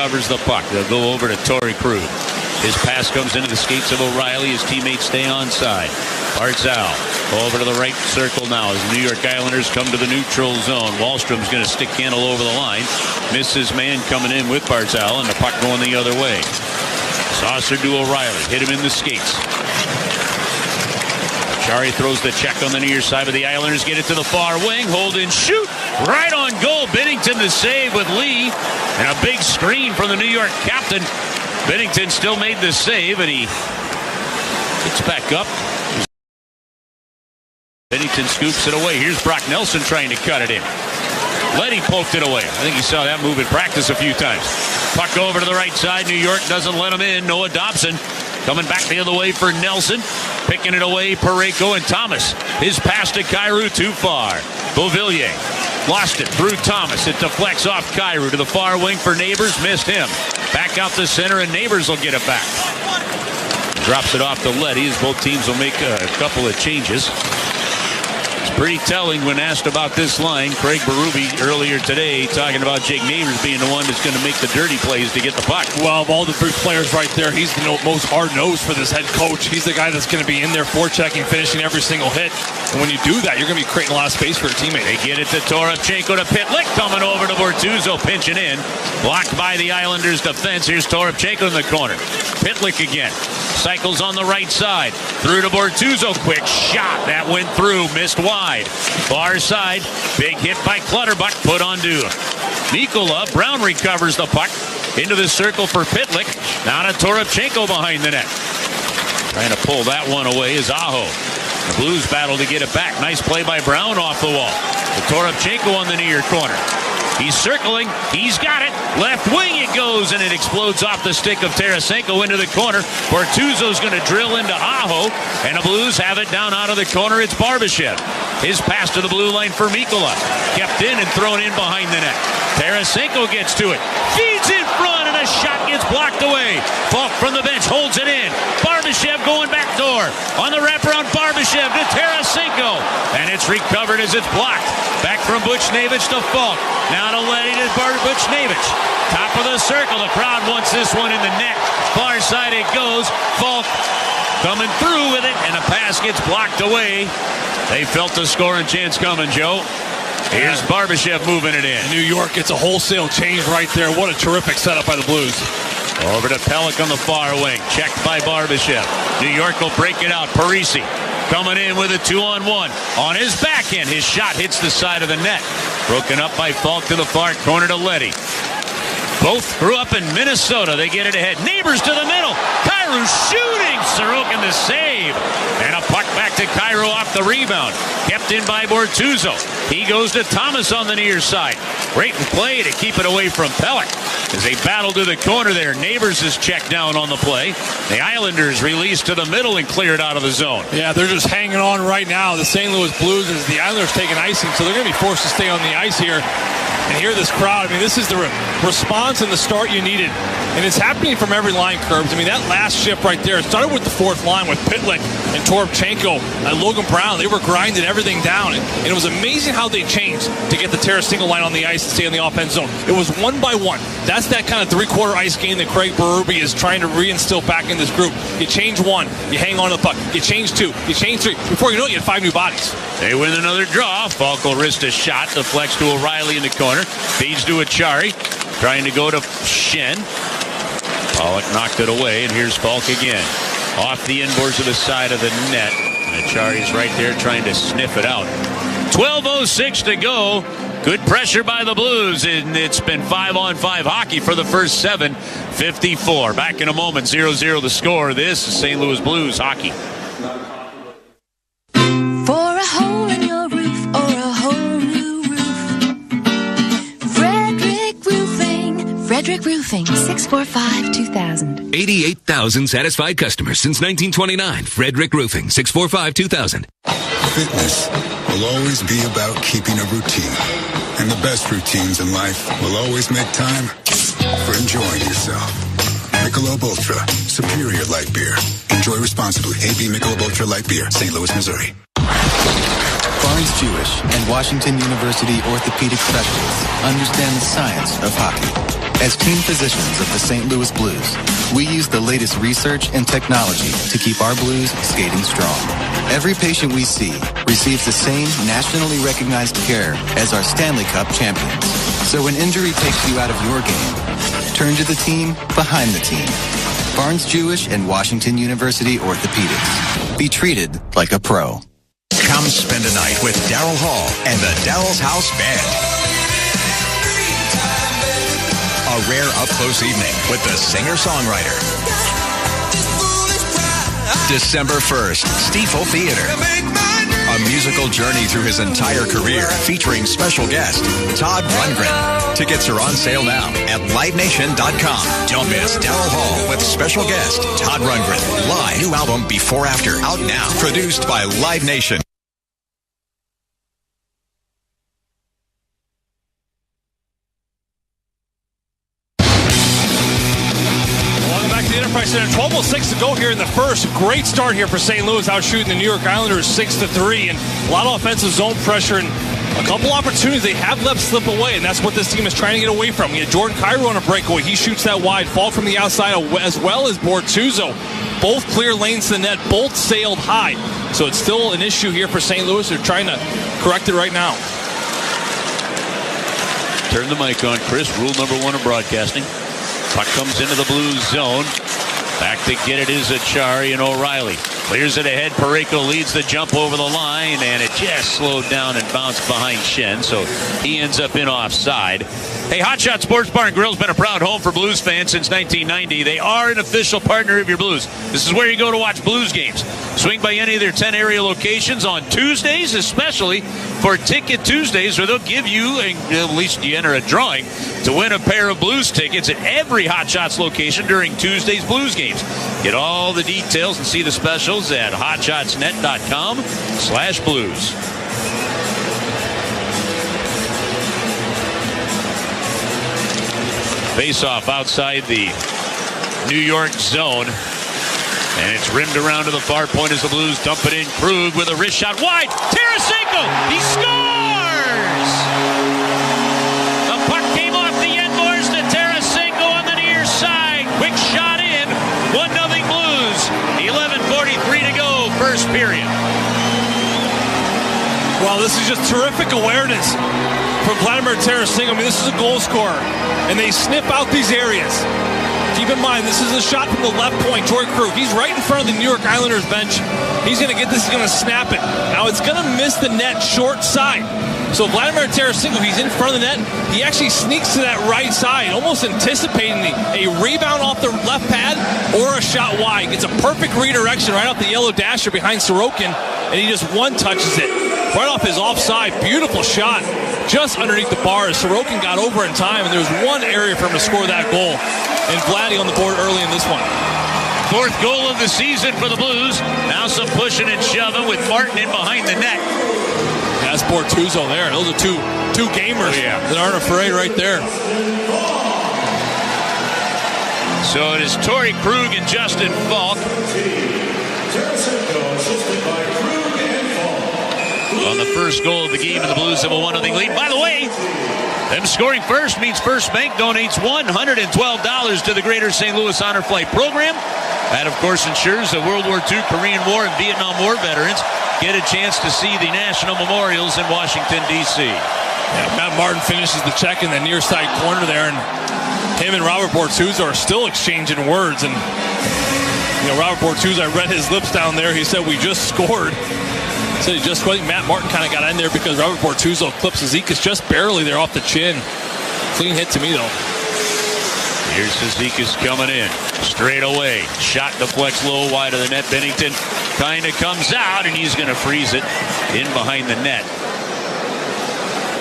Covers the puck. They'll go over to Torrey Krug. His pass comes into the skates of O'Reilly. His teammates stay onside. Barzal over to the right circle now as the New York Islanders come to the neutral zone. Wahlstrom's going to stick handle over the line. Misses man coming in with Barzal, and the puck going the other way. Saucer to O'Reilly. Hit him in the skates. Chari throws the check on the near side, but the Islanders get it to the far wing. Hold and shoot. Right on goal. Binnington the save with Lee. And a big screen from the New York captain. Binnington still made the save, and he gets back up. Binnington scoops it away. Here's Brock Nelson trying to cut it in. Leddy poked it away. I think he saw that move in practice a few times. Puck over to the right side. New York doesn't let him in. Noah Dobson coming back the other way for Nelson. Picking it away, Parayko and Thomas. His pass to Kyrou too far. Beauvillier lost it through Thomas. It deflects off Kyrou to the far wing for Neighbors. Missed him. Back out the center, and Neighbors will get it back. Drops it off to Leddy as both teams will make a couple of changes. It's pretty telling when asked about this line. Craig Berube earlier today talking about Jake Neighbors being the one that's going to make the dirty plays to get the puck. Well, of all the big players right there, he's the most hard-nosed for this head coach. He's the guy that's going to be in there forechecking, finishing every single hit. And when you do that, you're going to be creating a lot of space for your teammate. They get it to Toropchenko to Pitlick, coming over to Bortuzzo, pinching in. Blocked by the Islanders' defense. Here's Toropchenko in the corner. Pitlick again. Cycles on the right side. Through to Bortuzzo. Quick shot. That went through. Missed wide. Far side. Big hit by Clutterbuck. Put on to Mikkola. Brown recovers the puck. Into the circle for Pitlick. Now to Toropchenko behind the net. Trying to pull that one away is Aho. The Blues battle to get it back. Nice play by Brown off the wall. To Toropchenko on the near corner. He's circling. He's got it. Left wing it goes, and it explodes off the stick of Tarasenko into the corner. Bortuzzo's going to drill into Aho, and the Blues have it down out of the corner. It's Barbashev. His pass to the blue line for Mikkola. Kept in and thrown in behind the net. Tarasenko gets to it. Feeds in front, and a shot gets blocked away. Falk from the bench holds it in. Barbashev going back door. On the wraparound, Barbashev to Tarasenko. And it's recovered as it's blocked. Back from Buchnevich to Falk. Now to Leddy to Buchnevich. Top of the circle. The crowd wants this one in the net. Far side it goes. Falk coming through with it, and a pass gets blocked away. They felt the scoring chance coming, Joe. Here's Barbashev moving it in. New York gets a wholesale change right there. What a terrific setup by the Blues. Over to Pelech on the far wing. Checked by Barbashev. New York will break it out. Parisi coming in with a 2-on-1. On his backhand, his shot hits the side of the net. Broken up by Falk to the far corner to Leddy. Both grew up in Minnesota. They get it ahead. Neighbors to the middle. Kyrou shooting. Sorokin the save. And a puck back to Kyrou off the rebound. Kept in by Bortuzzo. He goes to Thomas on the near side. Great play to keep it away from Pelech. As they battle to the corner there. Neighbors is checked down on the play. The Islanders released to the middle and cleared out of the zone. Yeah, they're just hanging on right now. The St. Louis Blues, as the Islanders taking icing, so they're going to be forced to stay on the ice here. And hear this crowd. I mean, this is the response and the start you needed. And it's happening from every line, Curbs. I mean, that last shift right there, it started with the fourth line with Pitlick and Toropchenko and Logan Brown. They were grinding everything down. And it was amazing how they changed to get the Tarasenko line on the ice and stay in the offense zone. It was one by one. That's that kind of three-quarter ice game that Craig Berube is trying to reinstill back in this group. You change one, you hang on to the puck. You change two, you change three. Before you know it, you have 5 new bodies. They win another draw. Falk will wrist a shot. Deflects to O'Reilly in the corner. Feeds to Achari. Trying to go to Shen. Pollock knocked it away, and here's Falk again. Off the inboards of the side of the net. And Achari's right there trying to sniff it out. 12:06 to go. Good pressure by the Blues, and it's been 5-on-5 hockey for the first 7:54. Back in a moment, 0-0 the score. This is St. Louis Blues hockey. For a hole in your roof or a whole new roof, Frederick Roofing, 645-2000. 88,000 satisfied customers since 1929. Frederick Roofing, 645-2000. Fitness will always be about keeping a routine. And the best routines in life will always make time for enjoying yourself. Michelob Ultra, superior light beer. Enjoy responsibly. AB Michelob Ultra Light Beer, St. Louis, Missouri. Barnes Jewish and Washington University orthopedic specialists understand the science of hockey. As team physicians of the St. Louis Blues, we use the latest research and technology to keep our Blues skating strong. Every patient we see receives the same nationally recognized care as our Stanley Cup champions. So when injury takes you out of your game, turn to the team behind the team. Barnes-Jewish and Washington University Orthopedics. Be treated like a pro. Come spend a night with Daryl Hall and the Daryl's House Band. A rare up-close evening with the singer-songwriter. December 1st, Stiefel Theater. A musical journey through his entire career featuring special guest Todd Rundgren. Tickets are on sale now at livenation.com. Don't miss Daryl Hall with special guest Todd Rundgren. Live new album Before After out now. Produced by Live Nation. Enterprise Center. 12:06 to go here in the first. Great start here for St. Louis, out shooting the New York Islanders 6-3, and a lot of offensive zone pressure and a couple opportunities they have left slip away, and that's what this team is trying to get away from. You had Jordan Cairo on a breakaway. He shoots that wide, fall from the outside, as well as Bortuzzo. Both clear lanes to the net, both sailed high. So it's still an issue here for St. Louis. They're trying to correct it right now. Turn the mic on, Chris. Rule number 1 of broadcasting. Puck comes into the Blues zone. Back to get it is Achari and O'Reilly. Clears it ahead. Parayko leads the jump over the line, and it just slowed down and bounced behind Shen, so he ends up in offside. Hey, Hot Shot Sports Bar and Grill's been a proud home for Blues fans since 1990. They are an official partner of your Blues. This is where you go to watch Blues games. Swing by any of their 10 area locations on Tuesdays, especially for Ticket Tuesdays, where they'll give you, at least you enter a drawing, to win a pair of Blues tickets at every Hot Shots location during Tuesday's Blues games. Get all the details and see the specials at hotshotsnet.com/blues. Face-off outside the New York zone. And it's rimmed around to the far point as the Blues dump it in. Krug with a wrist shot wide. Tarasenko! He scores! The puck came off the end boards to Tarasenko on the near side. Quick shot in. 1-0 Blues. 11:43 to go, first period. Well, this is just terrific awareness from Vladimir Tarasenko. I mean, this is a goal scorer, and they snip out these areas. Keep in mind, this is a shot from the left point toward Krug. He's right in front of the New York Islanders bench. He's going to get this, he's going to snap it. Now, it's going to miss the net short side. So Vladimir Tarasenko, he's in front of the net. He actually sneaks to that right side, almost anticipating a rebound off the left pad or a shot wide. Gets a perfect redirection right off the yellow dasher behind Sorokin, and he just one-touches it right off his offside. Beautiful shot just underneath the bar as Sorokin got over in time, and there was one area for him to score that goal. And Vladdy on the board early in this one. Fourth goal of the season for the Blues. Now some pushing and shoving with Martin in behind the net. That's Bortuzzo there. Those are two gamers that aren't afraid right there. So it is Torrey Krug and Justin Falk. On the first goal of the game, and the Blues have a 1-0 lead. By the way, them scoring first means First Bank donates $112 to the Greater St. Louis Honor Flight Program. That, of course, ensures that World War II, Korean War, and Vietnam War veterans get a chance to see the national memorials in Washington, D.C. Yeah, Matt Martin finishes the check in the near side corner there, and him and Robert Bortuzzo are still exchanging words. And, Robert Bortuzzo, I read his lips down there. He said, "We just scored." He said he just scored. Matt Martin kind of got in there because Robert Bortuzzo clips Zizekas just barely there off the chin. Clean hit to me, though. Here's Zizekas coming in. Straight away. Shot deflects low wide of the net. Bennington kind of comes out, and he's going to freeze it in behind the net.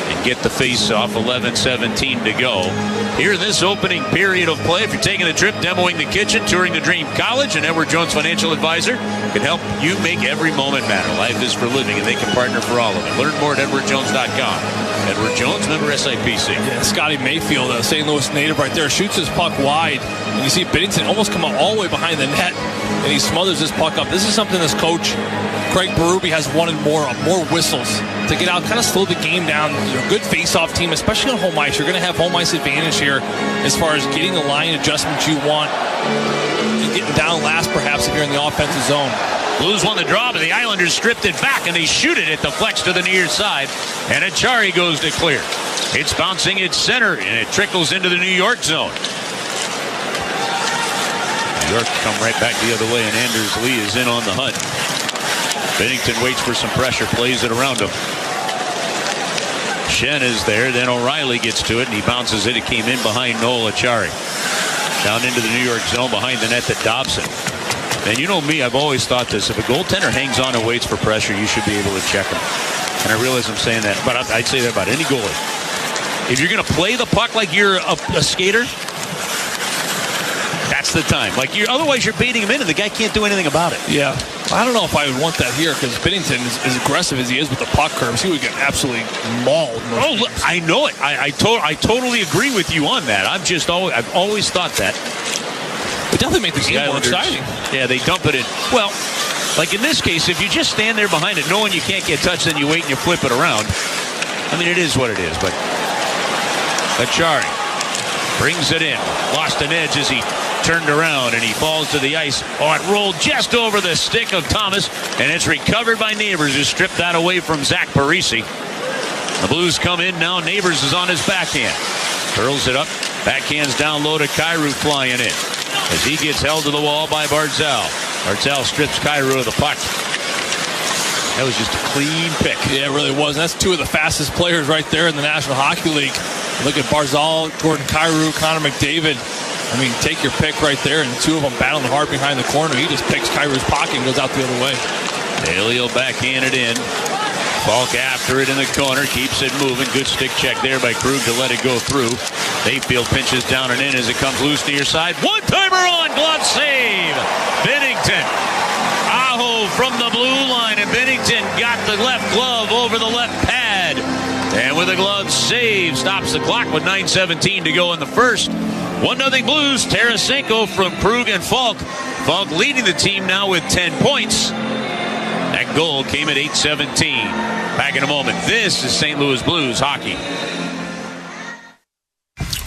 And get the face-off. 11:17 to go. Here in this opening period of play, if you're taking a trip, demoing the kitchen, touring the Dream College, an Edward Jones financial advisor can help you make every moment matter. Life is for living, and they can partner for all of it. Learn more at edwardjones.com. Edward Jones, member SIPC. Yeah, Scotty Mayfield, a St. Louis native right there, shoots his puck wide. And you see Bennington almost come out all the way behind the net, and he smothers this puck up. This is something this coach, Craig Berube, has wanted more whistles to get out, kind of slow the game down. Good face-off team, especially on home ice. You're going to have home ice advantage here as far as getting the line adjustments you want. And getting down last, perhaps, if you're in the offensive zone. Blues won the draw, but the Islanders stripped it back, and they shoot it. It deflects to the near side, and Achari goes to clear. It's bouncing its center, and it trickles into the New York zone. New York come right back the other way, and Anders Lee is in on the hunt. Bennington waits for some pressure, plays it around him. Shen is there, then O'Reilly gets to it, and he bounces it. It came in behind Noel Achari. Down into the New York zone behind the net to Dobson. And you know me, I've always thought this. If a goaltender hangs on and waits for pressure, you should be able to check him. And I realize I'm saying that, but I'd say that about any goalie. If you're going to play the puck like you're a skater, that's the time. Otherwise you're baiting him in, and the guy can't do anything about it. Yeah. I don't know if I would want that here, because Bennington is as aggressive as he is with the puck curves. He would get absolutely mauled. Look, I know it. I totally agree with you on that. I've always thought that. It definitely makes the game more exciting. Yeah, they dump it in. Well, like in this case, if you just stand there behind it knowing you can't get touched, then you wait and you flip it around. I mean, it is what it is, but Achari brings it in. Lost an edge as he turned around, and he falls to the ice. Oh, it rolled just over the stick of Thomas, and it's recovered by Neighbors, who stripped that away from Zach Parisi. The Blues come in now. Neighbors is on his backhand. Curls it up. Backhands down low to Kyrou, flying in as he gets held to the wall by Barzal. Barzal strips Kyrou of the puck. That was just a clean pick. Yeah, it really was. That's two of the fastest players right there in the National Hockey League. Look at Barzal, Gordon Kyrou, Connor McDavid. I mean, take your pick right there, and the two of them battling hard behind the corner. He just picks Kyrou's pocket and goes out the other way. Dalio backhanded in. Falk after it in the corner, keeps it moving. Good stick check there by Krug to let it go through. Mayfield pinches down and in as it comes loose near side. One-timer on, glove save. Bennington. Aho from the blue line, and Bennington got the left glove over the left pad. And with a glove save, stops the clock with 9:17 to go in the first. 1-0 Blues. Tarasenko from Krug and Falk. Falk leading the team now with 10 points. That goal came at 8:17. Back in a moment. This is St. Louis Blues hockey.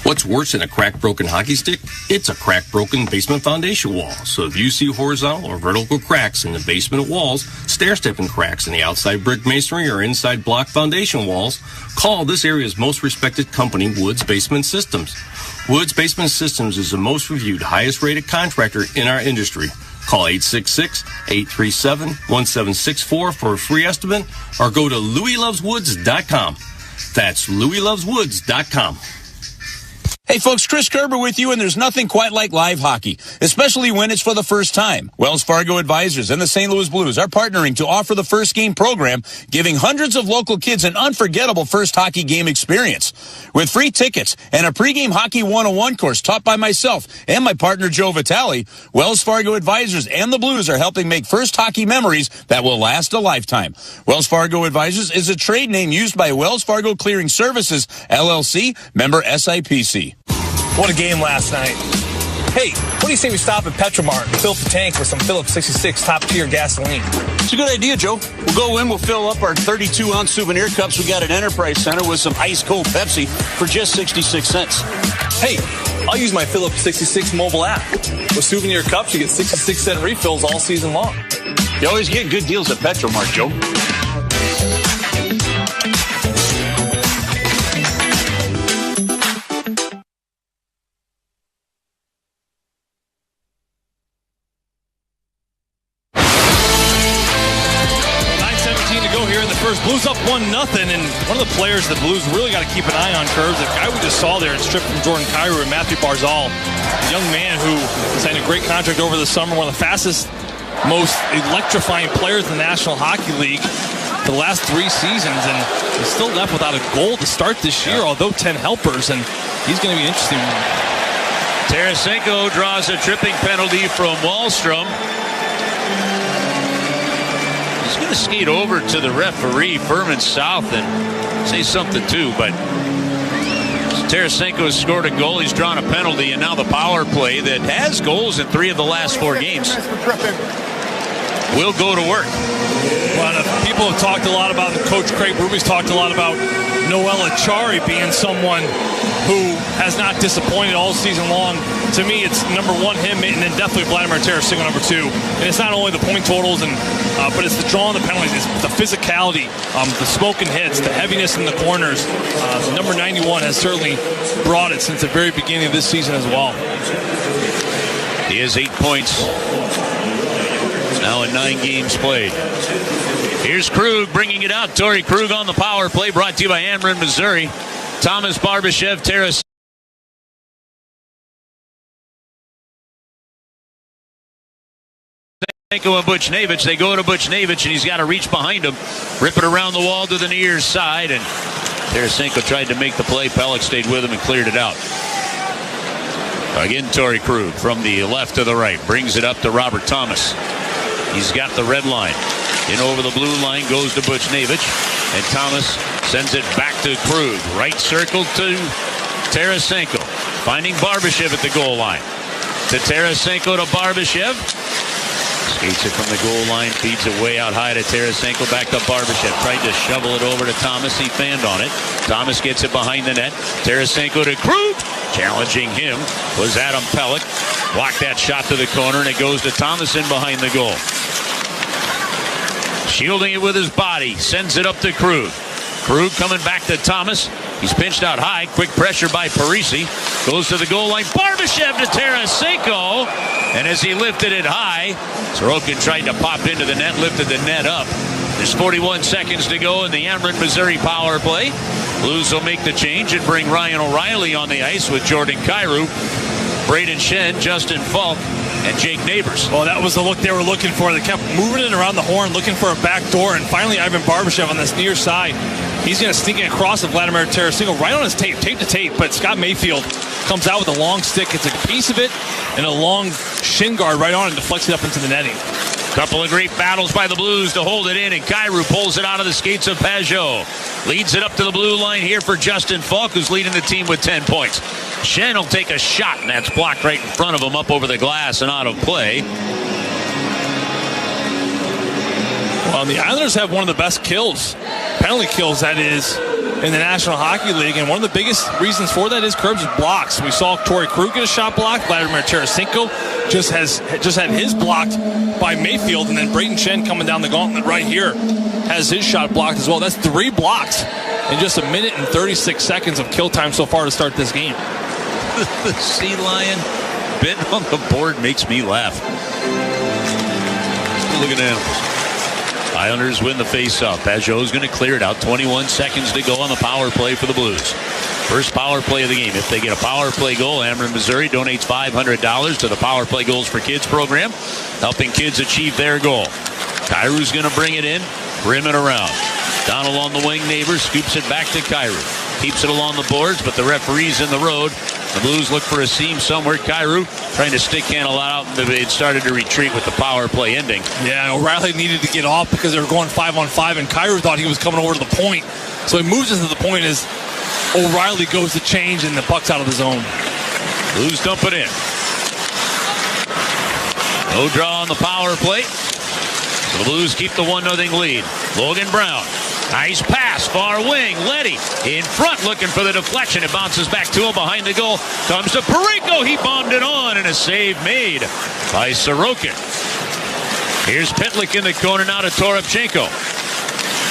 What's worse than a cracked, broken hockey stick? It's a cracked, broken basement foundation wall. So if you see horizontal or vertical cracks in the basement walls, stair-stepping cracks in the outside brick masonry or inside block foundation walls, call this area's most respected company, Woods Basement Systems. Woods Basement Systems is the most reviewed, highest-rated contractor in our industry. Call 866-837-1764 for a free estimate, or go to LouisLovesWoods.com. That's LouisLovesWoods.com. Hey folks, Chris Kerber with you, and there's nothing quite like live hockey, especially when it's for the first time. Wells Fargo Advisors and the St. Louis Blues are partnering to offer the First Game program, giving hundreds of local kids an unforgettable first hockey game experience. With free tickets and a pregame hockey 101 course taught by myself and my partner Joe Vitale, Wells Fargo Advisors and the Blues are helping make first hockey memories that will last a lifetime. Wells Fargo Advisors is a trade name used by Wells Fargo Clearing Services, LLC, member SIPC. What a game last night. Hey, what do you say we stop at Petromart and fill up the tank with some Phillips 66 top-tier gasoline? It's a good idea, Joe. We'll go in, we'll fill up our 32-ounce souvenir cups we got at Enterprise Center with some ice-cold Pepsi for just 66 cents. Hey, I'll use my Phillips 66 mobile app. With souvenir cups, you get 66-cent refills all season long. You always get good deals at Petromart, Joe. 9:17 to go here in the first. Blues up 1-0, and one of the players the Blues really got to keep an eye on, Curves, the guy we just saw there and stripped from Jordan Kyrou and Matthew Barzal, a young man who signed a great contract over the summer, one of the fastest, most electrifying players in the National Hockey League for the last 3 seasons, and he's still left without a goal to start this year, although 10 helpers, and he's going to be interesting. Tarasenko draws a tripping penalty from Wahlstrom. He's going to skate over to the referee, Furman South, and say something too, but Tarasenko has scored a goal, he's drawn a penalty, and now the power play that has goals in 3 of the last 4 games. will go to work. Well, people have talked a lot about, Coach Craig Ruby's talked a lot about Noel Achari being someone who has not disappointed all season long. To me, it's number one, him, and then definitely Vladimir Tarasenko, number two. And it's not only the point totals, but it's the drawing the penalties, it's the physicality, the smoking hits, the heaviness in the corners. Number 91 has certainly brought it since the very beginning of this season as well. He has 8 points now in 9 games played. Here's Krug bringing it out. Torrey Krug on the power play, brought to you by Ameren, Missouri. Thomas Barbashev, Tarasenko and Buchnevich. They go to Buchnevich, and he's got to reach behind him, rip it around the wall to the near side, and Tarasenko tried to make the play. Pelech stayed with him and cleared it out. Again, Torrey Krug from the left to the right brings it up to Robert Thomas. He's got the red line. In over the blue line goes to Buchnevich, and Thomas sends it back to Krug. Right circle to Tarasenko, finding Barbashev at the goal line. To Tarasenko to Barbashev. Skates it from the goal line, feeds it way out high to Tarasenko, back to Barbashev. Tried to shovel it over to Thomas. He fanned on it. Thomas gets it behind the net. Tarasenko to Krug. Challenging him was Adam Pelech. Blocked that shot to the corner, and it goes to Thomas in behind the goal. Shielding it with his body, sends it up to Krug. Krug coming back to Thomas. He's pinched out high. Quick pressure by Parisi. Goes to the goal line. Barbashev to Tarasenko. And as he lifted it high, Sorokin tried to pop into the net, lifted the net up. There's 41 seconds to go in the Ameren, Missouri power play. Blues will make the change and bring Ryan O'Reilly on the ice with Jordan Kyrou, Braden Shen, Justin Falk, and Jake Neighbors. Well, that was the look they were looking for. They kept moving it around the horn, looking for a back door, and finally Ivan Barbashev on this near side. He's going to sneak it across to Vladimir Tarasenko right on his tape to tape, but Scott Mayfield comes out with a long stick. It's a piece of it and a long shin guard right on and deflects it up into the netting. Couple of great battles by the Blues to hold it in, and Kyrou pulls it out of the skates of Pajot. Leads it up to the blue line here for Justin Falk, who's leading the team with 10 points. Shen will take a shot, and that's blocked right in front of him, up over the glass and out of play. Well, the Islanders have one of the best kills, penalty kills, that is, in the National Hockey League, and one of the biggest reasons for that is Kerb's blocks. We saw Torrey Krug get a shot blocked. Vladimir Tarasenko just had his blocked by Mayfield, and then Braden Shen coming down the gauntlet right here has his shot blocked as well. That's 3 blocks in just a minute and 36 seconds of kill time so far to start this game. The Sea Lion bit on the board makes me laugh. Look at animals. Islanders win the face-off. Pajot's going to clear it out. 21 seconds to go on the power play for the Blues. First power play of the game. If they get a power play goal, Ameren, Missouri donates $500 to the Power Play Goals for Kids program, helping kids achieve their goal. Kyrou's going to bring it in, rim it around. Down along the wing, Neighbors scoops it back to Kyrou. Keeps it along the boards, but the referee's in the road. The Blues look for a seam somewhere. Kyrou trying to stick handle out. It started to retreat with the power play ending. Yeah, O'Reilly needed to get off because they were going 5-on-5, and Kyrou thought he was coming over to the point. So he moves into the point as O'Reilly goes to change, and the puck's out of the zone. Blues dump it in. No draw on the power play. So the Blues keep the 1-0 lead. Logan Brown. Nice pass, far wing. Leddy in front looking for the deflection. It bounces back to him behind the goal. Comes to Parayko. He bombed it on, and a save made by Sorokin. Here's Pitlick in the corner now to Toropchenko.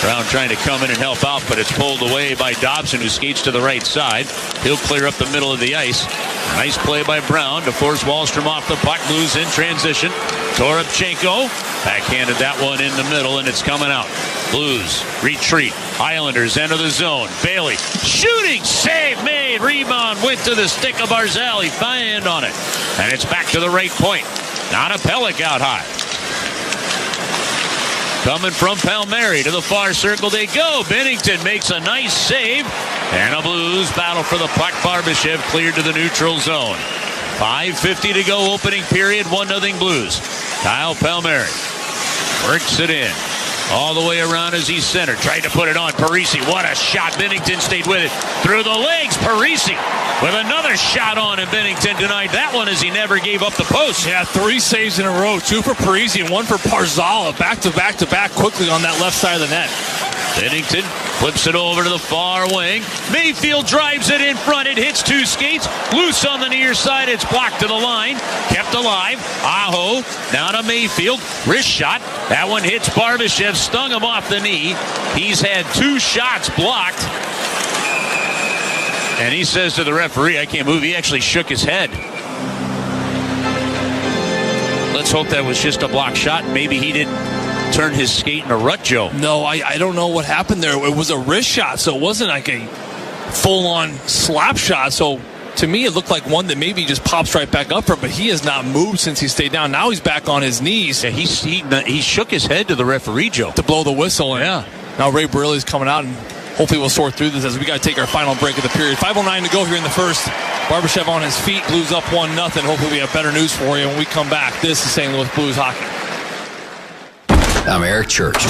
Brown trying to come in and help out, but it's pulled away by Dobson, who skates to the right side. He'll clear up the middle of the ice. Nice play by Brown to force Wallstrom off the puck. Blues in transition. Toropchenko backhanded that one in the middle, and it's coming out. Blues retreat. Islanders enter the zone. Bailey shooting, save made. Rebound went to the stick of Barzal. He fanned on it, and it's back to the right point. Now to Pelech out high. Coming from Palmieri to the far circle they go. Bennington makes a nice save. And a Blues battle for the puck. Barbashev cleared to the neutral zone. 5:50 to go, opening period. 1-0 Blues. Kyle Palmieri works it in. All the way around as he's centered. Tried to put it on Parisi. What a shot. Bennington stayed with it. Through the legs, Parisi with another shot on, and Bennington denied that one as he never gave up the post. Yeah, 3 saves in a row. 2 for Parisi and 1 for Parzala. Back to back quickly on that left side of the net. Bennington flips it over to the far wing. Mayfield drives it in front. It hits 2 skates. Loose on the near side. It's blocked to the line. Kept alive. Aho down to Mayfield. Wrist shot. That one hits Barbashev. Stung him off the knee. He's had 2 shots blocked. And he says to the referee, I can't move. He actually shook his head. Let's hope that was just a blocked shot. Maybe he didn't turn his skate in a rut, Joe. No, I don't know what happened there. It was a wrist shot, so it wasn't like a full-on slap shot. So to me, it looked like one that maybe just pops right back up for him, but he has not moved since he stayed down. Now he's back on his knees. Yeah, he shook his head to the referee, Joe, to blow the whistle. And now Ray Bareilles coming out, and hopefully we'll sort through this as we got to take our final break of the period. 5:09 to go here in the first. Barbashev on his feet, Blues up 1-0. Hopefully we have better news for you when we come back. This is St. Louis Blues hockey. I'm Eric Church.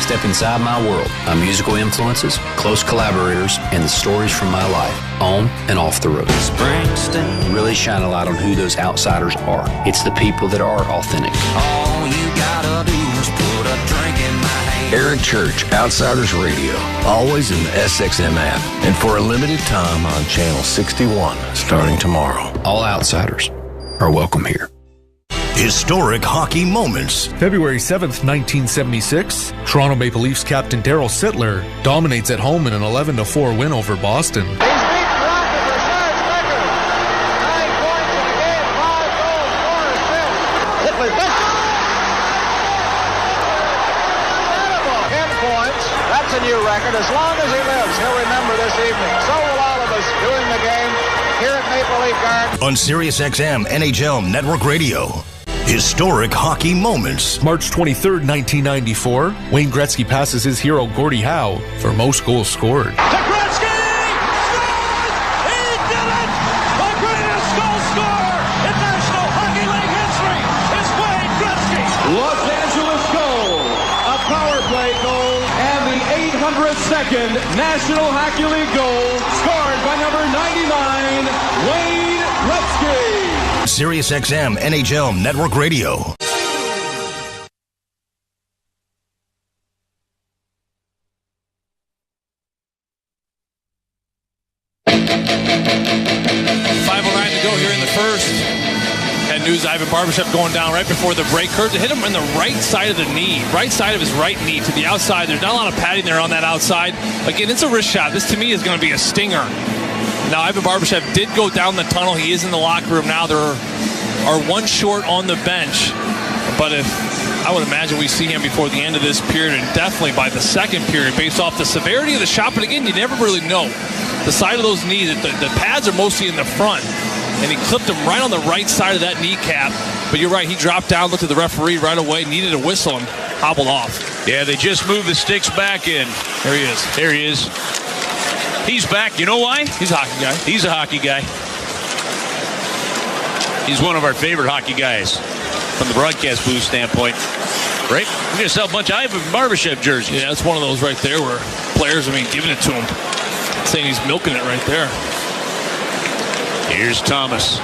Step inside my world. My musical influences, close collaborators, and the stories from my life, on and off the road. Springsteen. Really shine a light on who those outsiders are. It's the people that are authentic. All you gotta do is put a drink in my hand. Eric Church, Outsiders Radio, always in the SXM app, and for a limited time on Channel 61, starting tomorrow. All outsiders are welcome here. Historic hockey moments. February 7th, 1976, Toronto Maple Leafs captain Darryl Sittler dominates at home in an 11-4 win over Boston. That's a new record. As long as he lives, he'll remember this evening. So will all of us doing the game here at Maple Leaf Gardens. On Sirius XM NHL Network Radio. Historic hockey moments. March 23rd, 1994, Wayne Gretzky passes his hero Gordie Howe for most goals scored. To Gretzky! Scores! He did it! The greatest goal scorer in National Hockey League history is Wayne Gretzky. Los Angeles goal, a power play goal, and the 802nd National Hockey League goal scored by number 99, Wayne Gretzky. Sirius XM NHL Network Radio. 5:09 to go here in the first. Had news Ivan Barbashev going down right before the break. Kurt hit him in the right side of the knee, right side of his right knee to the outside. There's not a lot of padding there on that outside. Again, it's a wrist shot. This to me is going to be a stinger. Now, Ivan Barbashev did go down the tunnel. He is in the locker room now. There are 1 short on the bench. But if I would imagine we see him before the end of this period, and definitely by the second period, based off the severity of the shot. But again, you never really know. The side of those knees, the pads are mostly in the front. And he clipped him right on the right side of that kneecap. But you're right, he dropped down, looked at the referee right away, needed a whistle, and hobbled off. Yeah, they just moved the sticks back in. There he is. There he is. He's back. You know why? He's a hockey guy. He's a hockey guy. He's one of our favorite hockey guys from the broadcast booth standpoint. Right? We're going to sell a bunch of Ivan Barbashev jerseys. Yeah, that's one of those right there where players, giving it to him. Saying he's milking it right there. Here's Thomas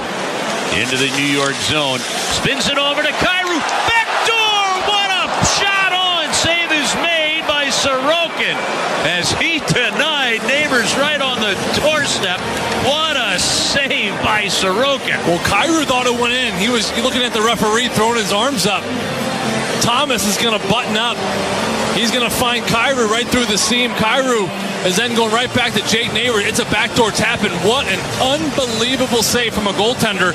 into the New York zone. Spins it over to Kyrou. Backdoor! What a shot on! Save is made by Sorokin as he denied Neighbors right on the doorstep. What a save by Sorokin. Well, Kyrou thought it went in. He was looking at the referee throwing his arms up. Thomas is going to button up. He's going to find Kyrou right through the seam. Kyrou is then going right back to Jake Neighbors. It's a backdoor tap, and what an unbelievable save from a goaltender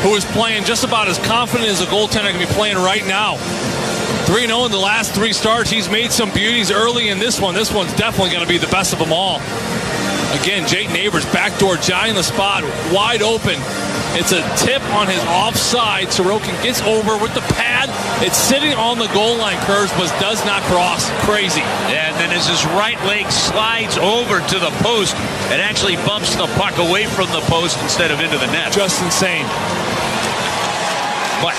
who is playing just about as confident as a goaltender can be playing right now. 3-0 in the last 3 starts. He's made some beauties early in this one. This one's definitely going to be the best of them all. Again, Jake Neighbors, backdoor, giant in the spot, wide open. It's a tip on his offside. Sorokin gets over with the pad. It's sitting on the goal line, curves, but does not cross. Crazy. Yeah, and then as his right leg slides over to the post, it actually bumps the puck away from the post instead of into the net. Just insane. But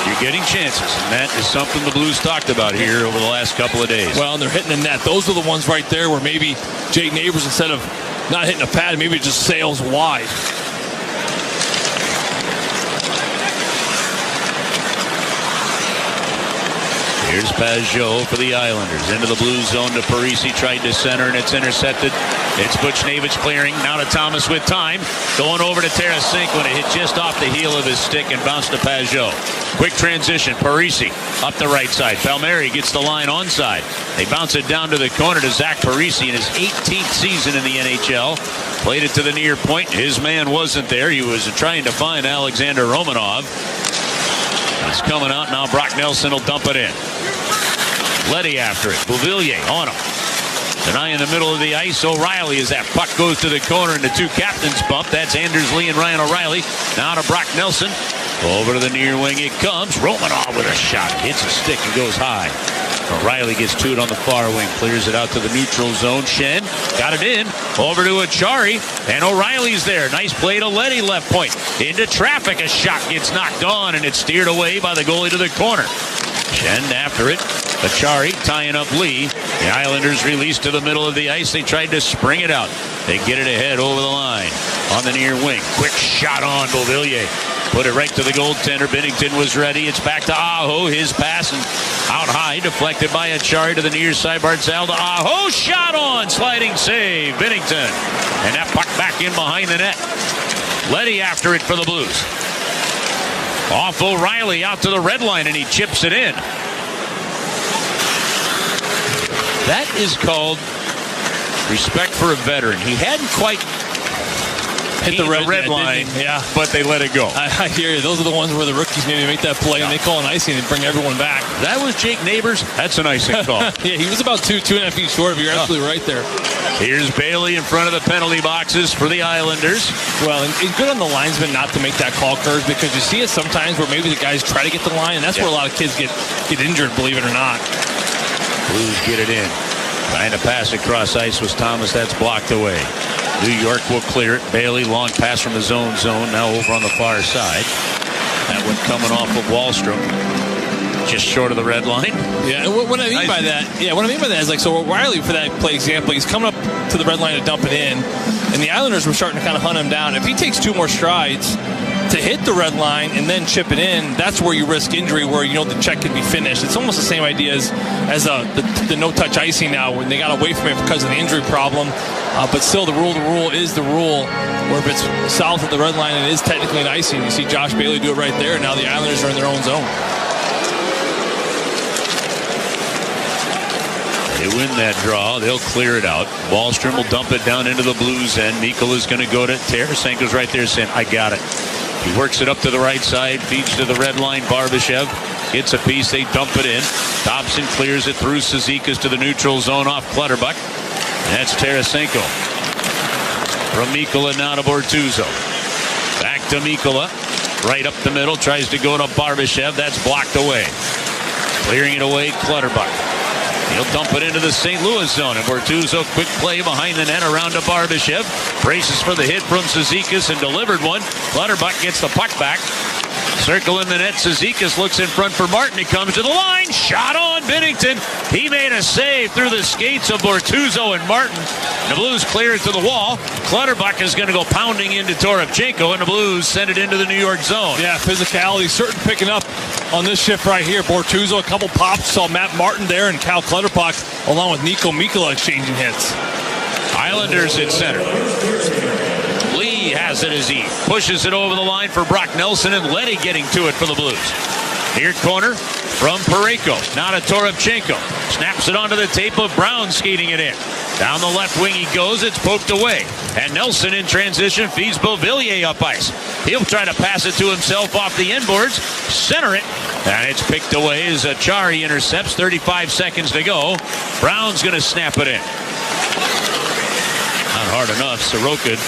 you You're getting chances, and that is something the Blues talked about here over the last couple of days. Well, and they're hitting the net. Those are the ones right there where maybe Jake Neighbors, instead of not hitting a pad, maybe just sails wide. Here's Pajot for the Islanders. Into the blue zone to Parisi. Tried to center, and it's intercepted. It's Buchnevich clearing. Now to Thomas with time. Going over to Tarasenko, and it hit just off the heel of his stick and bounced to Pajot. Quick transition. Parisi up the right side. Palmieri gets the line onside. They bounce it down to the corner to Zach Parisi in his 18th season in the NHL. Played it to the near point. His man wasn't there. He was trying to find Alexander Romanov. It's coming out now. Brock Nelson will dump it in. Letty after it. Beauvillier on him. Deny in the middle of the ice. O'Reilly as that puck goes to the corner and the two captains bump. That's Anders Lee and Ryan O'Reilly. Now to Brock Nelson. Over to the near wing it comes. Romanov with a shot. Hits a stick and goes high. O'Reilly gets to it on the far wing. Clears it out to the neutral zone. Shen got it in. Over to Achari. And O'Reilly's there. Nice play to Letty left point. Into traffic. A shot gets knocked on and it's steered away by the goalie to the corner. Shen after it. Achari tying up Lee. The Islanders released to the middle of the ice. They tried to spring it out. They get it ahead over the line. On the near wing. Quick shot on Beauvillier. Put it right to the goaltender. Binnington was ready. It's back to Aho. His pass and out high. Deflected by Achari to the near side. Barzal to Aho. Shot on. Sliding save. Binnington. And that puck back in behind the net. Letty after it for the Blues. Off O'Reilly out to the red line and he chips it in. That is called respect for a veteran. He hadn't quite hit the red line, yeah, but they let it go. I hear you. Those are the ones where the rookies maybe make that play and they call an icing and bring everyone back. That was Jake Neighbors. That's an icing call. Yeah, he was about 2.5 feet short, but you're absolutely right there. Here's Bailey in front of the penalty boxes for the Islanders. Well, and good on the linesman not to make that call, Kurz, because you see it sometimes where maybe the guys try to get the line, and that's where a lot of kids get injured, believe it or not. Blues get it in. Trying to pass across ice was Thomas. That's blocked away. New York will clear it. Bailey, long pass from the zone. Now over on the far side. That one coming off of Wahlstrom. Just short of the red line. Yeah, and what I mean by that is like, so O'Reilly, for that play example, he's coming up to the red line to dump it in, and the Islanders were starting to kind of hunt him down. If he takes two more strides to hit the red line and then chip it in, that's where you risk injury, where the check could be finished. It's almost the same idea as the no-touch icing now, when they got away from it because of the injury problem. But still, the rule is the rule, where if it's south of the red line, it is technically an icing. You see Josh Bailey do it right there, and now the Islanders are in their own zone. They win that draw. They'll clear it out. Wahlstrom will dump it down into the Blues end. Mikkel is going to go to Tarasenko's right there saying, I got it. He works it up to the right side, feeds to the red line. Barbashev gets a piece. They dump it in. Dobson clears it through Cizikas to the neutral zone off Clutterbuck. And that's Tarasenko. From Mikkola now to Bortuzzo. Back to Mikkola. Right up the middle. Tries to go to Barbashev. That's blocked away. Clearing it away, Clutterbuck. He'll dump it into the St. Louis zone. And Bortuzzo, quick play behind the net around to Barbashev. Braces for the hit from Cizikas and delivered one. Clutterbuck gets the puck back. Circle in the net. Cizikas looks in front for Martin. He comes to the line. Shot on Binnington. He made a save through the skates of Bortuzzo and Martin. The Blues clear it to the wall. Clutterbuck is going to go pounding into Toropchenko, and the Blues send it into the New York zone. Yeah, physicality certainly picking up on this shift right here. Bortuzzo, a couple pops. Saw Matt Martin there and Cal Clutterbuck along with Nico Mikkola exchanging hits. Islanders at center. Lee has it as he pushes it over the line for Brock Nelson, and Letty getting to it for the Blues. Near corner from Parayko. Now to Toropchenko. Snaps it onto the tape of Brown skating it in. Down the left wing he goes. It's poked away. And Nelson in transition feeds Beauvillier up ice. He'll try to pass it to himself off the inboards. Center it. And it's picked away as Achari intercepts. 35 seconds to go. Brown's going to snap it in. Not hard enough. Sorokin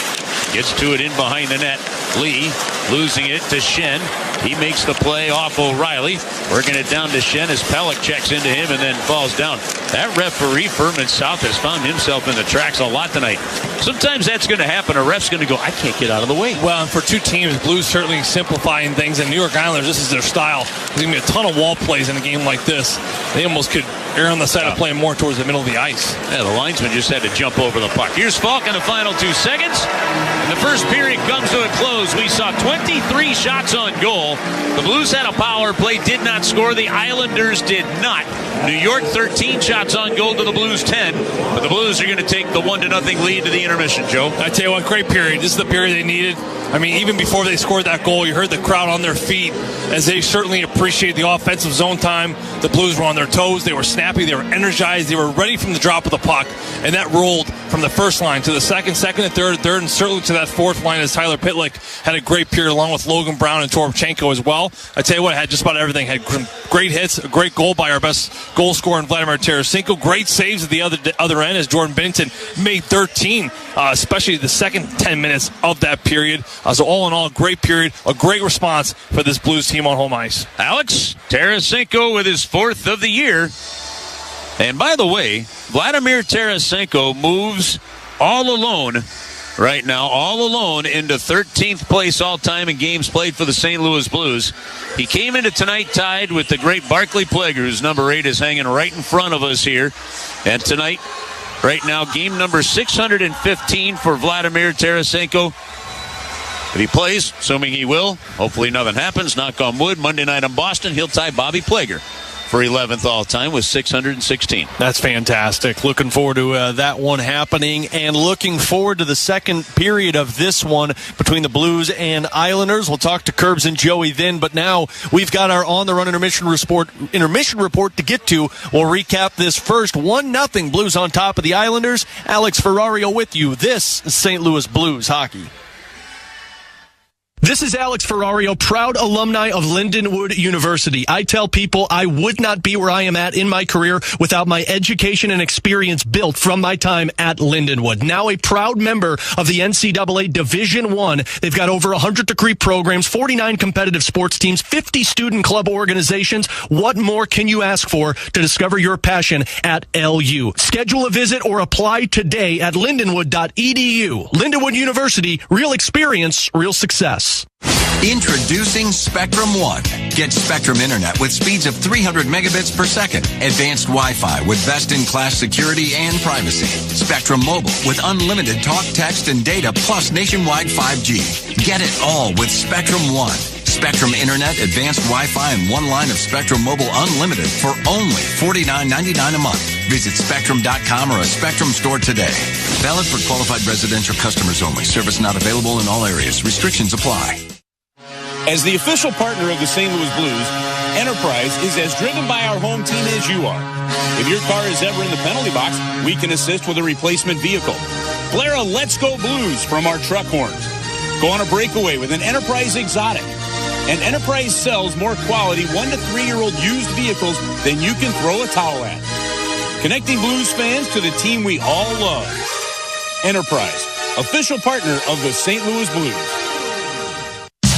gets to it in behind the net. Lee losing it to Shen. He makes the play off O'Reilly. Working it down to Shen as Pellick checks into him and then falls down. That referee, Furman South, has found himself in the tracks a lot tonight. Sometimes that's going to happen. A ref's going to go, I can't get out of the way. Well, and for two teams, Blues certainly simplifying things, and New York Islanders, this is their style. There's going to be a ton of wall plays in a game like this. They almost could err on the side of playing more towards the middle of the ice. Yeah, the linesman just had to jump over the puck. Here's Falk in the final 2 seconds. And the first period comes to a close. We saw 23 shots on goal. The Blues had a power play, did not score. The Islanders did not. New York 13 shots on goal to the Blues 10. But the Blues are going to take the 1-0 lead to the intermission, Joe. I tell you what, great period. This is the period they needed. I mean, even before they scored that goal, you heard the crowd on their feet as they certainly appreciate the offensive zone time. The Blues were on their toes. They were snappy. They were energized. They were ready from the drop of the puck. And that rolled from the first line to the second and third, and certainly to that fourth line as Tyler Pitlick had a great period along with Logan Brown and Toropchenko as well. I tell you what, had just about everything. Had great hits, a great goal by our best goal scorer in Vladimir Tarasenko. Great saves at the other end as Jordan Binnington made 13, especially the second 10 minutes of that period. So all in all, great period, a great response for this Blues team on home ice. Alex Tarasenko with his 4th of the year. And by the way, Vladimir Tarasenko moves all alone right now, all alone into 13th place all-time in games played for the St. Louis Blues. He came into tonight tied with the great Barclay Plager, whose number 8 is hanging right in front of us here. And tonight, right now, game number 615 for Vladimir Tarasenko. If he plays, assuming he will, hopefully nothing happens, knock on wood, Monday night in Boston, he'll tie Bobby Plager for 11th all-time with 616. That's fantastic. Looking forward to that one happening, and looking forward to the second period of this one between the Blues and Islanders. We'll talk to Curbs and Joey then, but now we've got our on-the-run intermission report to get to. We'll recap this first 1-0 Blues on top of the Islanders. Alex Ferrario with you. This is St. Louis Blues hockey. This is Alex Ferrario, proud alumni of Lindenwood University. I tell people I would not be where I am at in my career without my education and experience built from my time at Lindenwood. Now a proud member of the NCAA Division I. They've got over 100 degree programs, 49 competitive sports teams, 50 student club organizations. What more can you ask for to discover your passion at LU? Schedule a visit or apply today at lindenwood.edu. Lindenwood University, real experience, real success. Introducing Spectrum One. Get Spectrum Internet with speeds of 300 megabits per second. Advanced Wi-Fi with best-in-class security and privacy. Spectrum Mobile with unlimited talk, text, and data plus nationwide 5G. Get it all with Spectrum One. Spectrum Internet, advanced Wi-Fi, and one line of Spectrum Mobile Unlimited for only $49.99 a month. Visit Spectrum.com or a Spectrum store today. Valid for qualified residential customers only. Service not available in all areas. Restrictions apply. As the official partner of the St. Louis Blues, Enterprise is as driven by our home team as you are. If your car is ever in the penalty box, we can assist with a replacement vehicle. Blare a Let's Go Blues from our truck horns. Go on a breakaway with an Enterprise Exotic. And Enterprise sells more quality 1 to 3-year-old used vehicles than you can throw a towel at. Connecting Blues fans to the team we all love. Enterprise, official partner of the St. Louis Blues.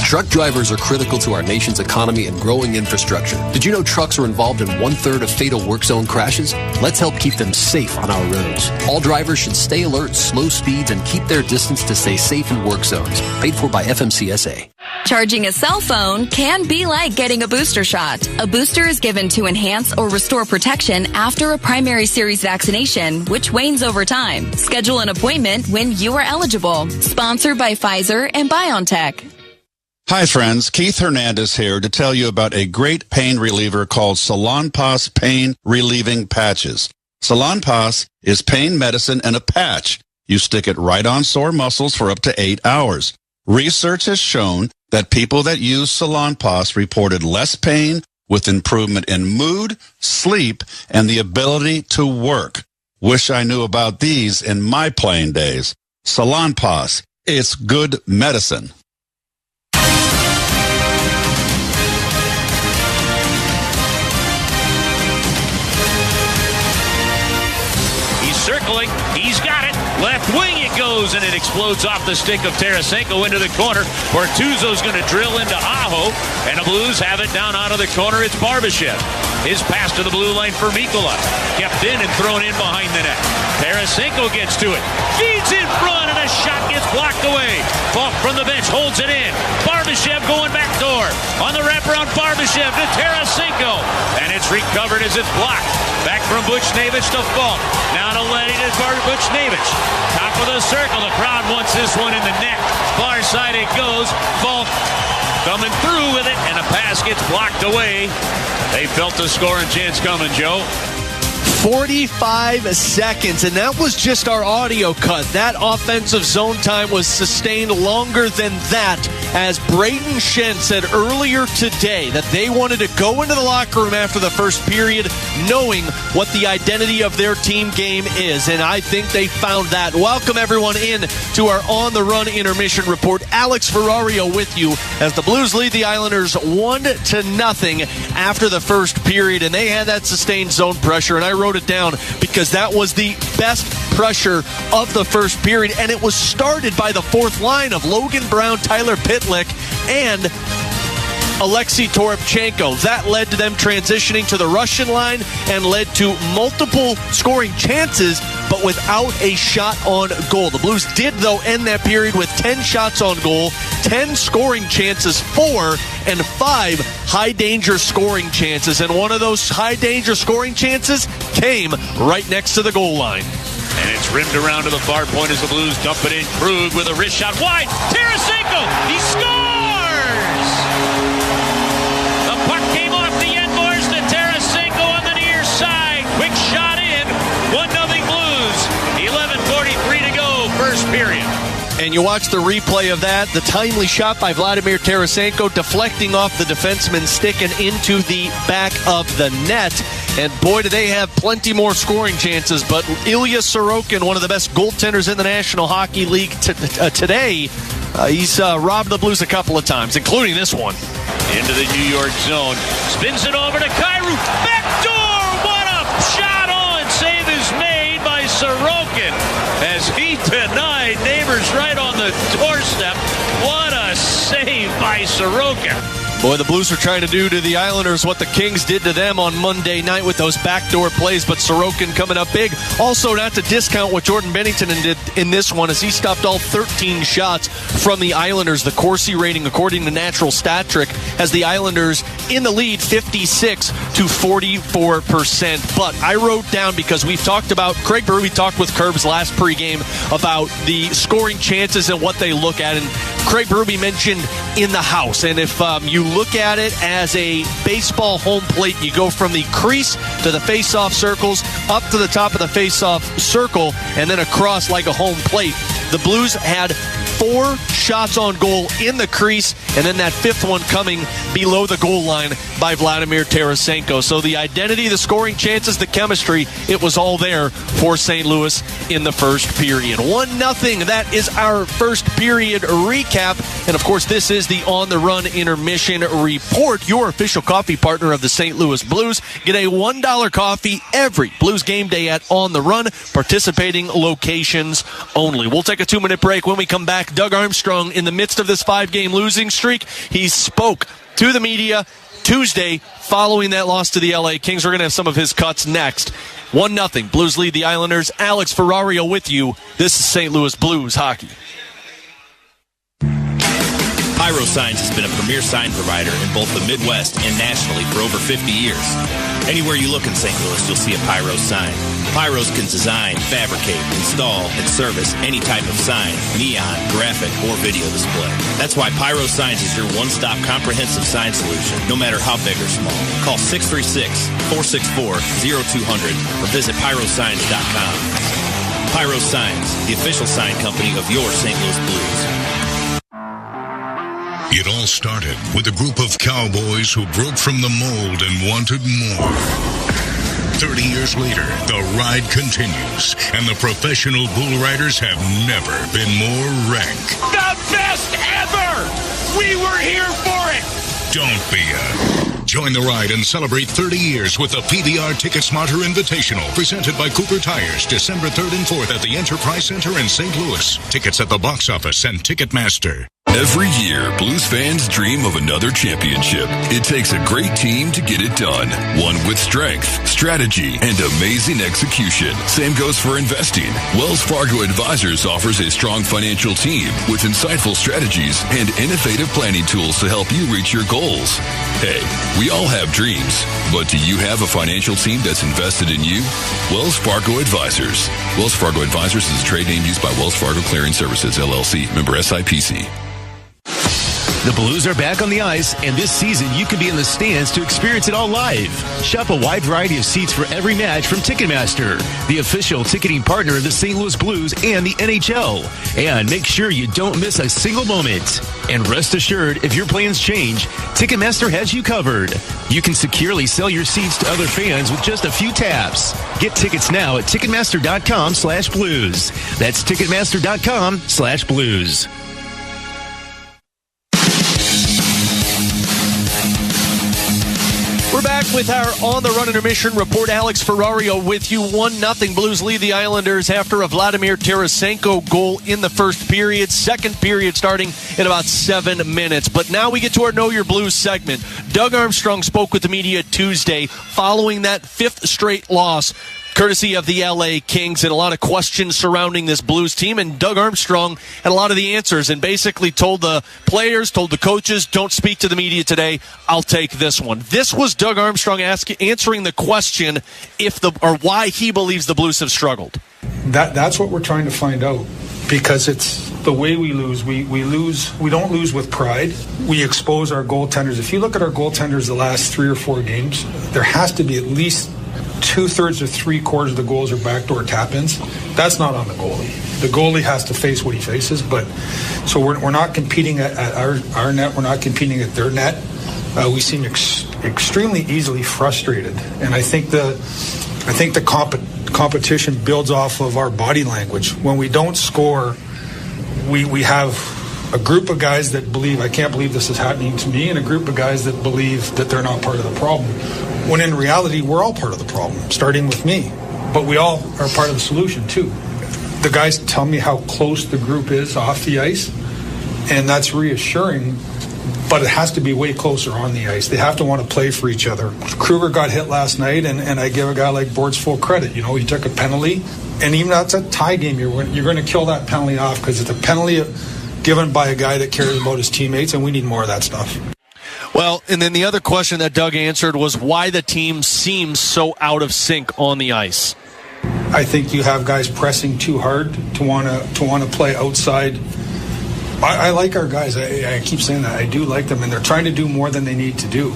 Truck drivers are critical to our nation's economy and growing infrastructure. Did you know trucks are involved in 1/3 of fatal work zone crashes? Let's help keep them safe on our roads. All drivers should stay alert, slow speeds, and keep their distance to stay safe in work zones. Paid for by FMCSA. Charging a cell phone can be like getting a booster shot. A booster is given to enhance or restore protection after a primary series vaccination, which wanes over time. Schedule an appointment when you are eligible. Sponsored by Pfizer and BioNTech. Hi friends, Keith Hernandez here to tell you about a great pain reliever called Salonpas Pain Relieving Patches. Salonpas is pain medicine in a patch. You stick it right on sore muscles for up to 8 hours. Research has shown that people that use Salonpas reported less pain with improvement in mood, sleep, and the ability to work. Wish I knew about these in my playing days. Salonpas, it's good medicine. Circling. He's got it. Left wing it goes, and it explodes off the stick of Tarasenko into the corner. Bortuzzo's going to drill into Aho, and the Blues have it down out of the corner. It's Barbashev. His pass to the blue line for Mikkola. Kept in and thrown in behind the net. Tarasenko gets to it. Feeds in front, and a shot gets blocked away. Falk from the bench holds it in. Barbashev going back door. On the wraparound, Barbashev to Tarasenko. And it's recovered as it's blocked. Back from Buchnevich to Falk. Now to Leddy to Buchnevich. Top of the circle. The crowd wants this one in the net. Far side it goes. Falk coming through with it, and a pass gets blocked away. They felt the scoring chance coming, Joe. 45 seconds, and that was just our audio cut. That offensive zone time was sustained longer than that, as Braden Shen said earlier today that they wanted to go into the locker room after the first period knowing what the identity of their team game is, and I think they found that. Welcome everyone in to our On the Run intermission report. Alex Ferrario with you as the Blues lead the Islanders 1-0 after the first period, and they had that sustained zone pressure, and I wrote it down because that was the best pressure of the first period, and it was started by the fourth line of Logan Brown, Tyler Pitlick, and Alexei Toropchenko. That led to them transitioning to the Russian line and led to multiple scoring chances, but without a shot on goal. The Blues did, though, end that period with 10 shots on goal, 10 scoring chances, 4 and 5 high-danger scoring chances. And one of those high-danger scoring chances came right next to the goal line. And it's rimmed around to the far point as the Blues dump it in. Krug with a wrist shot wide. Tarasenko, he scores! The puck came off the end boards to Tarasenko on the near side. Quick shot in. 1-0 Blues. 11:43 to go, first period. And you watch the replay of that, the timely shot by Vladimir Tarasenko deflecting off the defenseman's stick and into the back of the net. And boy, do they have plenty more scoring chances. But Ilya Sorokin, one of the best goaltenders in the National Hockey League today, he's robbed the Blues a couple of times, including this one. Into the New York zone. Spins it over to Kyrou. Back door! What a shot on! Save is made by Sorokin as he denied neighbors right on the doorstep. What a save by Sorokin. Boy, the Blues are trying to do to the Islanders what the Kings did to them on Monday night with those backdoor plays, but Sorokin coming up big. Also, not to discount what Jordan Bennington did in this one, as he stopped all 13 shots from the Islanders. The Corsi rating, according to Natural Stat Trick, has the Islanders in the lead 56 to 44%. But I wrote down, because we've talked about, Craig Berube talked with Curbs last pregame about the scoring chances and what they look at, and Craig Berube mentioned in the house. And if you look at it as a baseball home plate, you go from the crease to the face-off circles, up to the top of the face-off circle, and then across like a home plate. The Blues had 4 shots on goal in the crease, and then that 5th one coming below the goal line by Vladimir Tarasenko. So the identity, the scoring chances, the chemistry, it was all there for St. Louis in the first period. 1-0, that is our first period recap. And of course, this is the On the Run intermission report, your official coffee partner of the St. Louis Blues. Get a $1 coffee every Blues game day at On the Run, participating locations only. We'll take a 2-minute break. When we come back, Doug Armstrong, in the midst of this 5-game losing streak, he spoke to the media Tuesday following that loss to the LA Kings. We're going to have some of his cuts next. 1-0. Blues lead the Islanders. Alex Ferrario with you. This is St. Louis Blues hockey. Pyro Signs has been a premier sign provider in both the Midwest and nationally for over 50 years. Anywhere you look in St. Louis, you'll see a Pyro sign. Pyros can design, fabricate, install, and service any type of sign, neon, graphic, or video display. That's why Pyro Signs is your one-stop comprehensive sign solution, no matter how big or small. Call 636-464-0200 or visit pyrosigns.com. Pyro Signs, the official sign company of your St. Louis Blues. It all started with a group of cowboys who broke from the mold and wanted more. 30 years later, the ride continues, and the professional bull riders have never been more rank. The best ever! We were here for it! Don't be a Join the ride and celebrate 30 years with the PBR Ticket Smarter Invitational, presented by Cooper Tires, December 3rd and 4th at the Enterprise Center in St. Louis. Tickets at the box office and Ticketmaster. Every year, Blues fans dream of another championship. It takes a great team to get it done. One with strength, strategy, and amazing execution. Same goes for investing. Wells Fargo Advisors offers a strong financial team with insightful strategies and innovative planning tools to help you reach your goals. Hey, we all have dreams, but do you have a financial team that's invested in you? Wells Fargo Advisors. Wells Fargo Advisors is a trade name used by Wells Fargo Clearing Services, LLC, member SIPC. The Blues are back on the ice, and this season you can be in the stands to experience it all live. Shop a wide variety of seats for every match from Ticketmaster, the official ticketing partner of the St. Louis Blues and the NHL. And make sure you don't miss a single moment. And rest assured, if your plans change, Ticketmaster has you covered. You can securely sell your seats to other fans with just a few taps. Get tickets now at Ticketmaster.com/blues. That's Ticketmaster.com/blues. We're back with our On the Run intermission report. Alex Ferrario with you. 1-0 Blues lead the Islanders after a Vladimir Tarasenko goal in the first period. Second period starting in about 7 minutes. But now we get to our Know Your Blues segment. Doug Armstrong spoke with the media Tuesday following that fifth straight loss, courtesy of the LA Kings, and a lot of questions surrounding this Blues team. And Doug Armstrong had a lot of the answers and basically told the players, told the coaches, don't speak to the media today. I'll take this one. This was Doug Armstrong answering the question why he believes the Blues have struggled. That's what we're trying to find out, because it's the way we lose. We lose. We don't lose with pride. We expose our goaltenders. If you look at our goaltenders the last 3 or 4 games, there has to be at least 2/3 or 3/4 of the goals are backdoor tap-ins. That's not on the goalie. The goalie has to face what he faces. But so we're not competing at our net. We're not competing at their net. We seem extremely easily frustrated, and I think the competition builds off of our body language. When we don't score, we have a group of guys that believe, I can't believe this is happening to me, and a group of guys that believe that they're not part of the problem. When in reality, we're all part of the problem, starting with me. But we all are part of the solution, too. The guys tell me how close the group is off the ice, and that's reassuring, but it has to be way closer on the ice. They have to want to play for each other. Kruger got hit last night, and I give a guy like Bortz full credit. You know, he took a penalty, and even though it's a tie game, you're going to kill that penalty off, because it's a penalty given by a guy that cares about his teammates, and we need more of that stuff. Well, and then the other question that Doug answered was why the team seems so out of sync on the ice. I think you have guys pressing too hard to want to play outside. I like our guys. I keep saying that. I do like them, and they're trying to do more than they need to do.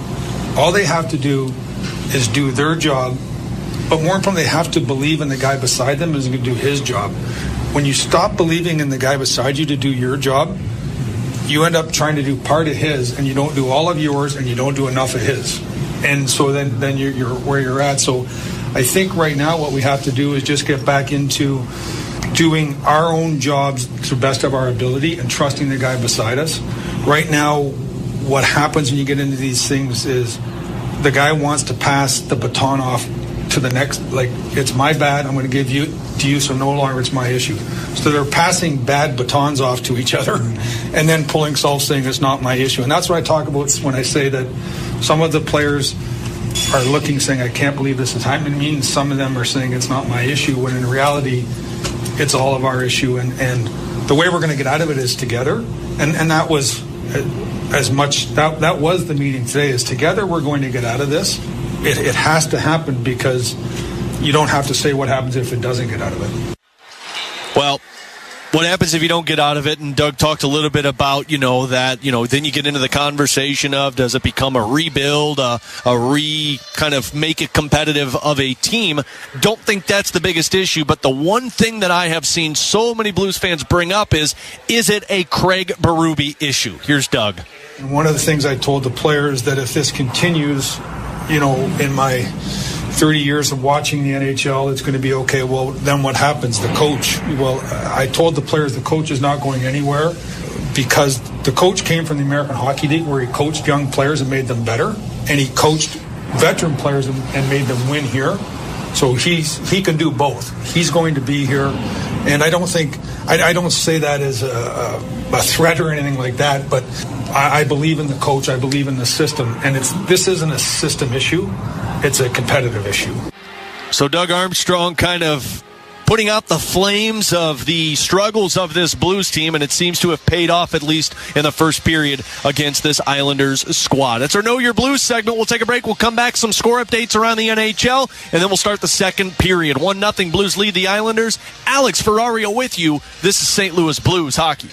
All they have to do is do their job, but more importantly, they have to believe in the guy beside them is going to do his job. When you stop believing in the guy beside you to do your job, you end up trying to do part of his, and you don't do all of yours, and you don't do enough of his. And so then you're where you're at. So I think right now what we have to do is just get back into doing our own jobs to the best of our ability and trusting the guy beside us. Right now, what happens when you get into these things is the guy wants to pass the baton off to the next, like, it's my bad, I'm going to give you to you, so no longer it's my issue. So they're passing bad batons off to each other and then pulling self, saying it's not my issue. And that's what I talk about when I say that some of the players are looking, saying, I can't believe this is happening to me, and some of them are saying it's not my issue, when in reality it's all of our issue. And the way we're going to get out of it is together. And that was as much, that was the meeting today, is together we're going to get out of this. It has to happen, because you don't have to say what happens if it doesn't get out of it. Well, what happens if you don't get out of it? And Doug talked a little bit about, then you get into the conversation of, does it become a rebuild, kind of make it competitive of a team? Don't think that's the biggest issue, but the one thing that I have seen so many Blues fans bring up is it a Craig Berube issue? Here's Doug. And one of the things I told the players, that if this continues, in my 30 years of watching the NHL, it's going to be okay. Well, then what happens? The coach. Well, I told the players the coach is not going anywhere. because the coach came from the American Hockey League, where he coached young players and made them better, and he coached veteran players and made them win here. So he can do both. He's going to be here, and I don't say that as a threat or anything like that, but I believe in the coach. I believe in the system, and this isn't a system issue. It's a competitive issue. So Doug Armstrong kind of putting out the flames of the struggles of this Blues team, and it seems to have paid off, at least in the first period, against this Islanders squad. That's our Know Your Blues segment. We'll take a break. We'll come back, some score updates around the NHL, and then we'll start the second period. 1-0 Blues lead the Islanders. Alex Ferrario with you. This is St. Louis Blues hockey.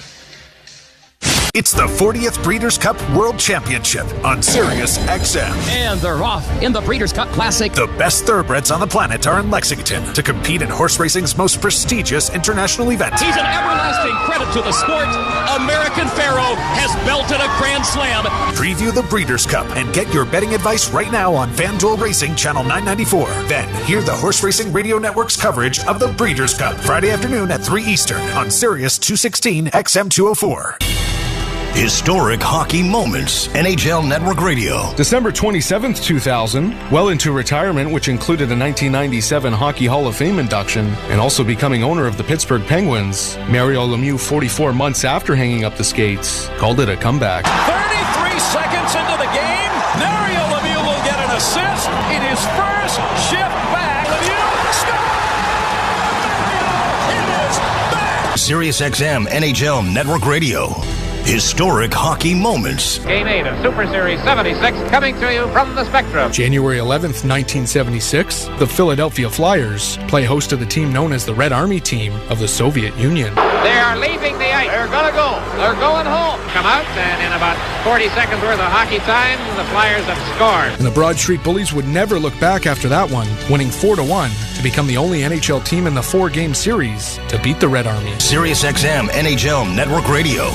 It's the 40th Breeders' Cup World Championship on Sirius XM. And they're off in the Breeders' Cup Classic. The best thoroughbreds on the planet are in Lexington to compete in horse racing's most prestigious international event. He's an everlasting credit to the sport. American Pharoah has belted a Grand Slam. Preview the Breeders' Cup and get your betting advice right now on FanDuel Racing Channel 994. Then hear the Horse Racing Radio Network's coverage of the Breeders' Cup Friday afternoon at 3 Eastern on Sirius 216 XM 204. Historic hockey moments. NHL Network Radio. December 27th, 2000, well into retirement, which included a 1997 Hockey Hall of Fame induction, and also becoming owner of the Pittsburgh Penguins, Mario Lemieux, 44 months after hanging up the skates, called it a comeback. 33 seconds into the game, Mario Lemieux will get an assist in his first shift back. Lemieux scores! Mario, it is back! Sirius XM NHL Network Radio. Historic hockey moments. Game 8 of Super Series 76 coming to you from the Spectrum. January 11th, 1976, the Philadelphia Flyers play host to the team known as the Red Army team of the Soviet Union. They are leaving the ice. They're going to go. They're going home. Come out, and in about 40 seconds worth of hockey time, the Flyers have scored. And the Broad Street Bullies would never look back after that one, winning 4-1 to become the only NHL team in the 4-game series to beat the Red Army. Sirius XM NHL Network Radio.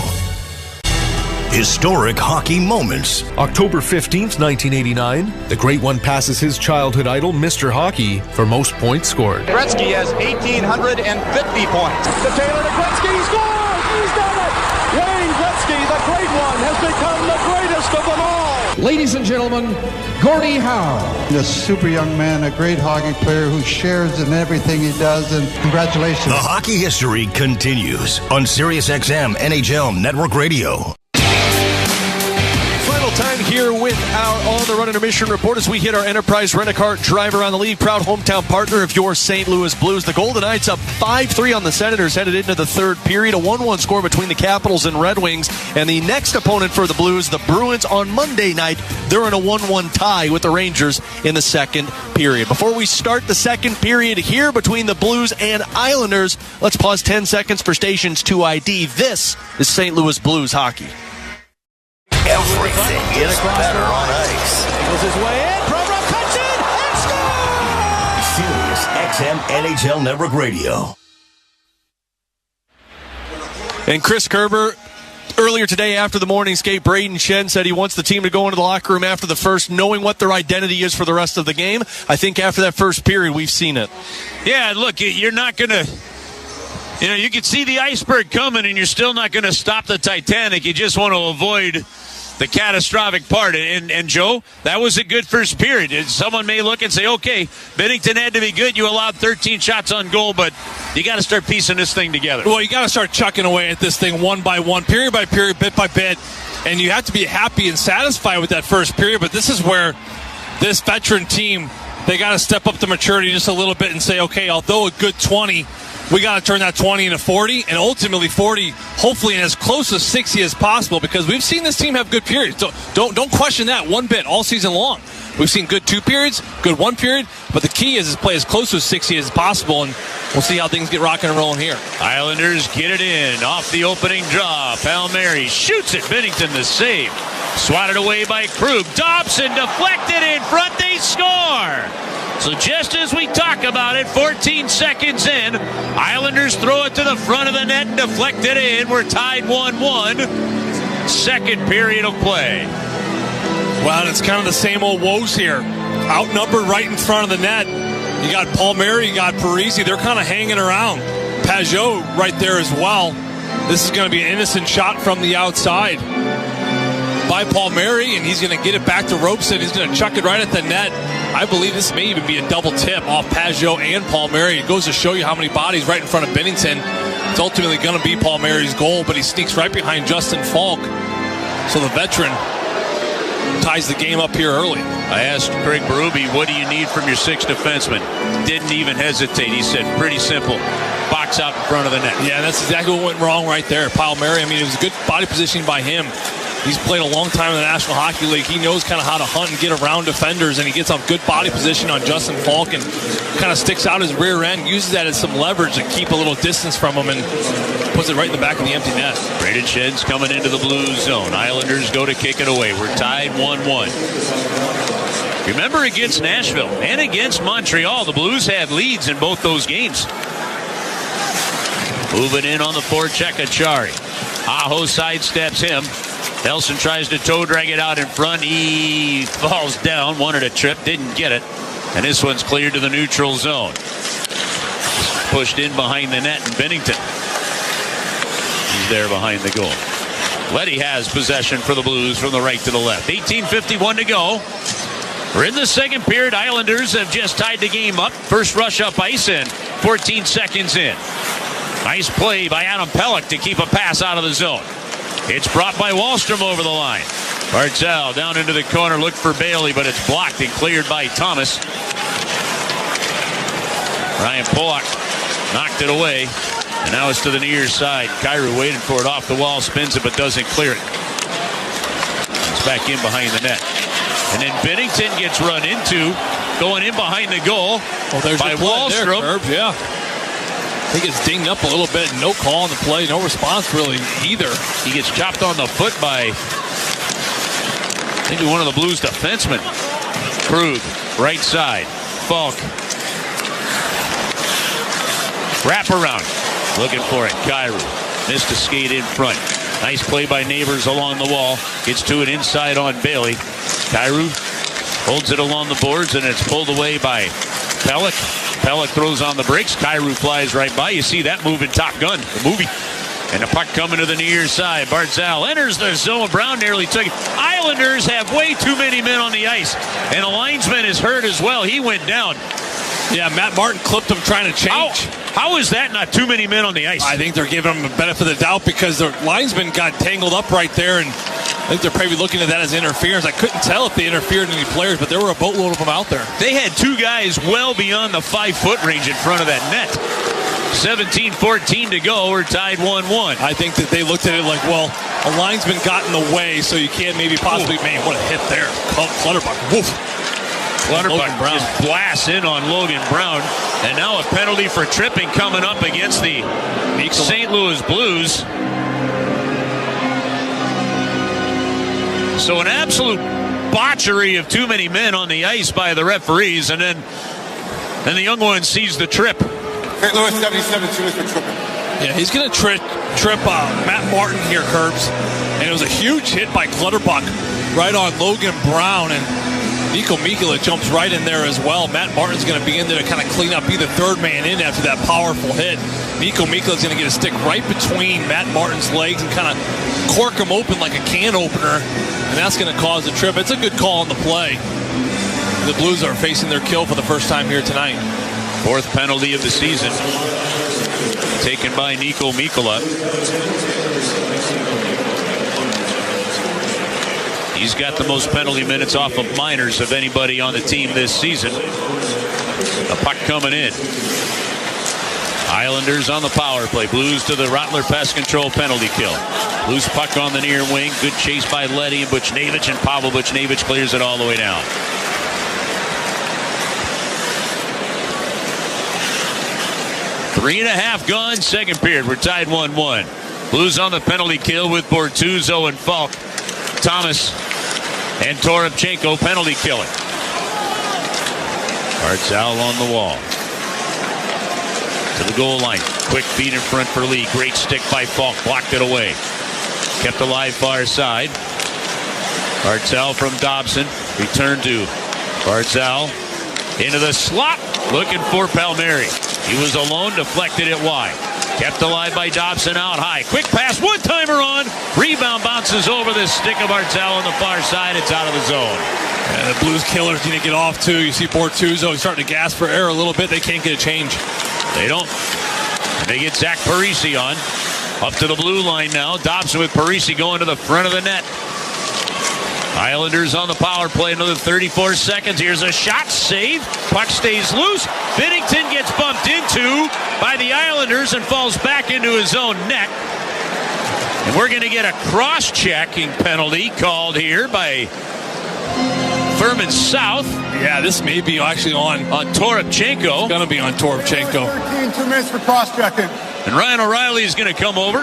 Historic hockey moments. October 15th, 1989, the Great One passes his childhood idol, Mr. Hockey, for most points scored. Gretzky has 1,850 points. The Taylor to Gretzky, he scores! He's done it! Wayne Gretzky, the Great One, has become the greatest of them all! Ladies and gentlemen, Gordie Howe. A super young man, a great hockey player who shares in everything he does, and congratulations. The hockey history continues on Sirius XM NHL Network Radio. Time here with our On the Run Intermission report as we hit our Enterprise Rent-A-Car Drive Around the League, proud hometown partner of your St. Louis Blues. The Golden Knights up 5-3 on the Senators headed into the third period. A 1-1 score between the Capitals and Red Wings. And the next opponent for the Blues, the Bruins, on Monday night, they're in a 1-1 tie with the Rangers in the second period. Before we start the second period here between the Blues and Islanders, let's pause 10 seconds for stations to ID. This is St. Louis Blues hockey. Everything is better on ice. Goes his way in. Provo cuts in and scores! Sirius XM NHL Network Radio. And Chris Kerber, earlier today after the morning skate, Braden Shen said he wants the team to go into the locker room after the first, knowing what their identity is for the rest of the game. I think after that first period, we've seen it. Yeah, look, you're not going to... You know, you can see the iceberg coming, and you're still not going to stop the Titanic. You just want to avoid the catastrophic part. And Joe, that was a good first period. Someone may look and say, okay, Binnington had to be good. You allowed 13 shots on goal, but you got to start piecing this thing together. Well, you got to start chucking away at this thing one by one, period by period, bit by bit, and you have to be happy and satisfied with that first period. But this is where this veteran team, they got to step up to maturity just a little bit and say, okay, although a good 20, we got to turn that 20 into 40, and ultimately 40, hopefully, in as close to 60 as possible, because we've seen this team have good periods. Don't question that one bit all season long. We've seen good 2 periods, good 1 period, but the key is to play as close to 60 as possible, and we'll see how things get rocking and rolling here. Islanders get it in off the opening draw. Palmieri shoots it. Bennington the save. Swatted away by Krug. Dobson deflected in front. They score. So just as we talk about it, 14 seconds in, Islanders throw it to the front of the net and deflect it in. We're tied 1-1. Second period of play. Well, it's kind of the same old woes here. Outnumbered right in front of the net. You got Palmieri, you got Parisi. They're kind of hanging around. Pajot right there as well. This is going to be an innocent shot from the outside by Palmieri, and he's going to get it back to Robeson. He's going to chuck it right at the net. I believe this may even be a double tip off Pajot and Palmieri. It goes to show you how many bodies right in front of Bennington. It's ultimately going to be Palmieri's goal, but he sneaks right behind Justin Falk. So the veteran ties the game up here early. I asked Craig Berube, what do you need from your 6 defensemen? Didn't even hesitate. He said, pretty simple. Box out in front of the net. Yeah, that's exactly what went wrong right there. Palmieri, I mean, it was a good body positioning by him. He's played a long time in the National Hockey League. He knows kind of how to hunt and get around defenders, and he gets a good body position on Justin Falk and kind of sticks out his rear end, uses that as some leverage to keep a little distance from him, and puts it right in the back of the empty net. Braden Shed's coming into the blue zone. Islanders go to kick it away. We're tied 1-1. Remember, against Nashville and against Montreal, the Blues had leads in both those games. Moving in on the forecheck, Achari. Aho sidesteps him. Nelson tries to toe drag it out in front. He falls down. Wanted a trip, didn't get it. And this one's cleared to the neutral zone. Pushed in behind the net, and Bennington. He's there behind the goal. Leddy has possession for the Blues from the right to the left. 18:51 to go. We're in the second period. Islanders have just tied the game up. First rush up ice in. 14 seconds in. Nice play by Adam Pelech to keep a pass out of the zone. It's brought by Wahlstrom over the line. Barzal down into the corner, looked for Bailey, but it's blocked and cleared by Thomas. Ryan Pollock knocked it away, and now it's to the near side. Kyrou waiting for it off the wall, spins it, but doesn't clear it. It's back in behind the net. And then Bennington gets run into, going in behind the goal by Wahlstrom. Yeah. I think it's dinged up a little bit. No call on the play. No response really either. He gets chopped on the foot by maybe one of the Blues defensemen. Krug, right side. Falk. Wrap around. Looking for it. Kyrou. Missed a skate in front. Nice play by Neighbors along the wall. Gets to it inside on Bailey. Kyrou holds it along the boards, and it's pulled away by Pelech. Pelech throws on the brakes. Kyrou flies right by. You see that move in Top Gun, the movie. And the puck coming to the near side. Barzal enters the zone. Brown nearly took it. Islanders have way too many men on the ice. And a linesman is hurt as well. He went down. Yeah, Matt Martin clipped him trying to change. How is that not too many men on the ice? I think they're giving him a benefit of the doubt because the linesman got tangled up right there, and I think they're probably looking at that as interference. I couldn't tell if they interfered in any players, but there were a boatload of them out there. They had 2 guys well beyond the 5-foot range in front of that net. 17:14 to go. We're tied 1-1. I think that they looked at it like, well, a linesman got in the way, so you can't maybe possibly, man, what a hit there. Clutterbuck. Woof. Clutterbuck just blasts in on Logan Brown. And now a penalty for tripping coming up against the St. Louis Blues. So an absolute botchery of too many men on the ice by the referees. And then the young one sees the trip. St. Louis 77-2 is for tripping. Yeah, he's going to trip Matt Martin here, Curbs. And it was a huge hit by Clutterbuck right on Logan Brown. And Nico Mikula jumps right in there as well. Matt Martin's going to be in there to kind of clean up, be the third man in after that powerful hit. Nico Mikula's going to get a stick right between Matt Martin's legs and kind of cork him open like a can opener. And that's going to cause a trip. It's a good call on the play. The Blues are facing their kill for the first time here tonight. 4th penalty of the season taken by Nico Mikula. He's got the most penalty minutes off of minors of anybody on the team this season. A puck coming in. Islanders on the power play. Blues to the Rottler Pest Control penalty kill. Loose puck on the near wing. Good chase by Leddy and Buchnevich, and Pavel Buchnevich clears it all the way down. Three and a half gone, second period. We're tied 1-1. Blues on the penalty kill with Bortuzzo and Falk. Thomas and Toropchenko penalty killing. Barzal on the wall. To the goal line. Quick feed in front for Lee. Great stick by Falk. Blocked it away. Kept alive far side. Barzal from Dobson. Return to Barzal. Into the slot. Looking for Palmieri. He was alone. Deflected it wide. Kept alive by Dobson out high. Quick pass, one-timer on. Rebound bounces over the stick of Barzal on the far side. It's out of the zone. Yeah, the Blues killers need to get off too. You see Bortuzzo starting to gasp for air a little bit. They can't get a change. They don't. They get Zach Parisi on. Up to the blue line now. Dobson with Parisi going to the front of the net. Islanders on the power play, another 34 seconds. Here's a shot, save. Puck stays loose. Binnington gets bumped into by the Islanders and falls back into his own net. And we're going to get a cross-checking penalty called here by Furman South. Yeah, this may be actually on Toropchenko. It's going to be on Toropchenko. 2 minutes for cross-checking. And Ryan O'Reilly is going to come over.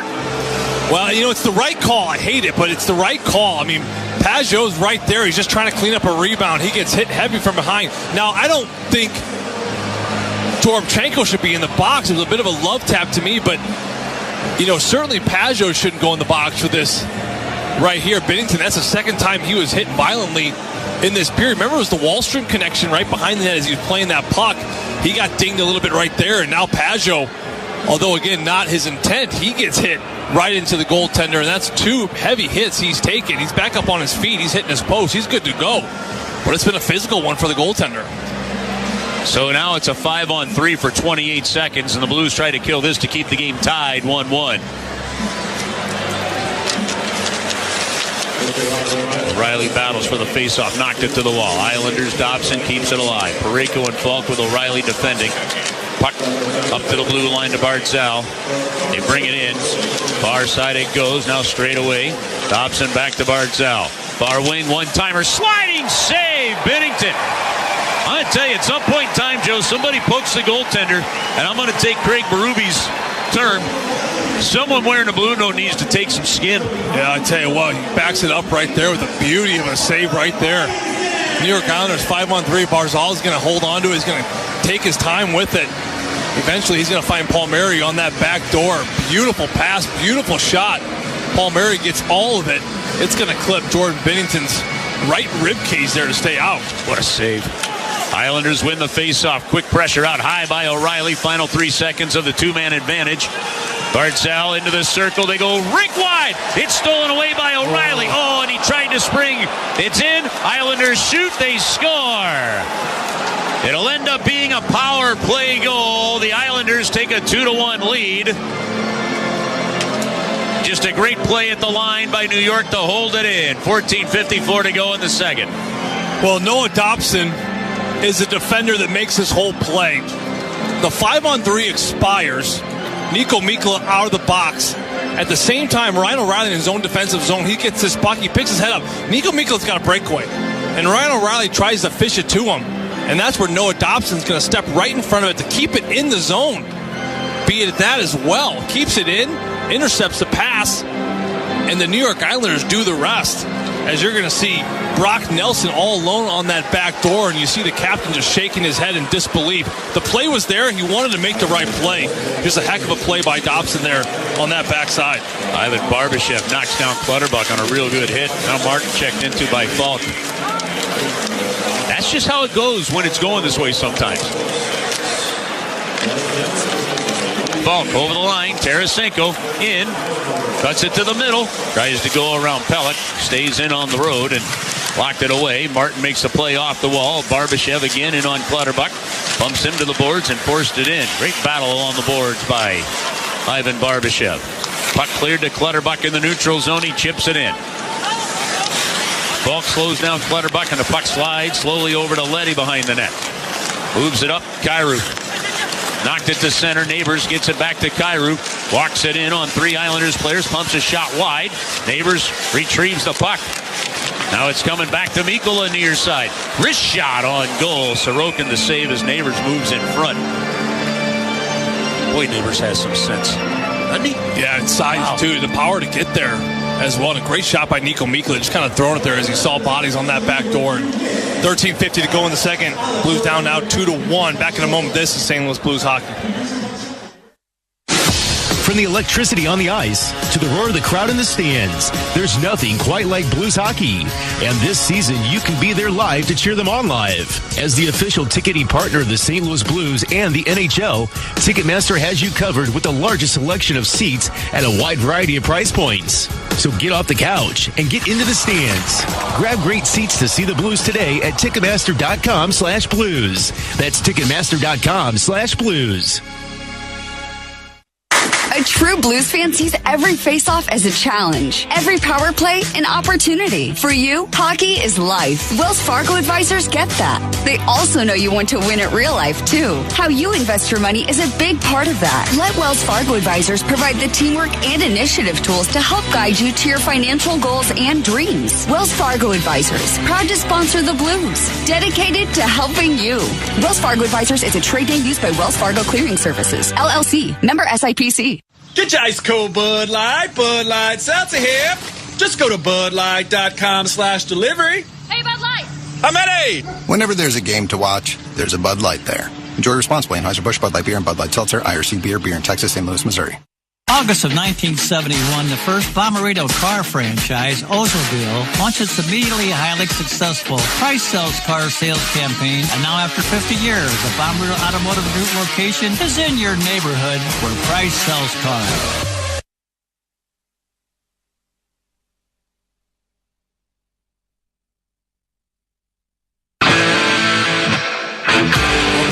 Well, you know, it's the right call. I hate it, but it's the right call. I mean, Pajot's right there. He's just trying to clean up a rebound. He gets hit heavy from behind. Now, I don't think Toropchenko should be in the box. It was a bit of a love tap to me, but, you know, certainly Pajot shouldn't go in the box for this right here. Binnington, that's the second time he was hit violently in this period. Remember, it was the Wallstrom connection right behind the net as he was playing that puck. He got dinged a little bit right there, and now Pajot, although, again, not his intent, he gets hit right into the goaltender, and that's 2 heavy hits he's taken. He's back up on his feet. He's hitting his post. He's good to go. But it's been a physical one for the goaltender. So now it's a 5-on-3 for 28 seconds, and the Blues try to kill this to keep the game tied 1-1. O'Reilly battles for the faceoff, knocked it to the wall. Islanders, Dobson keeps it alive. Parayko and Falk with O'Reilly defending. Puck up to the blue line to Barzal. They bring it in. Far side it goes. Now straight away. Dobson back to Barzal. Far wing, one-timer. Sliding save. Binnington. I'm going to tell you, at some point in time, Joe, somebody pokes the goaltender, and I'm going to take Craig Berube's term. Someone wearing a blue note needs to take some skin. Yeah, I tell you what, he backs it up right there with the beauty of a save right there. New York Islanders 5-on-3. Barzal is going to hold on to it. He's going to take his time with it. Eventually, he's going to find Palmieri on that back door. Beautiful pass, beautiful shot. Palmieri gets all of it. It's going to clip Jordan Binnington's right rib cage there to stay out. What a save. Islanders win the faceoff. Quick pressure out high by O'Reilly. Final 3 seconds of the 2-man advantage. Barzal into the circle. They go rink wide. It's stolen away by O'Reilly. Oh, and he tried to spring. It's in. Islanders shoot. They score. It'll end up being a power play goal. The Islanders take a 2-1 lead. Just a great play at the line by New York to hold it in. 14:54 to go in the second. Well, Noah Dobson is a defender that makes his whole play. The 5-on-3 expires. Nico Mikkola out of the box. At the same time, Ryan O'Reilly in his own defensive zone, he gets this puck, he picks his head up. Nico Mikkola's got a breakaway. And Ryan O'Reilly tries to fish it to him. And that's where Noah Dobson's going to step right in front of it to keep it in the zone. Be it at that as well. Keeps it in, intercepts the pass, and the New York Islanders do the rest. As you're going to see Brock Nelson all alone on that back door, and you see the captain just shaking his head in disbelief. The play was there. He wanted to make the right play. Just a heck of a play by Dobson there on that backside. Ivan Barbashev knocks down Clutterbuck on a real good hit. Now Martin checked into by Falk. That's just how it goes when it's going this way sometimes. Falk over the line. Tarasenko in. Cuts it to the middle. Tries to go around Pellet. Stays in on the road and locked it away. Martin makes the play off the wall. Barbashev again in on Clutterbuck. Bumps him to the boards and forced it in. Great battle along the boards by Ivan Barbashev. Puck cleared to Clutterbuck in the neutral zone. He chips it in. Falk slows down Clutterbuck, and the puck slides slowly over to Leddy behind the net. Moves it up. Kyrou. Knocked it to center. Neighbors gets it back to Kyrou. Walks it in on 3 Islanders players. Pumps a shot wide. Neighbors retrieves the puck. Now it's coming back to Mikkola near side. Wrist shot on goal. Sorokin to save as Neighbors moves in front. Boy, Neighbors has some sense, doesn't he? Yeah, and size too. The power to get there as well. And a great shot by Nico Mikkola. Just kind of throwing it there as he saw bodies on that back door. 13:50 to go in the second. Blues down now 2-1. Back in a moment. This is St. Louis Blues hockey. From the electricity on the ice to the roar of the crowd in the stands, there's nothing quite like Blues hockey. And this season, you can be there live to cheer them on live. As the official ticketing partner of the St. Louis Blues and the NHL, Ticketmaster has you covered with the largest selection of seats at a wide variety of price points. So get off the couch and get into the stands. Grab great seats to see the Blues today at Ticketmaster.com/Blues. That's Ticketmaster.com/Blues. A true Blues fan sees every face-off as a challenge, every power play an opportunity. For you, hockey is life. Wells Fargo advisors get that. They also know you want to win at real life, too. How you invest your money is a big part of that. Let Wells Fargo advisors provide the teamwork and initiative tools to help guide you to your financial goals and dreams. Wells Fargo advisors, proud to sponsor the Blues, dedicated to helping you. Wells Fargo advisors is a trade name used by Wells Fargo Clearing Services, LLC, member SIPC. Get your ice cold Bud Light. Bud Light seltzer here. Just go to budlight.com/delivery. Hey, Bud Light. I'm ready. Whenever there's a game to watch, there's a Bud Light there. Enjoy responsibly. Anheuser-Busch, Bud Light Beer, and Bud Light Seltzer, IRC Beer in Texas, St. Louis, Missouri. August of 1971, the first Bommarito car franchise, Oldsmobile, launched its immediately highly successful Price Sells Car sales campaign. And now after 50 years, the Bommarito Automotive Group location is in your neighborhood where Price sells cars.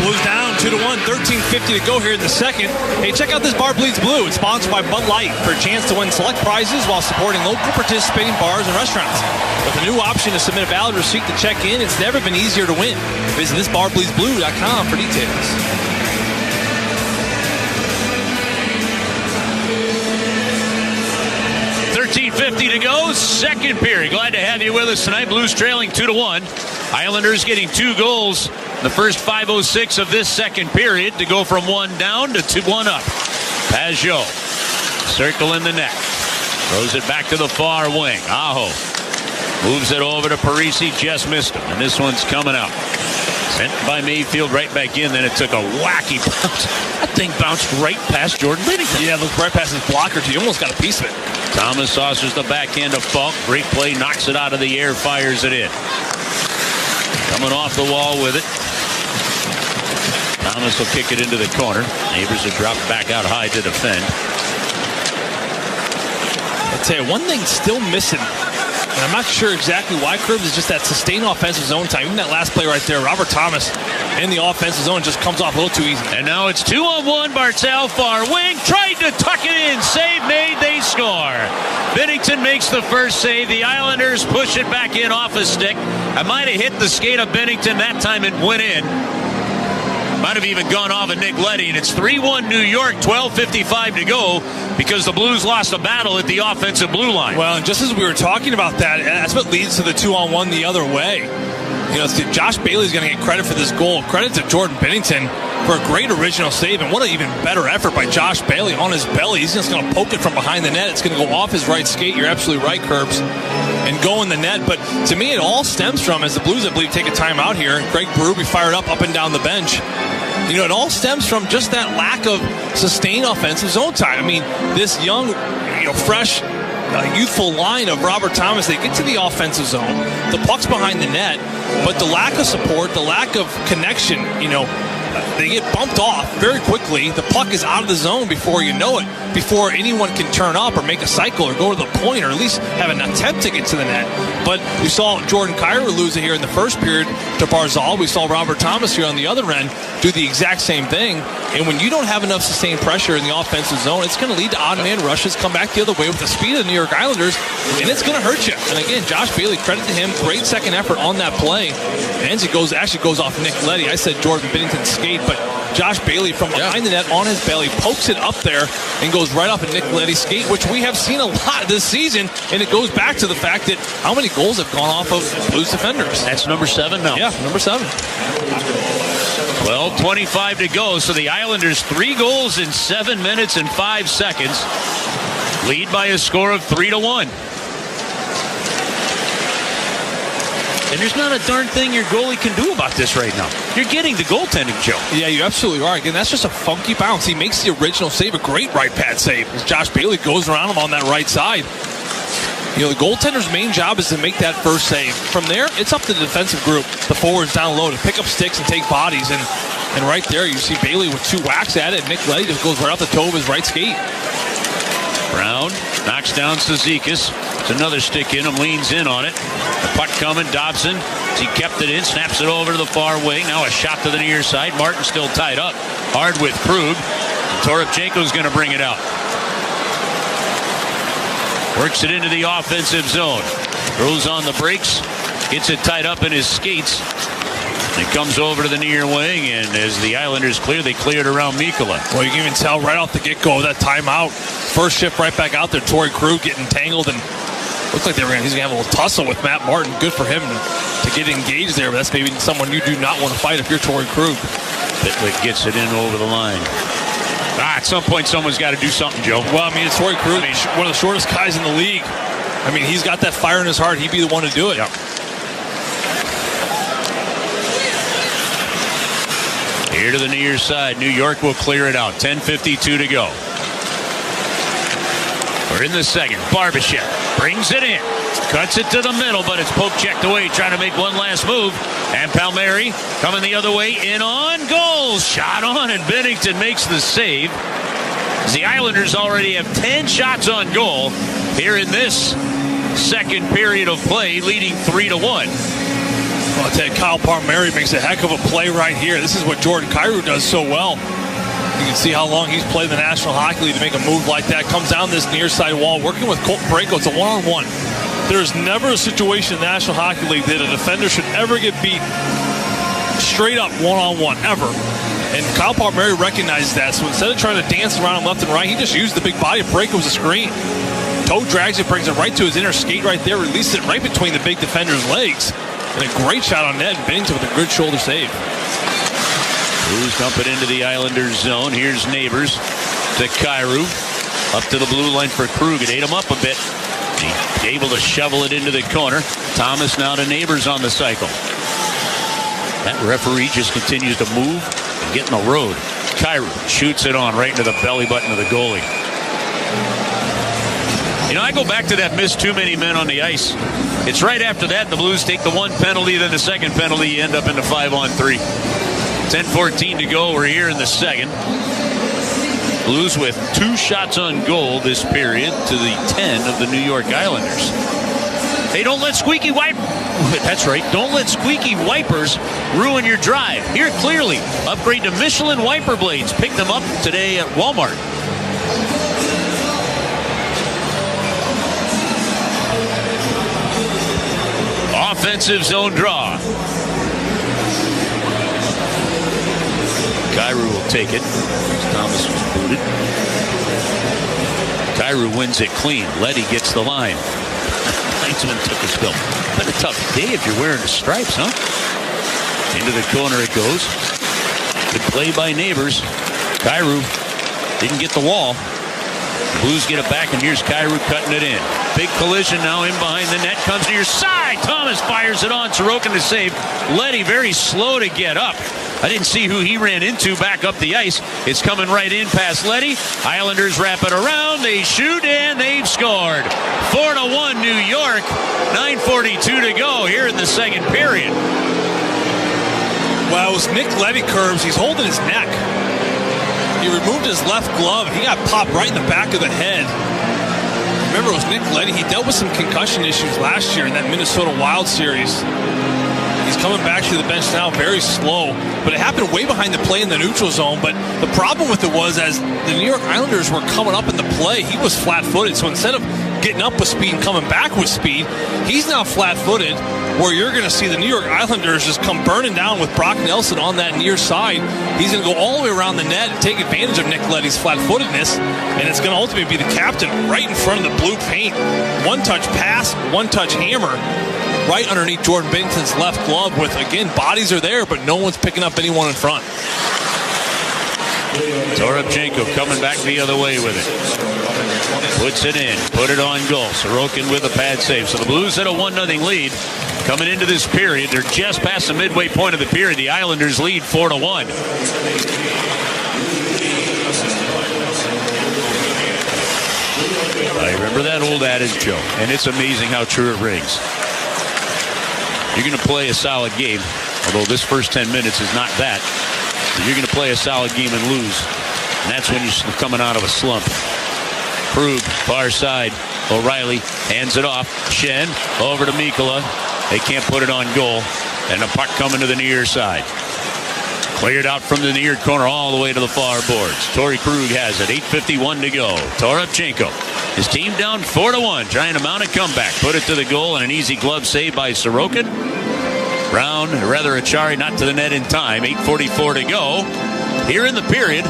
Blues down 2-1, 13:50 to go here in the second. Hey, check out this Bar Bleeds Blue. It's sponsored by Bud Light for a chance to win select prizes while supporting local participating bars and restaurants. With a new option to submit a valid receipt to check in, it's never been easier to win. Visit thisbarbleedsblue.com for details. $13.50 to go, second period. Glad to have you with us tonight. Blues trailing 2-1. Islanders getting 2 goals in the first 5:06 of this second period to go from 1 down to 2-1 up. Pajot, circle in the net. Throws it back to the far wing. Aho moves it over to Parisi, just missed him. And this one's coming out. Sent by Mayfield right back in, then it took a wacky bounce. That thing bounced right past Jordan Binnington. Yeah, looked right past his blocker, too. You almost got a piece of it. Thomas saucers the backhand of Falk. Great play, knocks it out of the air, fires it in. Coming off the wall with it. Thomas will kick it into the corner. Neighbors have dropped back out high to defend. I'll tell you, one thing still missing, and I'm not sure exactly why, Curbs, is just that sustained offensive zone time. Even that last play right there, Robert Thomas in the offensive zone just comes off a little too easy. And now it's 2-on-1. Bartel, far wing, tried to tuck it in. Save made, they score. Binnington makes the first save. The Islanders push it back in off a stick. I might have hit the skate of Binnington that time. It went in. Might have even gone off of Nick Leddy, and it's 3-1 New York, 12:55 to go, because the Blues lost a battle at the offensive blue line. Well, and just as we were talking about that, that's what leads to the 2-on-1 the other way. You know, Josh Bailey's going to get credit for this goal. Credit to Jordan Binnington for a great original save, and what an even better effort by Josh Bailey on his belly. He's just going to poke it from behind the net. It's going to go off his right skate. You're absolutely right, Curbs, and go in the net. But to me, it all stems from, as the Blues, I believe, take a timeout here. Greg Berube fired up and down the bench. You know, it all stems from just that lack of sustained offensive zone time. I mean, this young, fresh, youthful line of Robert Thomas, they get to the offensive zone, the puck's behind the net, but the lack of support, the lack of connection, they get bumped off very quickly. The puck is out of the zone before you know it, before anyone can turn up or make a cycle or go to the point or at least have an attempt to get to the net. But we saw Jordan Kyrou lose it here in the first period to Barzal. We saw Robert Thomas here on the other end do the exact same thing. And when you don't have enough sustained pressure in the offensive zone, it's going to lead to odd man rushes, come back the other way with the speed of the New York Islanders, and it's going to hurt you. And again, Josh Bailey, credit to him, great second effort on that play. And it actually goes off Nick Leddy. I said Jordan Binnington's skate, but Josh Bailey from behind the net on his belly pokes it up there and goes right off of Nick Leddy's skate, which we have seen a lot this season. And it goes back to the fact that how many goals have gone off of Blues defenders? That's number 7 now. Yeah, number 7. 12:25 to go. So the Islanders 3 goals in 7 minutes and 5 seconds. Lead by a score of 3-1. And there's not a darn thing your goalie can do about this right now. You're getting the goaltending, Joe. Yeah, you absolutely are. Again, that's just a funky bounce. He makes the original save, a great right pad save, as Josh Bailey goes around him on that right side. You know, the goaltender's main job is to make that first save. From there, it's up to the defensive group, the forwards down low, to pick up sticks and take bodies. And right there, you see Bailey with 2 whacks at it. Nick Leddy just goes right off the toe of his right skate. Brown knocks down Cizikas. It's another stick in him, leans in on it. The puck coming, Dobson. He kept it in, snaps it over to the far wing. Now a shot to the near side. Martin still tied up. Hard with Krug. Toropchenko's going to bring it out. Works it into the offensive zone. Throws on the brakes. Gets it tied up in his skates. It comes over to the near wing, and as the Islanders clear, they cleared around Mikkola. Well, you can even tell right off the get-go of that timeout. First shift right back out there. Torrey Krug getting tangled, and looks like he's going to have a little tussle with Matt Martin. Good for him to get engaged there, but that's maybe someone you do not want to fight if you're Torrey Krug. Pitlick gets it in over the line. At some point, someone's got to do something, Joe. Well, I mean, it's Torrey Krug, one of the shortest guys in the league. I mean, he's got that fire in his heart. He'd be the one to do it. Yep. Here to the near side. New York will clear it out. 10:52 to go. We're in the second. Barbashev brings it in. Cuts it to the middle, but it's poke checked away, trying to make one last move. And Palmieri coming the other way, in on goal. Shot on, and Bennington makes the save. The Islanders already have 10 shots on goal here in this second period of play, leading 3-1. Well, I'll tell you, Kyle Palmieri makes a heck of a play right here. This is what Jordan Kyrou does so well. You can see how long he's played in the National Hockey League to make a move like that. Comes down this near side wall, working with Colt Parayko. It's a one-on-one. There's never a situation in the National Hockey League that a defender should ever get beat straight up one-on-one, ever. And Kyle Palmieri recognized that, so instead of trying to dance around him left and right, he just used the big body of Parayko as a screen. Toe drags it, brings it right to his inner skate right there, releases it right between the big defender's legs. And a great shot on net, and Bennington with a good shoulder save. Blues dump it into the Islanders zone. Here's Neighbors to Kyrou. Up to the blue line for Krug. It ate him up a bit. He's able to shovel it into the corner. Thomas now to Neighbors on the cycle. That referee just continues to move and get in the road. Kyrou shoots it on right into the belly button of the goalie. You know, I go back to that missed too many men on the ice. It's right after that the Blues take the one penalty, then the second penalty, you end up in the 5-on-3. 10:14 to go. We're here in the second. Blues with 2 shots on goal this period to the 10 of the New York Islanders. Hey, don't let squeaky That's right. Don't let squeaky wipers ruin your drive. Hear it clearly. Upgrade to Michelin wiper blades. Pick them up today at Walmart. Offensive zone draw. Kyrou will take it. Thomas was booted. Kyrou wins it clean. Leddy gets the line. Heinzman took a spill. Been a tough day if you're wearing the stripes, huh? Into the corner it goes. Good play by Neighbors. Kyrou didn't get the wall. The Blues get it back, and here's Kyrou cutting it in. Big collision now in behind the net. Comes to your side. Thomas fires it on. Sorokin to save. Leddy very slow to get up. I didn't see who he ran into back up the ice. It's coming right in past Leddy. Islanders wrap it around. They shoot, and they've scored. 4-1 New York. 9:42 to go here in the second period. Well, it was Nick Leddy curves. He's holding his neck. He removed his left glove. He got popped right in the back of the head. Remember, it was Nick Leddy. He dealt with some concussion issues last year in that Minnesota Wild series. He's coming back to the bench now very slow, but it happened way behind the play in the neutral zone. But the problem with it was, as the New York Islanders were coming up in the play, he was flat-footed. So instead of getting up with speed and coming back with speed, he's now flat-footed, where you're going to see the New York Islanders just come burning down with Brock Nelson on that near side. He's going to go all the way around the net and take advantage of Nick Leddy's flat-footedness, and it's going to ultimately be the captain right in front of the blue paint. One-touch pass, one-touch hammer, right underneath Jordan Bennington's left glove with, again, bodies are there, but no one's picking up anyone in front. Toropchenko coming back the other way with it. Puts it in. Put it on goal. Sorokin with a pad save. So the Blues had a 1-0 lead coming into this period. They're just past the midway point of the period. The Islanders lead 4-1. I remember that old adage, Joe, and it's amazing how true it rings. You're going to play a solid game, although this first 10 minutes is not that. But you're going to play a solid game and lose, and that's when you're coming out of a slump. Krug, far side. O'Reilly hands it off. Shen over to Mikkola. They can't put it on goal, and the puck coming to the near side. Cleared out from the near corner all the way to the far boards. Torrey Krug has it. 8:51 to go. Toropchenko. His team down 4-1, trying to mount a comeback. Put it to the goal, and an easy glove save by Sorokin. Brown, rather Achari, not to the net in time. 8:44 to go here in the period.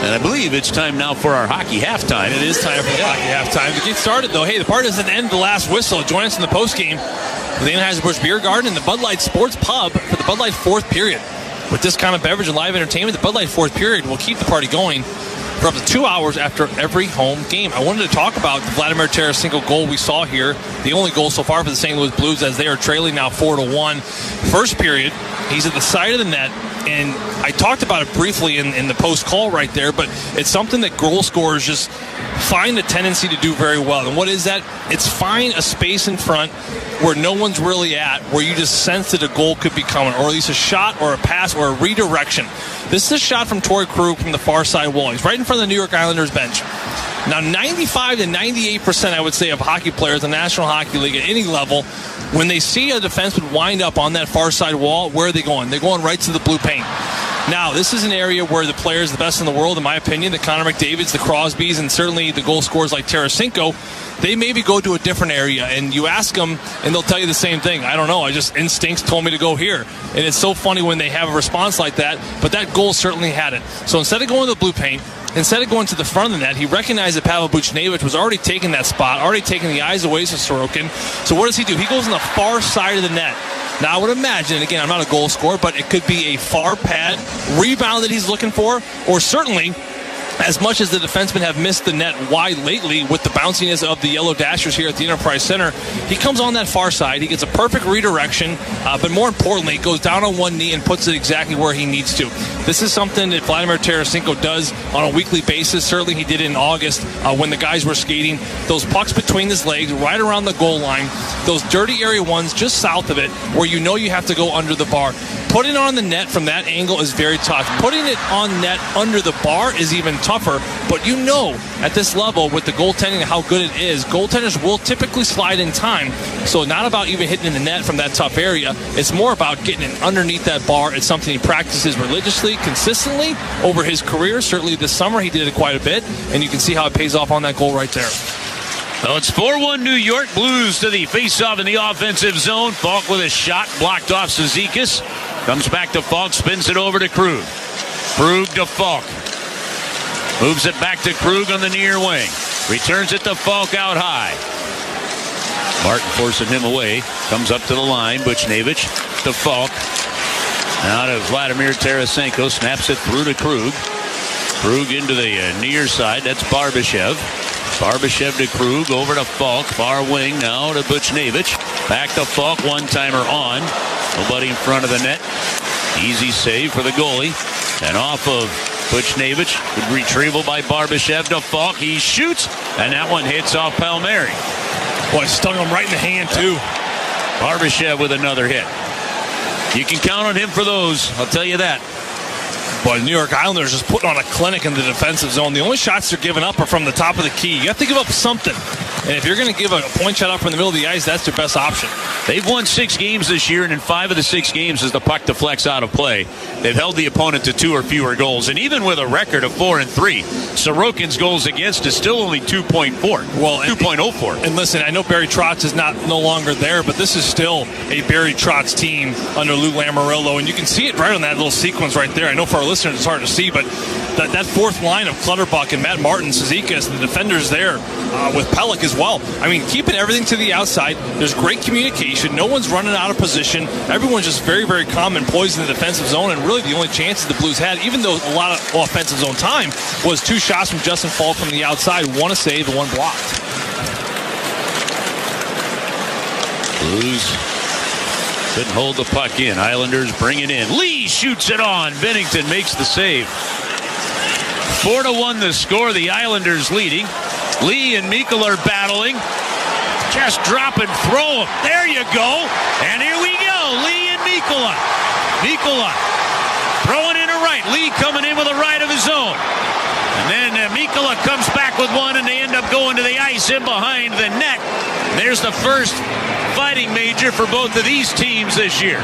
And I believe it's time now for our hockey halftime. It is time for the hockey halftime. To get started, though, hey, the party doesn't end the last whistle. Join us in the postgame for the Anheuser-Busch Beer Garden and the Bud Light Sports Pub for the Bud Light fourth period. With discounted beverage and live entertainment, the Bud Light fourth period will keep the party going for up to 2 hours after every home game. I wanted to talk about the Vladimir Tarasenko goal we saw here, the only goal so far for the St. Louis Blues as they are trailing now 4-1. First period, he's at the side of the net, and I talked about it briefly in the post-call right there, but it's something that goal scorers just find a tendency to do very well. And what is that? It's find a space in front where no one's really at, where you just sense that a goal could be coming, or at least a shot or a pass or a redirection. This is a shot from Torrey Krug from the far side wall. He's right in front of the New York Islanders bench. Now, 95 to 98%, I would say, of hockey players in the National Hockey League at any level, when they see a defenseman wind up on that far side wall, where are they going? They're going right to the blue paint. Now, this is an area where the players, the best in the world, in my opinion, the Connor McDavids, the Crosbys, and certainly the goal scorers like Tarasenko, they maybe go to a different area, and you ask them, and they'll tell you the same thing. I don't know. Instincts told me to go here. And it's so funny when they have a response like that, but that goal certainly had it. So instead of going to the blue paint, instead of going to the front of the net, he recognized that Pavel Buchnevich was already taking that spot, already taking the eyes away from Sorokin. So what does he do? He goes on the far side of the net. Now, I would imagine, and again, I'm not a goal scorer, but it could be a far pad rebound that he's looking for, or certainly, as much as the defensemen have missed the net wide lately with the bounciness of the Yellow Dashers here at the Enterprise Center, he comes on that far side. He gets a perfect redirection, but more importantly, goes down on one knee and puts it exactly where he needs to. This is something that Vladimir Tarasenko does on a weekly basis. Certainly he did it in August when the guys were skating. Those pucks between his legs, right around the goal line, those dirty area ones just south of it where you know you have to go under the bar. Putting it on the net from that angle is very tough. Putting it on net under the bar is even tougher, but you know at this level with the goaltending and how good it is, goaltenders will typically slide in time. So not about even hitting in the net from that tough area. It's more about getting it underneath that bar. It's something he practices religiously, consistently over his career. Certainly this summer he did it quite a bit, and you can see how it pays off on that goal right there. Well, it's 4-1 New York Blues to the faceoff in the offensive zone. Falk with a shot blocked off Cizikas. Comes back to Falk, spins it over to Krug. Krug to Falk. Moves it back to Krug on the near wing. Returns it to Falk out high. Martin forcing him away. Comes up to the line. Buchnevich to Falk. Now to Vladimir Tarasenko. Snaps it through to Krug. Krug into the near side. That's Barbashev. Barbashev to Krug, over to Falk, far wing now to Buchnevich. Back to Falk, one-timer on. Nobody in front of the net. Easy save for the goalie. And off of Buchnevich, good retrieval by Barbashev to Falk. He shoots, and that one hits off Palmieri. Boy, stung him right in the hand, too. Barbashev with another hit. You can count on him for those, I'll tell you that. Boy, the New York Islanders just putting on a clinic in the defensive zone. The only shots they're giving up are from the top of the key. You have to give up something. And if you're going to give a point shot up from the middle of the ice, that's your best option. They've won 6 games this year, and in 5 of the 6 games as the puck deflects out of play, they've held the opponent to 2 or fewer goals. And even with a record of 4-3, Sorokin's goals against is still only 2.4. Well, 2.04. And listen, I know Barry Trotz is no longer there, but this is still a Barry Trotz team under Lou Lamoriello, and you can see it right on that little sequence right there. I know for our listeners it's hard to see, but that fourth line of Clutterbuck and Matt Martin, Cizikas, the defenders there with Pelech is as well. I mean, keeping everything to the outside. There's great communication. No one's running out of position. Everyone's just very, very calm and poised in the defensive zone. And really the only chances the Blues had, even though a lot of offensive zone time, was 2 shots from Justin Falk from the outside. 1 a save and 1 blocked. Blues couldn't hold the puck in. Islanders bring it in. Lee shoots it on. Bennington makes the save. 4-1 the score. The Islanders leading. Lee and Mikkel are battling. Just drop and throw him. There you go. And here we go. Lee and Mikkola. Mikkola throwing in a right. Lee coming in with a right of his own. And then Mikkola comes back with one, and they end up going to the ice in behind the net. There's the first fighting major for both of these teams this year.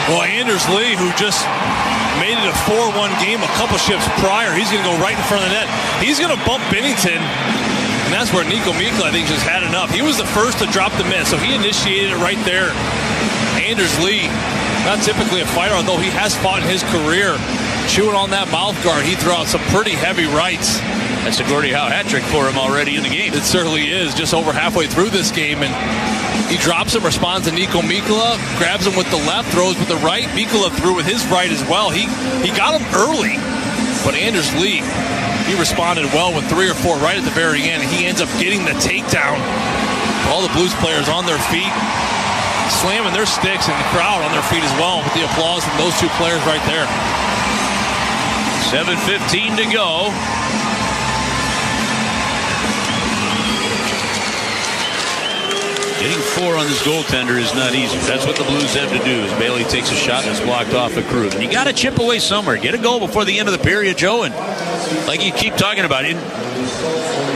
Well, Anders Lee, who just made it a 4-1 game a couple shifts prior, he's going to go right in front of the net. He's going to bump Bennington, and that's where Nico Mikkola, I think, just had enough. He was the first to drop the miss, so he initiated it right there. Anders Lee, not typically a fighter, although he has fought in his career. Chewing on that mouth guard, he threw out some pretty heavy rights. That's a Gordie Howe hat trick for him already in the game. It certainly is, just over halfway through this game. And he drops him, responds to Nico Mikkola, grabs him with the left, throws with the right. Mikkola threw with his right as well. He got him early, but Anders Lee, he responded well with 3 or 4 right at the very end. He ends up getting the takedown. All the Blues players on their feet, slamming their sticks, and the crowd on their feet as well with the applause from those 2 players right there. 7:15 to go. Getting 4 on this goaltender is not easy. That's what the Blues have to do. As Bailey takes a shot and it's blocked off a Krug. And you got to chip away somewhere. Get a goal before the end of the period, Joe. And like you keep talking about it,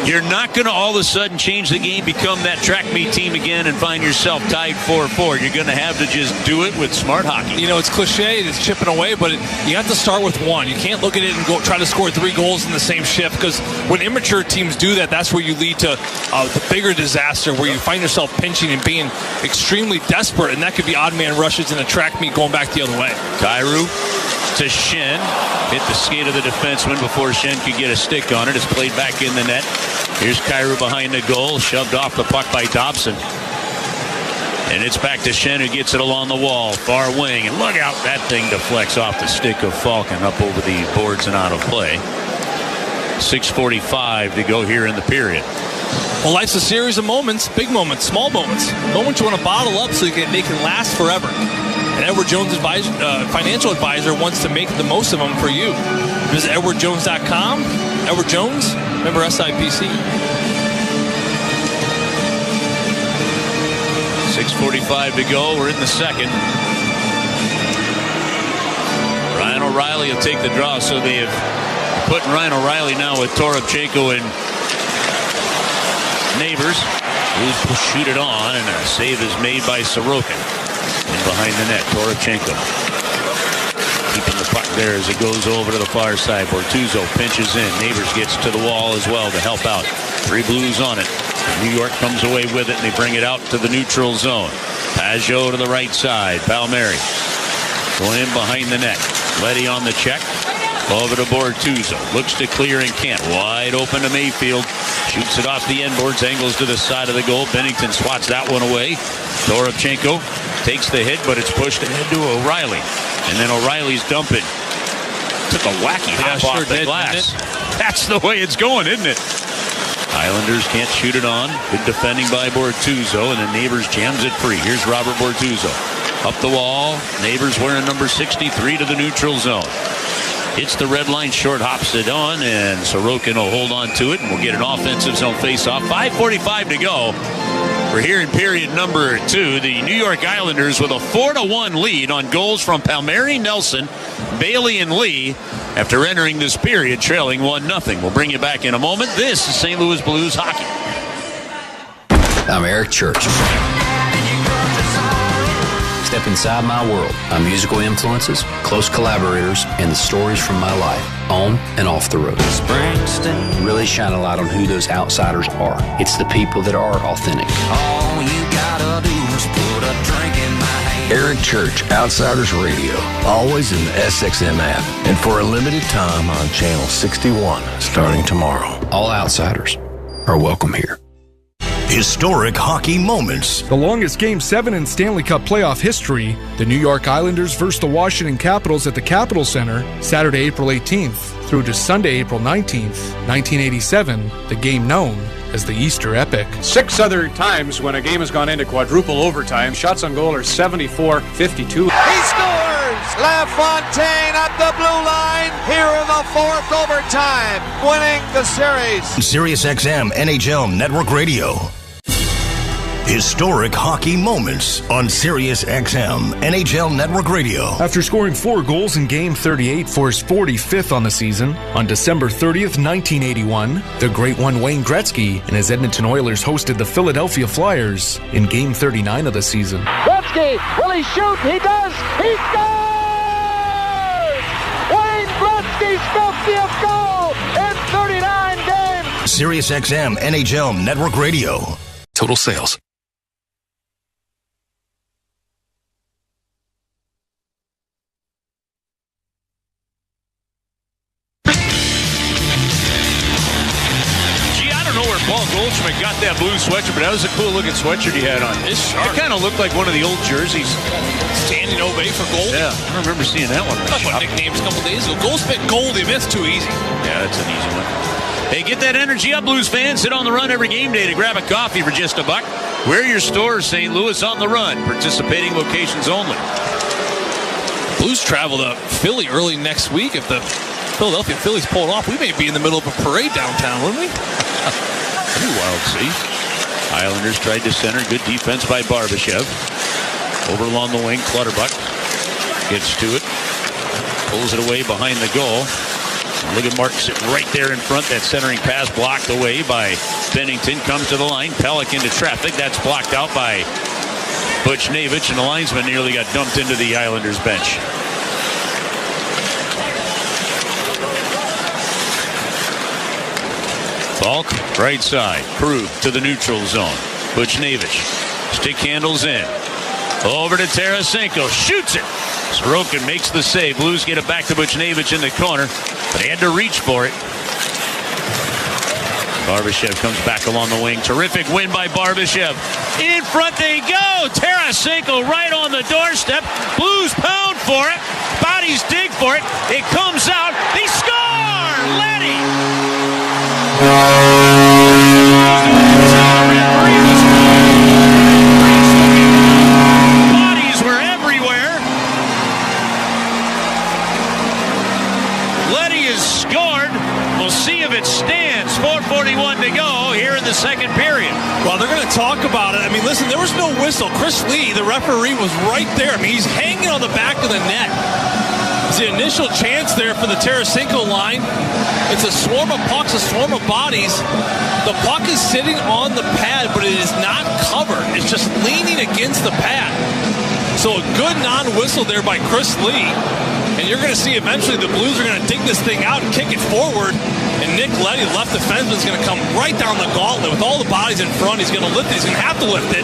you're not going to all of a sudden change the game, become that track meet team again, and find yourself tied 4-4. You're going to have to just do it with smart hockey. You know, it's cliche, it's chipping away, but you have to start with 1. You can't look at it and go try to score 3 goals in the same shift, because when immature teams do that, that's where you lead to the bigger disaster, where you find yourself pinching and being extremely desperate, and that could be odd man rushes in a track meet going back the other way. Kyrou to Shen. Hit the skate of the defenseman before Shen could get a stick on it. It's played back in the net. Here's Kyrou behind the goal. Shoved off the puck by Dobson. And it's back to Shen, who gets it along the wall. Far wing. And look out. That thing deflects off the stick of Falcon up over the boards and out of play. 6:45 to go here in the period. Well, life's a series of moments, big moments, small moments. Moments you want to bottle up so they can last forever. And Edward Jones financial advisor wants to make the most of them for you. Visit edwardjones.com. Edward Jones, member SIPC. 6:45 to go. We're in the second. Ryan O'Reilly will take the draw, so they have put Ryan O'Reilly now with Toropchenko and Neighbors. Blues will shoot it on, and a save is made by Sorokin. In behind the net, Toropchenko keeping the puck there as it goes over to the far side. Bortuzzo pinches in. Neighbors gets to the wall as well to help out. 3 Blues on it. New York comes away with it, and they bring it out to the neutral zone. Pajot to the right side. Palmieri going in behind the net. Letty on the check. Over to Bortuzzo. Looks to clear and can't. Wide open to Mayfield. Shoots it off the end boards. Angles to the side of the goal. Bennington swats that one away. Toropchenko takes the hit, but it's pushed ahead to O'Reilly. And then O'Reilly's dumping. Took a wacky hop off the glass. That's the way it's going, isn't it? Islanders can't shoot it on. Good defending by Bortuzzo, and then Neighbors jams it free. Here's Robert Bortuzzo. Up the wall. Neighbors wearing number 63 to the neutral zone. Hits the red line, short hops it on, and Sorokin will hold on to it, and we'll get an offensive zone face-off. 5:45 to go. We're here in period number 2. The New York Islanders with a 4-1 lead on goals from Palmieri, Nelson, Bailey, and Lee after entering this period trailing 1-0. We'll bring you back in a moment. This is St. Louis Blues hockey. I'm Eric Church. Step inside my world. My musical influences, close collaborators, and the stories from my life, on and off the road. Really shine a light on who those outsiders are. It's the people that are authentic. All you gotta do is put a drink in my hand. Eric Church, Outsiders Radio, always in the SXM app, and for a limited time on Channel 61, starting tomorrow. All outsiders. are welcome here. Historic hockey moments. The longest Game 7 in Stanley Cup playoff history, the New York Islanders versus the Washington Capitals at the Capitol Center, Saturday, April 18th through to Sunday, April 19th, 1987, the game known as the Easter Epic. 6 other times when a game has gone into quadruple overtime, shots on goal are 74-52. He scores! LaFontaine at the blue line here in the 4th overtime, winning the series. SiriusXM NHL Network Radio. Historic hockey moments on SiriusXM NHL Network Radio. After scoring 4 goals in Game 38 for his 45th on the season, on December 30th, 1981, the great one Wayne Gretzky and his Edmonton Oilers hosted the Philadelphia Flyers in Game 39 of the season. Gretzky, will he shoot? He does! He scores! Wayne Gretzky's 50th goal in 39 games! SiriusXM NHL Network Radio. Total sales. Paul Goldschmidt got that blue sweatshirt, but that was a cool looking sweatshirt he had on. It's sharp. It kind of looked like one of the old jerseys. Standing ovation for Gold. Yeah, I don't remember seeing that one. That's what nicknames a couple days ago. Goldschmidt Goldie, that's too easy. Yeah, that's an easy one. Hey, get that energy up, Blues fans. Sit on the run every game day to grab a coffee for just $1. We're your store, St. Louis on the run. Participating locations only. Blues travel to Philly early next week. If the Philadelphia Phillies pull it off, we may be in the middle of a parade downtown, wouldn't we? Pretty wild, see. Islanders tried to center. Good defense by Barbashev. Over along the wing, Clutterbuck gets to it. Pulls it away behind the goal. Look at Mark sitting right there in front. That centering pass blocked away by Bennington. Comes to the line. Pellick into traffic. That's blocked out by Buchnevich. And the linesman nearly got dumped into the Islanders bench. Falk, right side. Krug to the neutral zone. Buchnevich. Stick handles in. Over to Tarasenko. Shoots it. Sorokin makes the save. Blues get it back to Buchnevich in the corner, but he had to reach for it. Barbashev comes back along the wing. Terrific win by Barbashev. In front they go. Tarasenko right on the doorstep. Blues pound for it. Bodies dig for it. It comes out. They score! Letty! Bodies were everywhere. Letty has scored. We'll see if it stands. 4:41 to go here in the second period. Well, they're going to talk about it. I mean, listen, there was no whistle. Chris Lee, the referee, was right there. I mean, he's hanging on the back of the net. It's the initial chance there for the Tarasenko line. It's a swarm of pucks, a swarm of bodies. The puck is sitting on the pad, but it is not covered. It's just leaning against the pad. So a good non-whistle there by Chris Lee. And you're going to see eventually the Blues are going to dig this thing out and kick it forward. And Nick Leddy, the left defenseman, is going to come right down the gauntlet with all the bodies in front. He's going to lift it. He's going to have to lift it.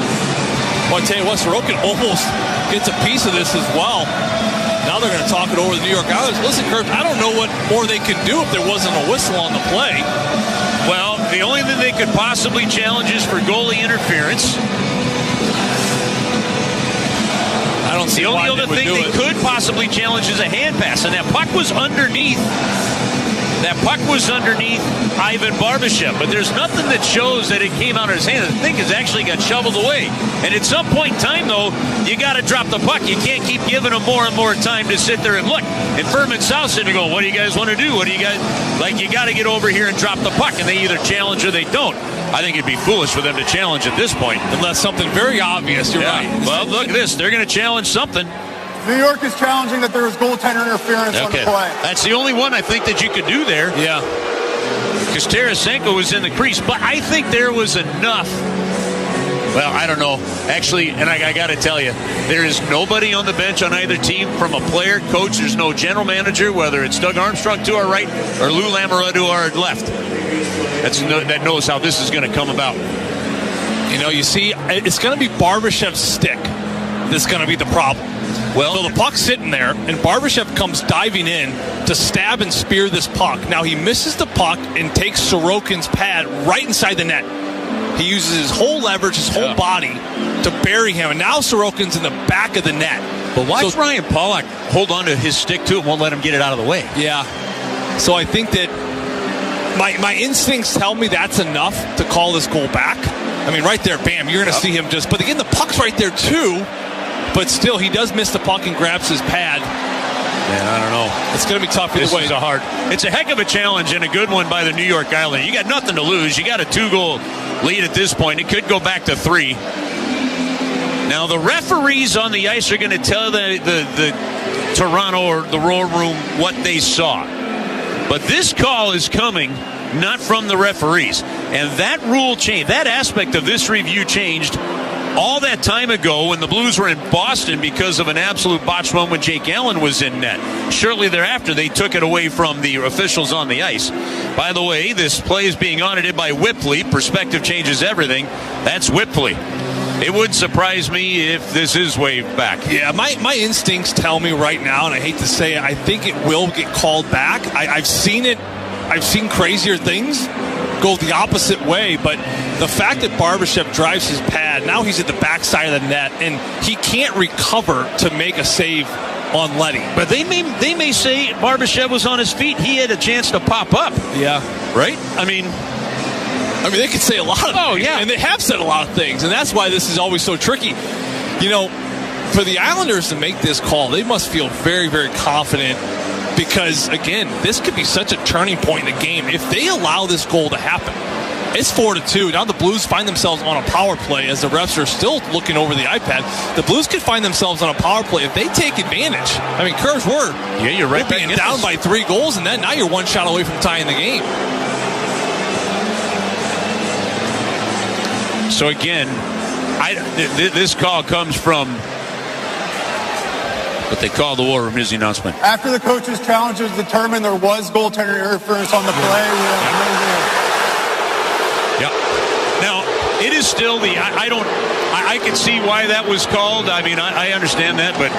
Well, I tell you what, Sorokin almost gets a piece of this as well. Now they're going to talk it over the New York Islanders. Listen, Kurt, I don't know what more they could do if there wasn't a whistle on the play. Well, the only thing they could possibly challenge is for goalie interference. I don't see the only why other they thing they could possibly challenge is a hand pass, and that puck was underneath. That puck was underneath Ivan Barbashev, but there's nothing that shows that it came out of his hand. The thing has actually got shoveled away. And at some point in time, though, you got to drop the puck. You can't keep giving them more and more time to sit there and look. And Furman South sitting there going, what do you guys want to do? What do you guys... Like, you got to get over here and drop the puck, and they either challenge or they don't. I think it'd be foolish for them to challenge at this point. Unless something very obvious, you're right. Well, look at this. They're going to challenge something. New York is challenging that there was goaltender interference on the play. That's the only one I think that you could do there. Yeah. Because Tarasenko was in the crease. But I think there was enough. Well, I don't know. Actually, and I got to tell you, there is nobody on the bench on either team from a player, coach. There's no general manager, whether it's Doug Armstrong to our right or Lou Lamoriello to our left. That knows how this is going to come about. You know, you see, it's going to be Barbashev's stick that's going to be the problem. Well, so the puck's sitting there, and Barbashev comes diving in to stab and spear this puck. Now he misses the puck and takes Sorokin's pad right inside the net. He uses his whole leverage, his whole body to bury him, and now Sorokin's in the back of the net. But watch Ryan Pollock hold on to his stick, too, and won't let him get it out of the way. Yeah. So I think that my instincts tell me that's enough to call this goal back. I mean, right there, bam, you're going to see him just... But again, the puck's right there, too. But still, he does miss the puck and grabs his pad. Man, I don't know. It's going to be tough either way. It's a heck of a challenge and a good one by the New York Islanders. You got nothing to lose. You got a 2-goal lead at this point. It could go back to 3. Now, the referees on the ice are going to tell the Toronto or the Roar Room what they saw. But this call is coming not from the referees. And that rule changed. That aspect of this review changed all that time ago when the Blues were in Boston because of an absolute botched one when Jake Allen was in net. Shortly thereafter, they took it away from the officials on the ice. By the way, this play is being audited by Whipley. Perspective changes everything. That's Whipley. It would surprise me if this is waved back. Yeah, my instincts tell me right now, and I hate to say it, I think it will get called back. I've seen it. I've seen crazier things go the opposite way, but the fact that Barbashev drives his pad, now he's at the backside of the net, and he can't recover to make a save on Letty. But they may say Barbashev was on his feet. He had a chance to pop up. Yeah. Right? I mean, they could say a lot of things. And they have said a lot of things, and that's why this is always so tricky. You know, for the Islanders to make this call, they must feel very, very confident because, again, this could be such a turning point in the game. If they allow this goal to happen, it's 4-2. Now the Blues find themselves on a power play as the refs are still looking over the iPad. The Blues could find themselves on a power play if they take advantage. I mean, Curves were. Yeah, you're right. Being down by 3 goals, and then now you're one shot away from tying the game. So again, this call comes from what they call the War Room News announcement. After the coach's challenges determined there was goaltender interference on the play. Yeah. Now, it is still I can see why that was called. I mean, I understand that, but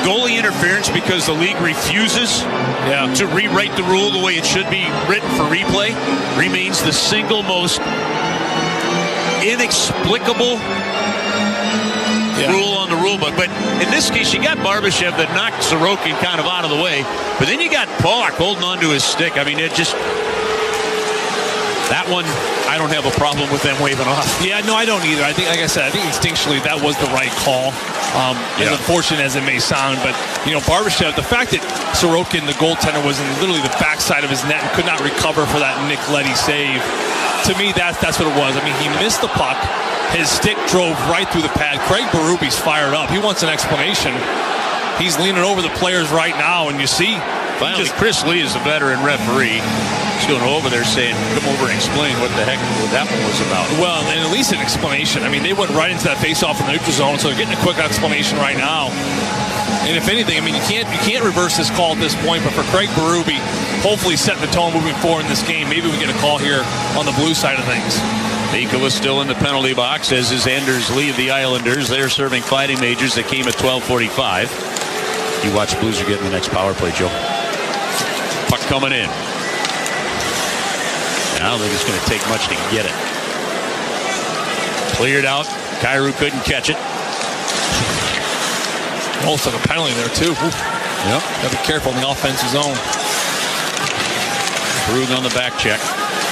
goalie interference because the league refuses to rewrite the rule the way it should be written for replay remains the single most inexplicable rule on the rule book. But in this case, you got Barbashev that knocked Sorokin kind of out of the way. But then you got Pollock holding onto his stick. I mean, it just... That one, I don't have a problem with them waving off. Yeah, no, I don't either. I think, like I said, I think instinctually that was the right call. As unfortunate as it may sound, but Barbashev, the fact that Sorokin, the goaltender, was in literally the backside of his net and could not recover for that Nick Letty save. To me, that's what it was. I mean, he missed the puck. His stick drove right through the pad. Craig Berube's fired up. He wants an explanation. He's leaning over the players right now, and you see. Finally, Chris Lee is a veteran referee. He's going over there saying, come over and explain what the heck that one was about. Well, and at least an explanation. I mean, they went right into that face-off in the neutral zone, so they're getting a quick explanation right now. And if anything, I mean, you can't reverse this call at this point, but for Craig Berube, hopefully setting the tone moving forward in this game, maybe we get a call here on the Blue side of things. Mika was still in the penalty box, as is Anders Lee of the Islanders. They're serving Fighting Majors that came at 12:45. You watch Blues are getting the next power play, Joe. Puck coming in. I don't think it's going to take much to get it. Cleared out. Kyrou couldn't catch it. Almost like a penalty there, too. Yep. Got to be careful in the offensive zone. Krug on the back check.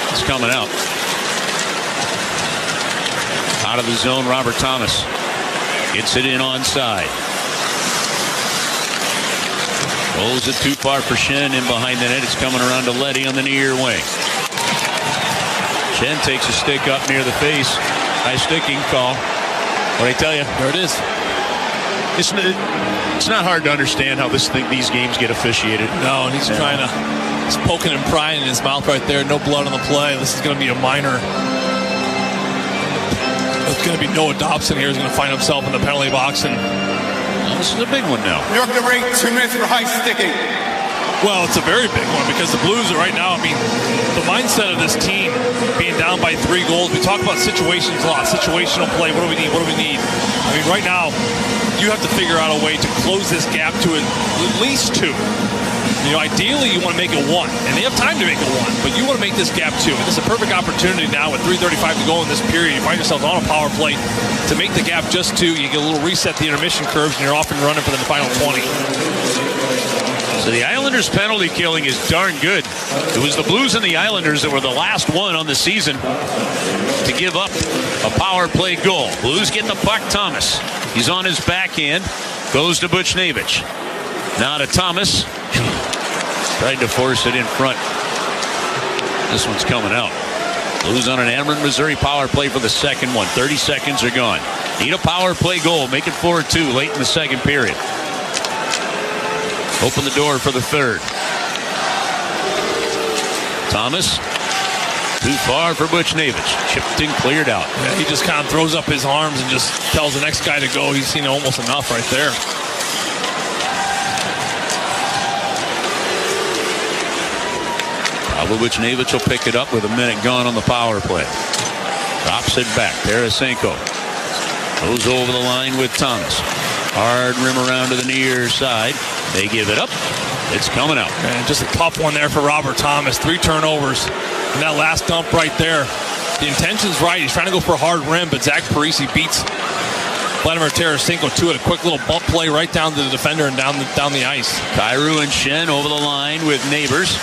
It's coming out. Out of the zone, Robert Thomas. Gets it in onside. Rolls it too far for Shen in behind the net. It's coming around to Letty on the near wing. Shen takes a stick up near the face. High sticking call. What I tell you? There it is. It's not hard to understand how these games get officiated. No, and he's trying to... He's poking and prying in his mouth right there. No blood on the play. This is going to be a minor. It's going to be Noah Dobson here. He's going to find himself in the penalty box. And this is a big one now. New York, the rate, 2 minutes for high sticking. Well, it's a very big one because the Blues are right now, I mean, the mindset of this team being down by 3 goals, we talk about situations a lot, situational play, what do we need? I mean, right now, you have to figure out a way to close this gap to at least 2. You know, ideally, you want to make it 1, and they have time to make it 1, but you want to make this gap 2. And this is a perfect opportunity now with 3:35 to go in this period. You find yourself on a power play to make the gap just 2. You get a little reset the intermission curves, and you're off and running for the final 20. So the Islanders' penalty killing is darn good. It was the Blues and the Islanders that were the last one on the season to give up a power play goal. Blues get the puck. Thomas. He's on his backhand. Goes to Buchnevich. Now to Thomas. Tried to force it in front. This one's coming out. Blues on an Ameren, Missouri power play for the second one. 30 seconds are gone. Need a power play goal. Make it 4-2 late in the second period. Open the door for the third. Thomas. Too far for Buchnevich. Chipped and cleared out. Yeah, he just kind of throws up his arms and just tells the next guy to go. He's seen almost enough right there. Buchnevich will pick it up with a minute gone on the power play. Drops it back. Tarasenko goes over the line with Thomas. Hard rim around to the near side. They give it up. It's coming out. And just a tough one there for Robert Thomas. 3 turnovers. And that last dump right there. The intention's right. He's trying to go for a hard rim, but Zach Parise beats Vladimir Tarasenko to it. A quick little bump play right down to the defender and down the ice. Kyrou and Shen over the line with Neighbors.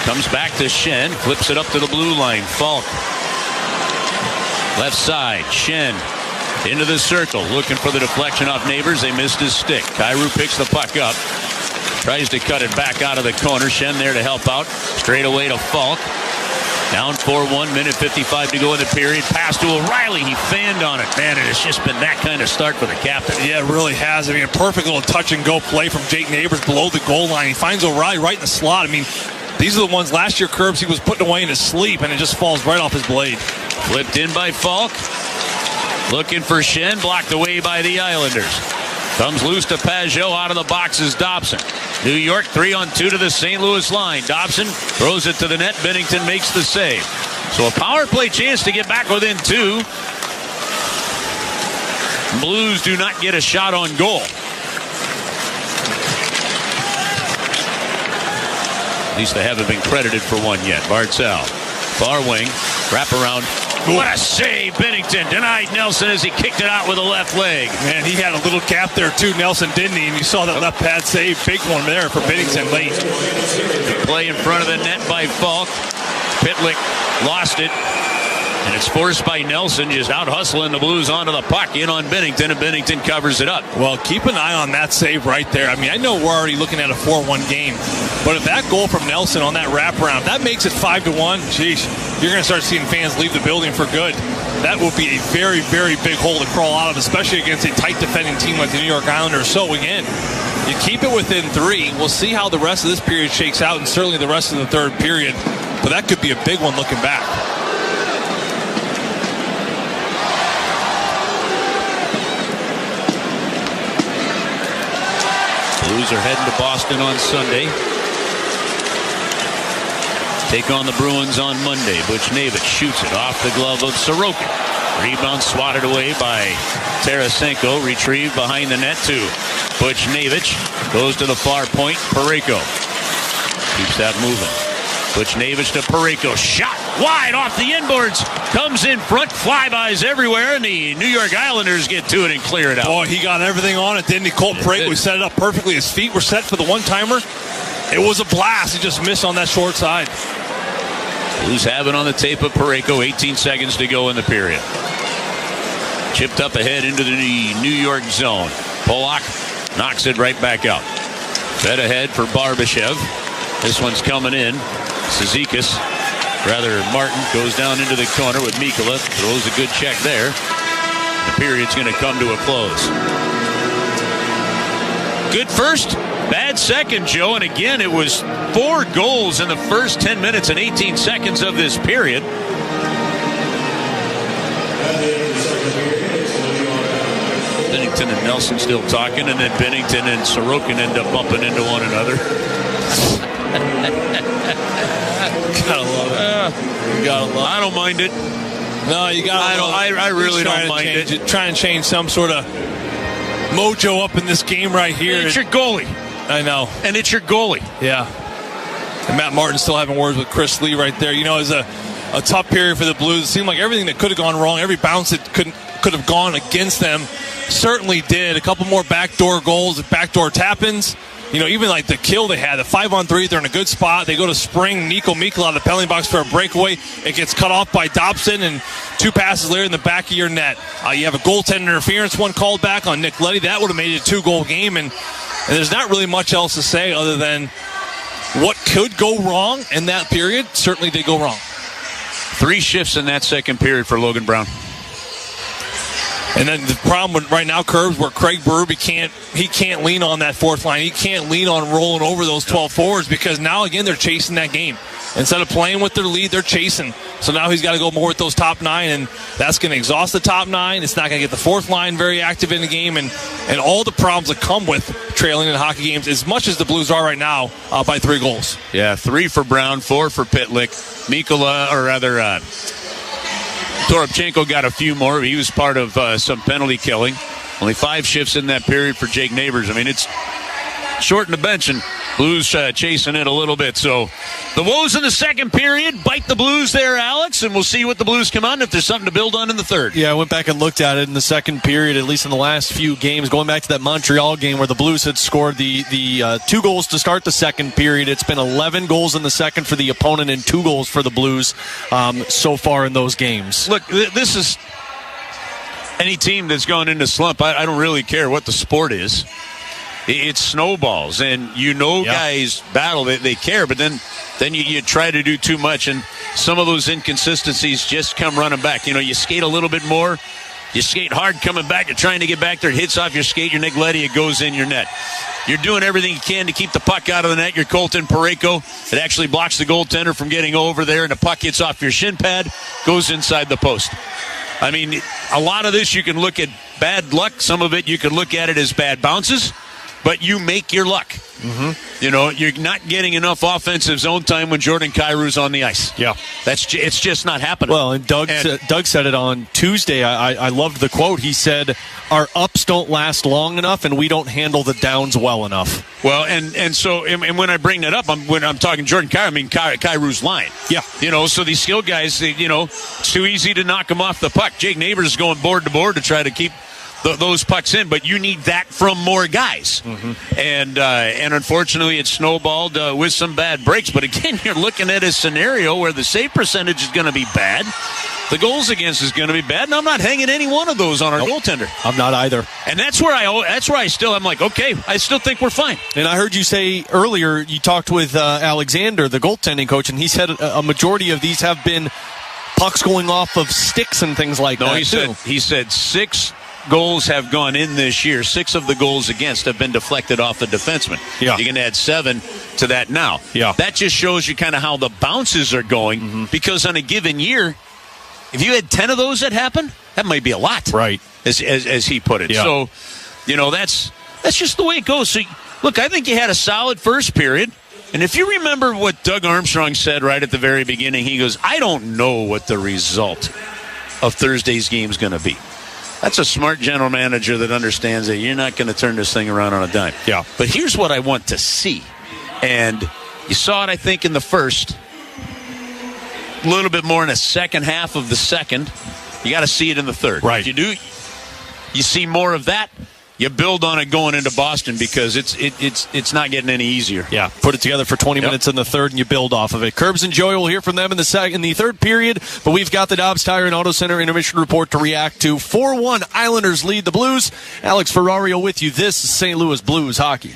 Comes back to Shen. Flips it up to the blue line. Falk. Left side. Shen. Into the circle. Looking for the deflection off Neighbors. They missed his stick. Kyrou picks the puck up. Tries to cut it back out of the corner. Shen there to help out. Straight away to Falk. Down 4-1. Minute 55 to go in the period. Pass to O'Reilly. He fanned on it. Man, it has just been that kind of start for the captain. Yeah, it really has. I mean, a perfect little touch and go play from Jake Neighbors below the goal line. He finds O'Reilly right in the slot. I mean, these are the ones last year Curbs he was putting away in his sleep, and it just falls right off his blade. Flipped in by Falk. Looking for Shen. Blocked away by the Islanders. Comes loose to Pajot. Out of the box is Dobson. New York 3-on-2 to the St. Louis line. Dobson throws it to the net. Binnington makes the save. So a power play chance to get back within 2. Blues do not get a shot on goal. At least they haven't been credited for one yet. Barzal. Far wing. Wrap around. What a save. Binnington denied Nelson as he kicked it out with a left leg. Man, he had a little gap there too, Nelson, didn't he? And you saw that left pad save. Big one there for Binnington late. The play in front of the net by Falk. Pitlick lost it. And it's forced by Nelson, just out hustling the Blues onto the puck. In on Binnington, and Binnington covers it up. Well, keep an eye on that save right there. I mean, I know we're already looking at a 4-1 game. But if that goal from Nelson on that wraparound, that makes it 5-1, geez, you're going to start seeing fans leave the building for good. That will be a very, very big hole to crawl out of, especially against a tight defending team like the New York Islanders. So, again, you keep it within 3. We'll see how the rest of this period shakes out, and certainly the rest of the third period. But that could be a big one looking back. Blues are heading to Boston on Sunday. Take on the Bruins on Monday. Buchnevich shoots it off the glove of Sorokin. Rebound swatted away by Tarasenko. Retrieved behind the net to Buchnevich. Goes to the far point. Parayko keeps that moving. Buchnevich to Parayko. Shot wide off the inboards. Comes in front. Flybys everywhere, and the New York Islanders get to it and clear it out. Oh, he got everything on it, didn't he? Colt Parayko set it up perfectly. His feet were set for the one-timer. It was a blast. He just missed on that short side. Blues have it on the tape of Parayko. 18 seconds to go in the period. Chipped up ahead into the New York zone. Polak knocks it right back out. Fed ahead for Barbashev. This one's coming in. Martin goes down into the corner with Mikula. Throws a good check there. The period's going to come to a close. Good first, bad second, Joe. And again, it was 4 goals in the first 10 minutes and 18 seconds of this period. Binnington and Nelson still talking, and then Binnington and Sorokin end up bumping into one another. Gotta love it. You gotta love it. I don't mind it. No, you gotta love it. I really don't mind it. Try and change some sort of mojo up in this game right here. It's your goalie. I know. And it's your goalie. Yeah. And Matt Martin still having words with Chris Lee right there. You know, it was a tough period for the Blues. It seemed like everything that could have gone wrong, every bounce that could have gone against them, certainly did. A couple more backdoor goals, backdoor tap-ins. You know, even like the kill they had, the 5-on-3, they're in a good spot. They go to spring Nico Mikkola out of the penalty box for a breakaway. It gets cut off by Dobson, and 2 passes later in the back of your net. You have a goaltender interference one called back on Nick Leddy. That would have made it a 2-goal game, and there's not really much else to say other than what could go wrong in that period certainly did go wrong. 3 shifts in that second period for Logan Brown. And then the problem right now, Curbs, where Craig Berube can't lean on that fourth line. He can't lean on rolling over those 12 forwards because now, again, they're chasing that game. Instead of playing with their lead, they're chasing. So now he's got to go more with those top 9, and that's going to exhaust the top 9. It's not going to get the fourth line very active in the game, and all the problems that come with trailing in hockey games, as much as the Blues are right now, by 3 goals. Yeah, 3 for Brown, 4 for Pitlick. Mikkola, or rather, Toropchenko got a few more. He was part of some penalty killing. Only 5 shifts in that period for Jake Neighbors. I mean, it's short in the bench, and Blues chasing it a little bit. So the woes in the second period bite the Blues there, Alex, and we'll see what the Blues come on if there's something to build on in the third. Yeah, I went back and looked at it in the second period, at least in the last few games, going back to that Montreal game where the Blues had scored the 2 goals to start the second period. It's been 11 goals in the second for the opponent and 2 goals for the Blues so far in those games. Look, this is any team that's gone into slump. I don't really care what the sport is. It snowballs, and guys battle, they care, but then you try to do too much, and some of those inconsistencies just come running back. You know, you skate a little bit more, you skate hard coming back, you're trying to get back there, it hits off your skate, your Nick Leddy, it goes in your net. You're doing everything you can to keep the puck out of the net. Your Colton Parayko, it actually blocks the goaltender from getting over there, and the puck hits off your shin pad, goes inside the post. I mean, a lot of this you can look at bad luck, some of it you can look at it as bad bounces. But you make your luck. Mm-hmm. You know, you're not getting enough offensive zone time when Jordan Kyrou's on the ice. Yeah. It's just not happening. Well, and Doug said it on Tuesday. I loved the quote. He said, our ups don't last long enough, and we don't handle the downs well enough. Well, and so when I bring that up, when I'm talking Jordan Kyrou, I mean Kyrou's line. Yeah. You know, so these skill guys, it's too easy to knock them off the puck. Jake Neighbors is going board to board to try to keep those pucks in, but you need that from more guys. Mm-hmm. And unfortunately it snowballed with some bad breaks. But again, you're looking at a scenario where the save percentage is going to be bad, the goals against is going to be bad, and I'm not hanging any one of those on our goaltender. I'm not either. And that's where I'm like, okay, I still think we're fine. And I heard you say earlier, you talked with Alexander, the goaltending coach, and he said a majority of these have been pucks going off of sticks and things like that. He said 6 goals have gone in this year. 6 of the goals against have been deflected off the defenseman. Yeah. You can add 7 to that now. Yeah. That just shows you kind of how the bounces are going, mm-hmm. because on a given year, if you had 10 of those that happen, that might be a lot. Right. As he put it. Yeah. So, that's just the way it goes. So, look, I think you had a solid first period. And if you remember what Doug Armstrong said right at the very beginning, he goes, I don't know what the result of Thursday's game is going to be. That's a smart general manager that understands that you're not going to turn this thing around on a dime. Yeah. But here's what I want to see. And you saw it, I think, in the first. A little bit more in the second half of the second. You got to see it in the third. Right. If you do, you see more of that. You build on it going into Boston because it's not getting any easier. Yeah, put it together for 20 minutes in the third, and you build off of it. Curbs and Joy will hear from them in the third period, but we've got the Dobbs Tire and Auto Center intermission report to react to. 4-1 Islanders lead the Blues. Alex Ferrario with you. This is St. Louis Blues hockey.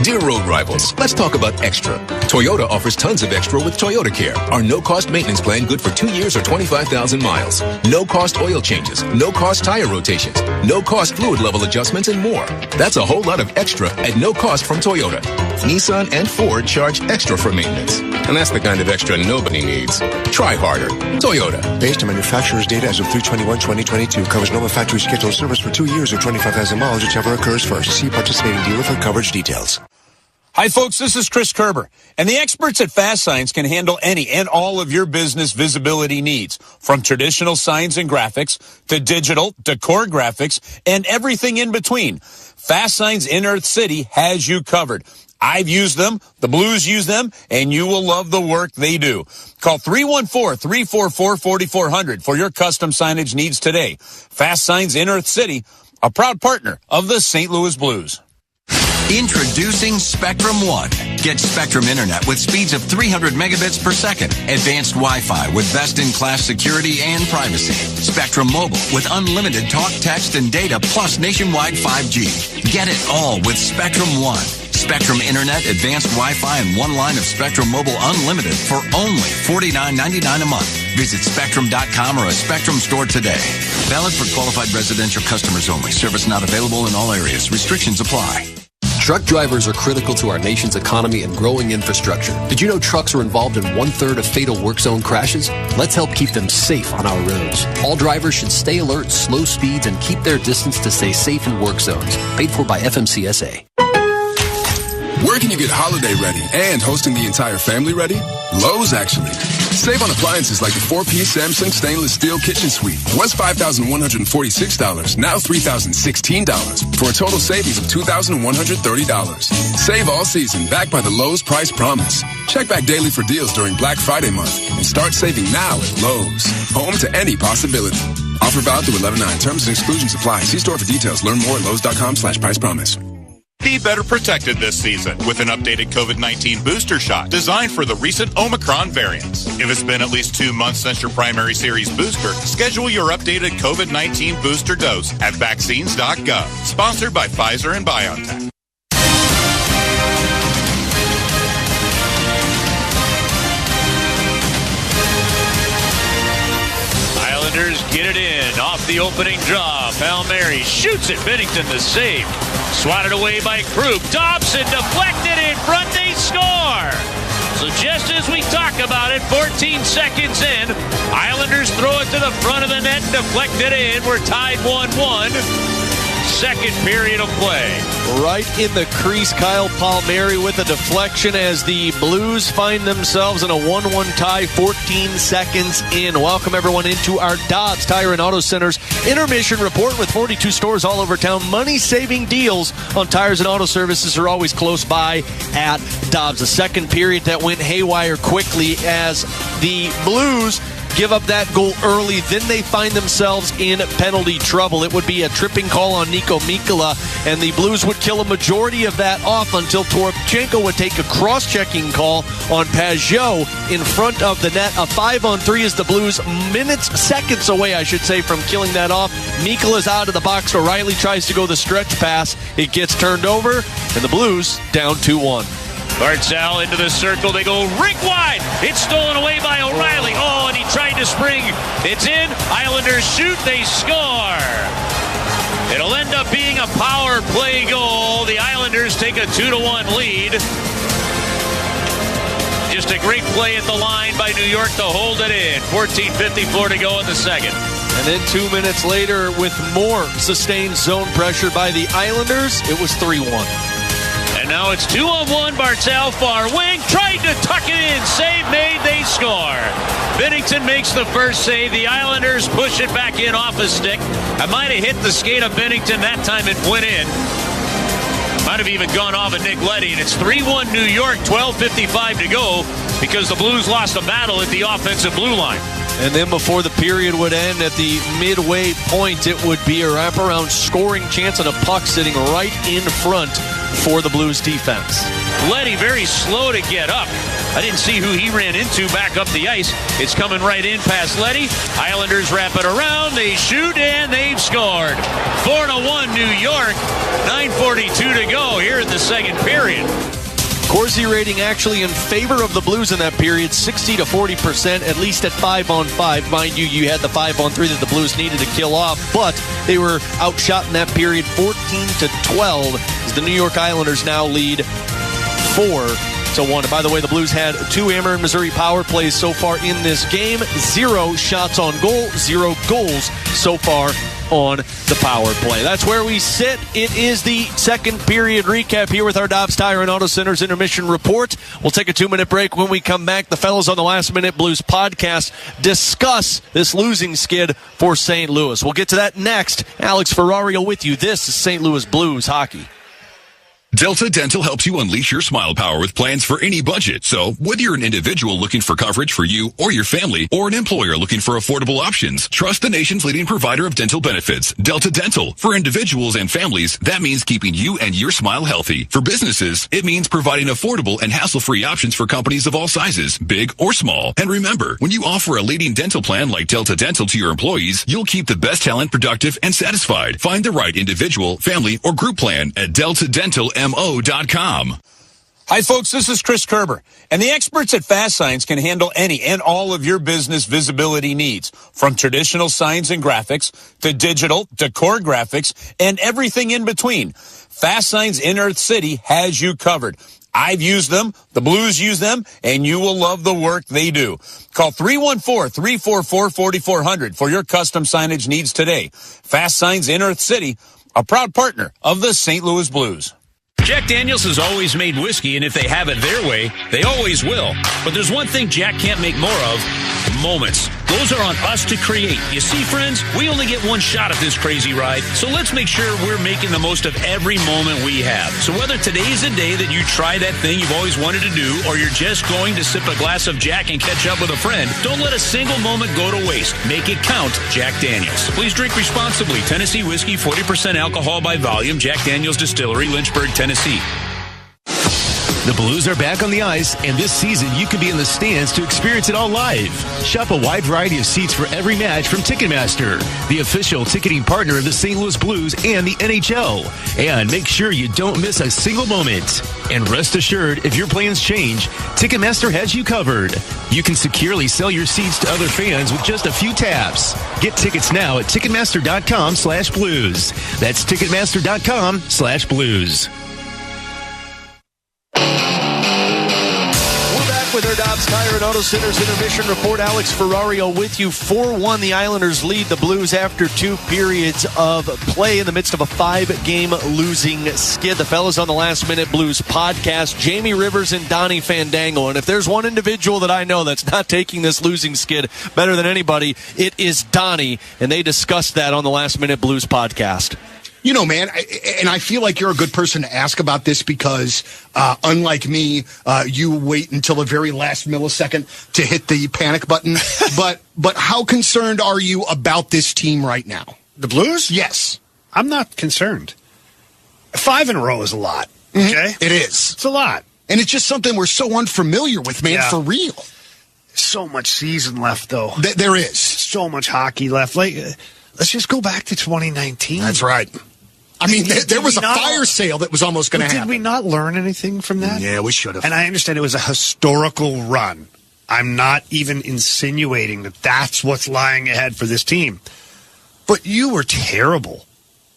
Dear road rivals, let's talk about extra. Toyota offers tons of extra with Toyota Care, our no-cost maintenance plan good for 2 years or 25,000 miles. No-cost oil changes, no-cost tire rotations, no-cost fluid level adjustments, and more. That's a whole lot of extra at no cost from Toyota. Nissan and Ford charge extra for maintenance. And that's the kind of extra nobody needs. Try harder. Toyota. Based on manufacturer's data as of 3/21/2022, covers normal factory scheduled service for 2 years or 25,000 miles, whichever occurs first. See participating dealer for coverage details. Hi, folks. This is Chris Kerber, and the experts at Fast Signs can handle any and all of your business visibility needs, from traditional signs and graphics to digital, decor graphics, and everything in between. Fast Signs in Earth City has you covered. I've used them, the Blues use them, and you will love the work they do. Call 314-344-4400 for your custom signage needs today. Fast Signs in Earth City, a proud partner of the St. Louis Blues. Introducing Spectrum One. Get Spectrum Internet with speeds of 300 megabits per second. Advanced Wi-Fi with best-in-class security and privacy. Spectrum Mobile with unlimited talk, text, and data plus nationwide 5G. Get it all with Spectrum One. Spectrum Internet, advanced Wi-Fi, and one line of Spectrum Mobile Unlimited for only $49.99 a month. Visit Spectrum.com or a Spectrum store today. Valid for qualified residential customers only. Service not available in all areas. Restrictions apply. Truck drivers are critical to our nation's economy and growing infrastructure. Did you know trucks are involved in 1/3 of fatal work zone crashes? Let's help keep them safe on our roads. All drivers should stay alert, slow speeds, and keep their distance to stay safe in work zones. Paid for by FMCSA. Where can you get holiday ready and hosting the entire family ready? Lowe's, actually. Save on appliances like the 4-piece Samsung stainless steel kitchen suite. Was $5,146, now $3,016, for a total savings of $2,130. Save all season, backed by the Lowe's Price Promise. Check back daily for deals during Black Friday month and start saving now at Lowe's. Home to any possibility. Offer valid through 11/9. Terms and exclusions apply. See store for details. Learn more at Lowe's.com/price promise. Be better protected this season with an updated COVID-19 booster shot designed for the recent Omicron variants. If it's been at least 2 months since your primary series booster, schedule your updated COVID-19 booster dose at vaccines.gov. Sponsored by Pfizer and BioNTech. Islanders get it in off the opening draw. Palmieri shoots it. Binnington the save. Swatted away by Krug. Dobson deflected in front. They score. So just as we talk about it, 14 seconds in, Islanders throw it to the front of the net, deflect it in. We're tied 1-1. Second period of play. Right in the crease, Kyle Palmieri with a deflection as the Blues find themselves in a 1-1 tie, 14 seconds in. Welcome everyone into our Dobbs Tire and Auto Center's intermission report with 42 stores all over town. Money-saving deals on tires and auto services are always close by at Dobbs. A second period that went haywire quickly as the Blues give up that goal early. Then they find themselves in penalty trouble. It would be a tripping call on Niko Mikkola, and the Blues would kill a majority of that off until Toropchenko would take a cross-checking call on Pajot in front of the net. A 5-on-3 is the Blues seconds away, I should say, from killing that off. Mikkola's out of the box. O'Reilly tries to go the stretch pass. It gets turned over, and the Blues down 2-1. Barzal into the circle. They go rink wide. It's stolen away by O'Reilly. Oh, and he tried to spring. It's in. Islanders shoot. They score. It'll end up being a power play goal. The Islanders take a 2-1 lead. Just a great play at the line by New York to hold it in. 14:54 to go in the second. And then 2 minutes later, with more sustained zone pressure by the Islanders, it was 3-1. And now it's 2-on-1. Barzal far wing. Tried to tuck it in. Save made. They score. Binnington makes the first save. The Islanders push it back in off a stick. I might have hit the skate of Binnington that time. It went in. Might have even gone off of Nick Leddy. And it's 3-1 New York. 12:55 to go because the Blues lost a battle at the offensive blue line. And then before the period would end at the midway point, it would be a wraparound scoring chance and a puck sitting right in front for the Blues defense. Leddy very slow to get up. I didn't see who he ran into back up the ice. It's coming right in past Leddy. Islanders wrap it around. They shoot, and they've scored. 4-1 New York. 9:42 to go here in the second period. Corsi rating actually in favor of the Blues in that period, 60 to 40%, at least at 5-on-5. Mind you, you had the 5-on-3 that the Blues needed to kill off, but they were outshot in that period 14-12 as the New York Islanders now lead 4-1. And by the way, the Blues had 2 Ameren Missouri power plays so far in this game, 0 shots on goal, 0 goals so far on the power play. That's where we sit. It is the second period recap here with our Dobbs Tire and Auto Center's intermission report. We'll take a 2-minute break. When we come back, the fellows on the Last Minute Blues podcast discuss this losing skid for St. Louis. We'll get to that next. Alex Ferrario with you. This is St. Louis Blues Hockey. Delta Dental helps you unleash your smile power with plans for any budget. So, whether you're an individual looking for coverage for you or your family, or an employer looking for affordable options, trust the nation's leading provider of dental benefits, Delta Dental. For individuals and families, that means keeping you and your smile healthy. For businesses, it means providing affordable and hassle-free options for companies of all sizes, big or small. And remember, when you offer a leading dental plan like Delta Dental to your employees, you'll keep the best talent productive and satisfied. Find the right individual, family, or group plan at DeltaDentalMO.com. Hi, folks. This is Chris Kerber, and the experts at Fast Signs can handle any and all of your business visibility needs, from traditional signs and graphics to digital, decor graphics, and everything in between. Fast Signs in Earth City has you covered. I've used them, the Blues use them, and you will love the work they do. Call 314-344-4400 for your custom signage needs today. Fast Signs in Earth City, a proud partner of the St. Louis Blues. Jack Daniels has always made whiskey, and if they have it their way, they always will. But there's one thing Jack can't make more of: moments. Those are on us to create. You see, friends, we only get one shot at this crazy ride, so let's make sure we're making the most of every moment we have. So whether today's a day that you try that thing you've always wanted to do, or you're just going to sip a glass of Jack and catch up with a friend, don't let a single moment go to waste. Make it count, Jack Daniels. Please drink responsibly. Tennessee whiskey, 40% alcohol by volume. Jack Daniels Distillery, Lynchburg, Tennessee. The Blues are back on the ice, and this season you can be in the stands to experience it all live. Shop a wide variety of seats for every match from Ticketmaster, the official ticketing partner of the St. Louis Blues and the NHL. And make sure you don't miss a single moment. And rest assured, if your plans change, Ticketmaster has you covered. You can securely sell your seats to other fans with just a few taps. Get tickets now at Ticketmaster.com/blues. That's Ticketmaster.com/blues. With our Dobbs Tire and Auto Center's intermission report, Alex Ferrario with you. 4-1, the Islanders lead the Blues after 2 periods of play in the midst of a 5-game losing skid. The fellas on the Last Minute Blues podcast, Jamie Rivers and Donnie Fandango. And if there's one individual that I know that's not taking this losing skid better than anybody, it is Donnie. And they discussed that on the Last Minute Blues podcast. You know, man, and I feel like you're a good person to ask about this because, unlike me, you wait until the very last millisecond to hit the panic button. But how concerned are you about this team right now? The Blues? Yes. I'm not concerned. 5 in a row is a lot, okay? It is. It's a lot. And it's just something we're so unfamiliar with, man, for real. So much season left, though. There is. So much hockey left. Like, let's just go back to 2019. That's right. I mean, there was a fire sale that was almost going to happen. Did we not learn anything from that? Yeah, we should have. And I understand it was a historical run. I'm not even insinuating that that's what's lying ahead for this team. But you were terrible.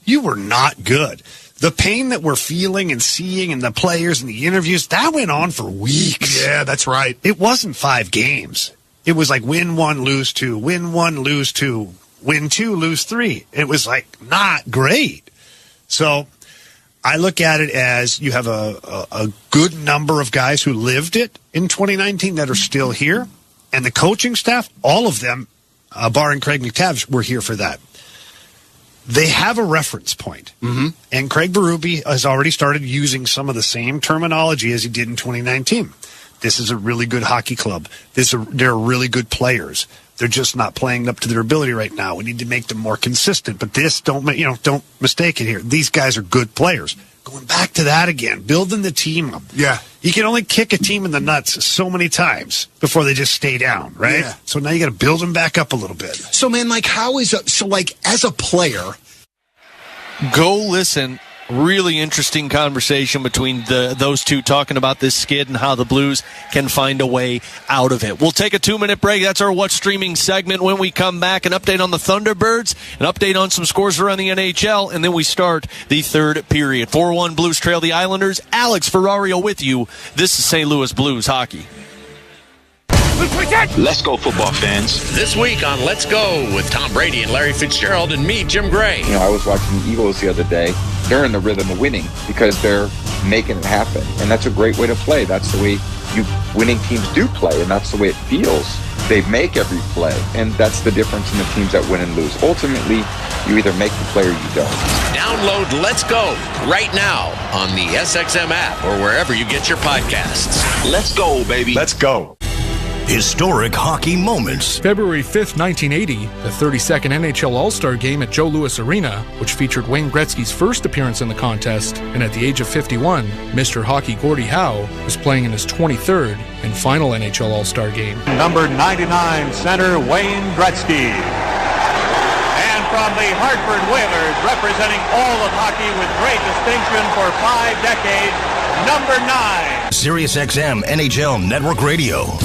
You were not good. The pain that we're feeling and seeing in the players and the interviews, that went on for weeks. Yeah, that's right. It wasn't 5 games. It was like win 1, lose 2, win 1, lose 2, win 2, lose 3. It was like not great. So I look at it as you have a good number of guys who lived it in 2019 that are still here. And the coaching staff, all of them, barring Craig McTavish, were here for that. They have a reference point. Mm-hmm. And Craig Berube has already started using some of the same terminology as he did in 2019. This is a really good hockey club. They're really good players. They're just not playing up to their ability right now. We need to make them more consistent. But don't mistake it here. These guys are good players. Going back to that again, building the team up. Yeah. You can only kick a team in the nuts so many times before they just stay down, right? Yeah. So now you got to build them back up a little bit. So, man, as a player, go listen. Really interesting conversation between those two talking about this skid and how the Blues can find a way out of it. We'll take a 2-minute break. That's our What's Streaming segment. When we come back, an update on the Thunderbirds, an update on some scores around the NHL, and then we start the third period. 4-1 Blues trail the Islanders. Alex Ferrario with you. This is St. Louis Blues Hockey. Let's go, football fans. This week on Let's Go with Tom Brady and Larry Fitzgerald and me, Jim Gray. You know, I was watching the Eagles the other day. They're in the rhythm of winning because they're making it happen. And that's a great way to play. That's the way winning teams do play, and that's the way it feels. They make every play, and that's the difference in the teams that win and lose. Ultimately, you either make the play or you don't. Download Let's Go right now on the SXM app or wherever you get your podcasts. Let's go, baby. Let's go. Historic hockey moments. February 5th, 1980, the 32nd NHL All-Star Game at Joe Louis Arena, which featured Wayne Gretzky's first appearance in the contest, and at the age of 51, Mr. Hockey Gordie Howe was playing in his 23rd and final NHL All-Star Game. Number 99, center Wayne Gretzky. And from the Hartford Whalers, representing all of hockey with great distinction for 5 decades, number 9. SiriusXM NHL Network Radio.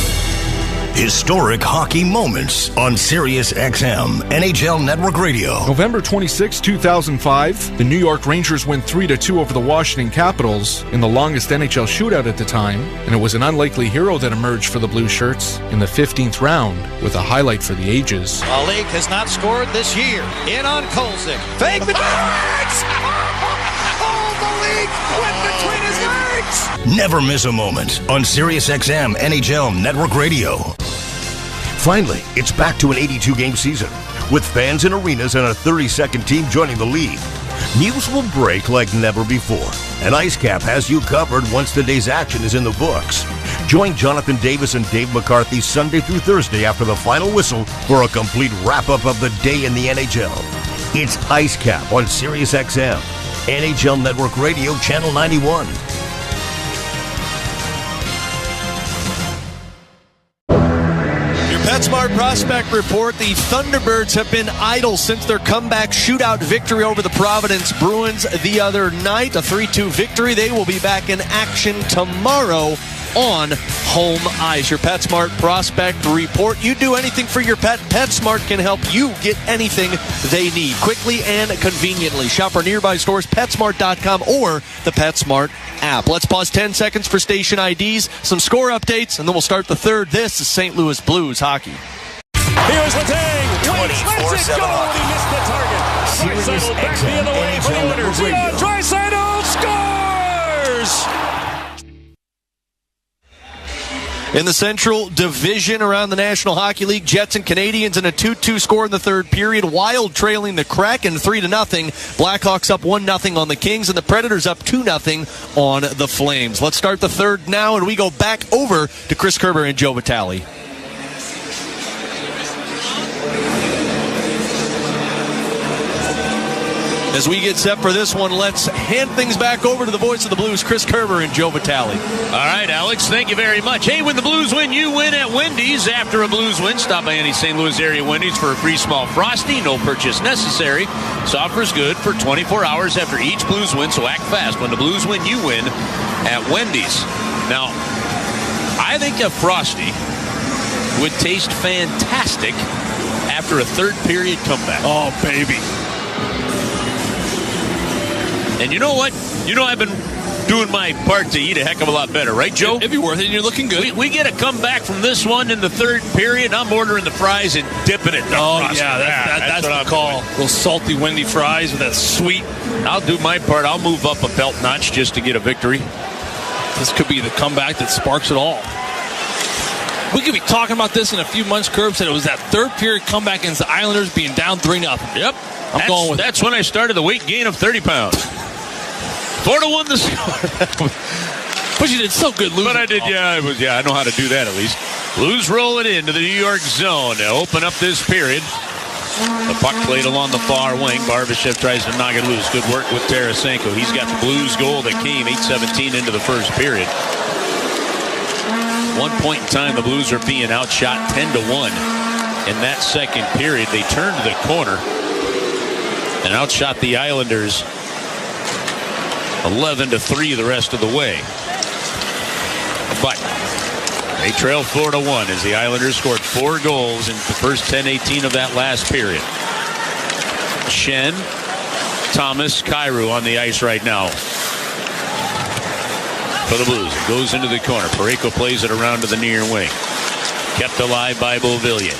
Historic hockey moments on SiriusXM NHL Network Radio. November 26, 2005, the New York Rangers win 3-2 over the Washington Capitals in the longest NHL shootout at the time, and it was an unlikely hero that emerged for the Blue Shirts in the 15th round with a highlight for the ages. Malik has not scored this year. In on Kolzig. Fake the legs! Oh, Malik went between his legs! Never miss a moment on SiriusXM NHL Network Radio. Finally, it's back to an 82-game season, with fans in arenas and a 32nd team joining the league. News will break like never before, and IceCap has you covered once the day's action is in the books. Join Jonathan Davis and Dave McCarthy Sunday through Thursday after the final whistle for a complete wrap-up of the day in the NHL. It's IceCap on SiriusXM, NHL Network Radio, Channel 91. PetSmart Prospect Report. The Thunderbirds have been idle since their comeback shootout victory over the Providence Bruins the other night. A 3-2 victory. They will be back in action tomorrow on home ice. Your PetSmart Prospect Report. You do anything for your pet, PetSmart can help you get anything they need quickly and conveniently. Shop our nearby stores, PetSmart.com or the PetSmart app. Let's pause 10 seconds for station IDs, some score updates, and then we'll start the third. This is St. Louis Blues hockey. Here's Letang. 24/7 hockey. He missed the target. Draisaitl back the other way for the Oilers. Draisaitl scores! In the Central Division around the National Hockey League, Jets and Canadians in a 2-2 score in the third period. Wild trailing the Kraken 3-0. Blackhawks up 1-0 on the Kings, and the Predators up 2-0 on the Flames. Let's start the third now, and we go back over to Chris Kerber and Joe Vitale. As we get set for this one, let's hand things back over to the voice of the Blues, Chris Kerber and Joe Vitale. All right, Alex, thank you very much. Hey, when the Blues win, you win at Wendy's. After a Blues win, stop by any St. Louis area Wendy's for a free small Frosty. No purchase necessary. This offer is good for 24 hours after each Blues win, so act fast. When the Blues win, you win at Wendy's. Now, I think a Frosty would taste fantastic after a third period comeback. Oh, baby. And you know what? You know I've been doing my part to eat a heck of a lot better, right, Joe? It'd be worth it, and you're looking good. We get a comeback from this one in the third period. I'm ordering the fries and dipping it. That's the call. Those salty, windy fries with that sweet. I'll do my part. I'll move up a belt notch just to get a victory. This could be the comeback that sparks it all. We could be talking about this in a few months. Curb said it was that third period comeback against the Islanders being down 3-0. Yep. That's when I started the weight gain of 30 pounds. 4-1 the score. But you did so good losing. But I did, I know how to do that at least. Blues roll it into the New York zone to open up this period. The puck played along the far wing. Barbashev tries to knock it loose. Good work with Tarasenko. He's got the Blues goal that came 8:17 into the first period. One point in time, the Blues are being outshot 10-1. In that second period, they turned the corner and outshot the Islanders 11-3 the rest of the way. But they trail 4-1 as the Islanders scored 4 goals in the first 10-18 of that last period. Shen, Thomas, Kyrou on the ice right now for the Blues. It goes into the corner. Parayko plays it around to the near wing. Kept alive by Beauvillier.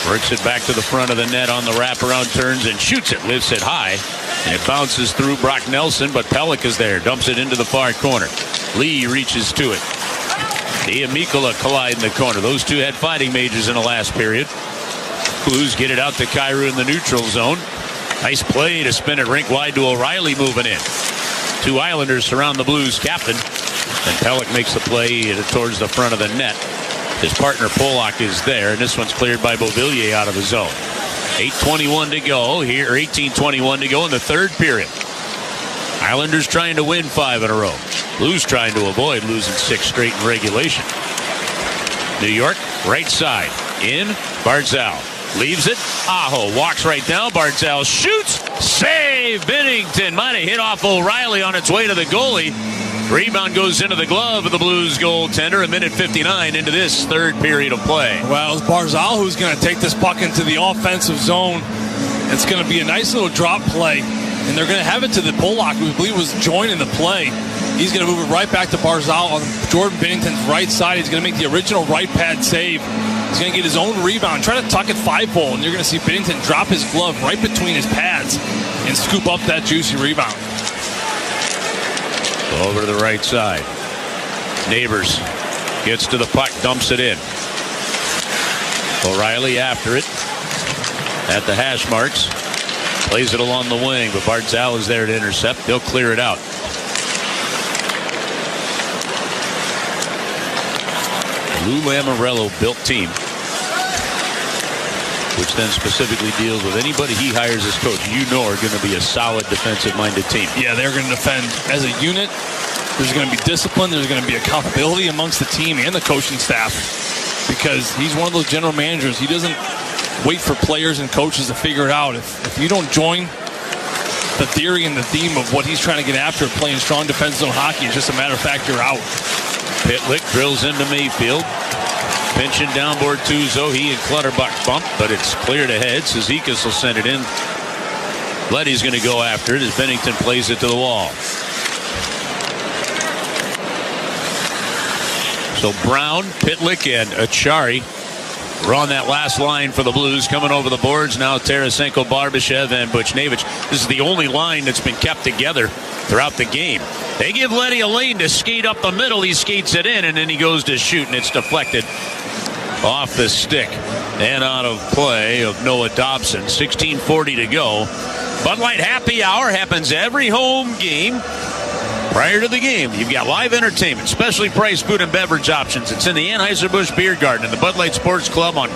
Works it back to the front of the net on the wraparound, turns and shoots it, lifts it high, and it bounces through Brock Nelson, but Pellick is there, dumps it into the far corner. Lee reaches to it. He and Mikkola collide in the corner. Those two had fighting majors in the last period. Blues get it out to Kyrou in the neutral zone. Nice play to spin it rink wide to O'Reilly moving in. Two Islanders surround the Blues captain, and Pellick makes the play towards the front of the net. His partner Polak is there, and this one's cleared by Beauvillier out of the zone. 8:21 to go here, or 18:21 to go in the third period. Islanders trying to win 5 in a row. Blues trying to avoid losing 6 straight in regulation. New York, right side. In, Barzal. Leaves it. Aho walks right down. Barzal shoots. Save. Binnington might have hit off O'Reilly on its way to the goalie. Rebound goes into the glove of the Blues goaltender. 1:59 into this third period of play. Well, it's Barzal who's going to take this puck into the offensive zone. It's going to be a nice little drop play. And they're going to have it to the Polak, who I believe was joining the play. He's going to move it right back to Barzal on Jordan Binnington's right side. He's going to make the original right pad save. He's going to get his own rebound, try to tuck it 5-hole, and you're going to see Binnington drop his glove right between his pads and scoop up that juicy rebound. Over to the right side. Neighbors gets to the puck, dumps it in. O'Reilly after it at the hash marks. Plays it along the wing, but Barzal is there to intercept. They'll clear it out. Lou Lamoriello built team, which then specifically deals with anybody he hires as coach, are going to be a solid defensive-minded team. Yeah, they're going to defend as a unit. There's going to be discipline. There's going to be accountability amongst the team and the coaching staff, because he's one of those general managers. He doesn't wait for players and coaches to figure it out. If you don't join the theory and the theme of what he's trying to get after, playing strong defensive zone hockey, it's just a matter of fact you're out. Pitlick drills into Mayfield. Pinching downboard Tuzo. He and Clutterbuck bump, but it's cleared ahead. Cizikas will send it in. Leddy's going to go after it as Binnington plays it to the wall. So Brown, Pitlick, and Achari were on that last line for the Blues. Coming over the boards now, Tarasenko, Barbashev, and Buchnevich. This is the only line that's been kept together throughout the game. They give Leddy a lane to skate up the middle. He skates it in, and then he goes to shoot, and it's deflected off the stick and out of play of Noah Dobson. 16:40 to go. Bud Light Happy Hour happens every home game. Prior to the game, you've got live entertainment, specially priced food and beverage options. It's in the Anheuser-Busch Beer Garden and the Bud Light Sports Club on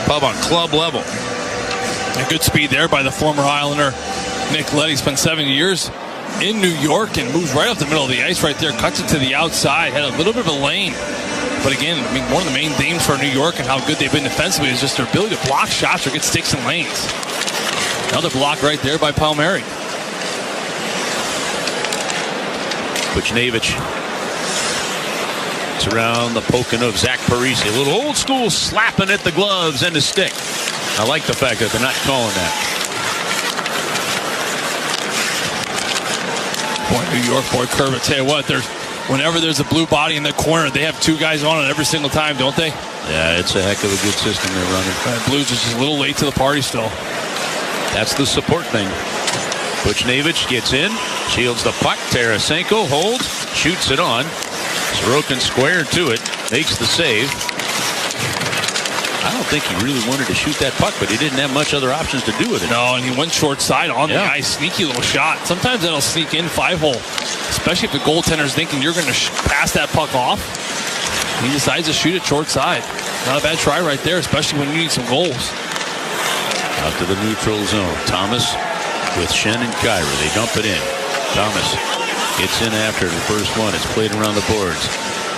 club level. A good speed there by the former Islander Nick Leddy. Spent 7 years in New York and moves right up the middle of the ice right there. Cuts it to the outside. Had a little bit of a lane. But again, I mean, one of the main themes for New York and how good they've been defensively is just their ability to block shots or get sticks and lanes. Another block right there by Palmieri. Buchnevich. It's around the poking of Zach Parise. A little old school slapping at the gloves and the stick. I like the fact that they're not calling that. Boy, New York, boy, Curve. I tell you what, whenever there's a blue body in the corner, they have 2 guys on it every single time, don't they? Yeah, it's a heck of a good system they're running. Blues is just a little late to the party still. That's the support thing. Buchnevich gets in, shields the puck. Tarasenko holds, shoots it on. Sorokin square to it, makes the save. I don't think he really wanted to shoot that puck, but he didn't have much other options to do with it. No, and he went short side on the ice. Sneaky little shot. Sometimes that'll sneak in 5-hole, especially if the goaltender's thinking you're going to pass that puck off. He decides to shoot it short side. Not a bad try right there, especially when you need some goals. Out to the neutral zone. Thomas with Shen and Kyrou. They dump it in. Thomas gets in after the first one. It's played around the boards.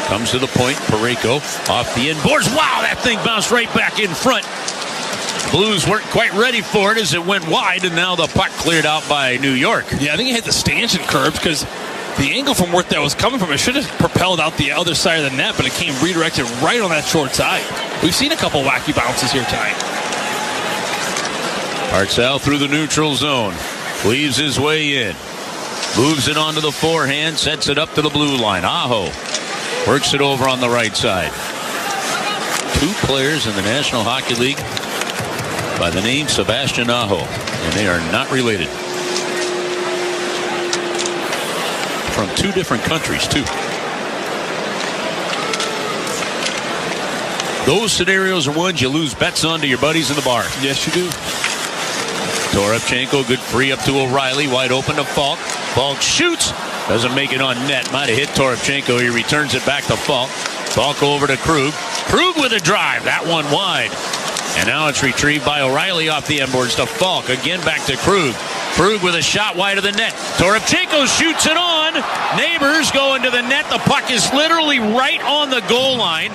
Comes to the point. Parayko off the end boards. Wow, that thing bounced right back in front. Blues weren't quite ready for it as it went wide, and now the puck cleared out by New York. Yeah, I think it hit the stanchion curves because the angle from where that was coming from, it should have propelled out the other side of the net, but it came redirected right on that short side. We've seen a couple wacky bounces here tonight. Hartzell through the neutral zone. Weaves his way in. Moves it onto the forehand. Sets it up to the blue line. Aho works it over on the right side. 2 players in the National Hockey League by the name Sebastian Aho, and they are not related. From 2 different countries, too. Those scenarios are ones you lose bets on to your buddies in the bar. Yes, you do. Toropchenko, good free up to O'Reilly, wide open to Falk. Falk shoots, doesn't make it on net. Might have hit Toropchenko. He returns it back to Falk. Falk over to Krug. Krug with a drive. That one wide. And now it's retrieved by O'Reilly off the end boards to Falk. Again back to Krug. Krug with a shot wide of the net. Toropchenko shoots it on. Neighbors go into the net. The puck is literally right on the goal line.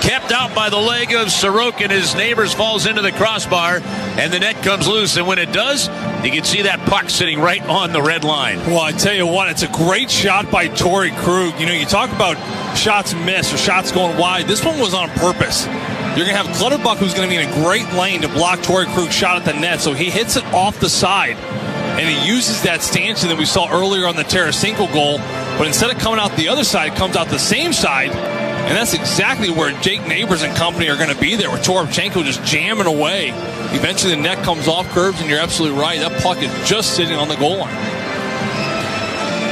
Kept out by the leg of Sorokin as Neighbors falls into the crossbar, and the net comes loose. And when it does, you can see that puck sitting right on the red line. Well, I tell you what, it's a great shot by Torrey Krug. You know, you talk about shots missed or shots going wide. This one was on purpose. You're going to have Clutterbuck, who's going to be in a great lane to block Torrey Krug's shot at the net. So he hits it off the side, and he uses that stanchion that we saw earlier on the Tarasenko goal. But instead of coming out the other side, it comes out the same side. And that's exactly where Jake Neighbors and company are going to be there, with Toropchenko just jamming away. Eventually the net comes off, Curbs, and you're absolutely right. That puck is just sitting on the goal line.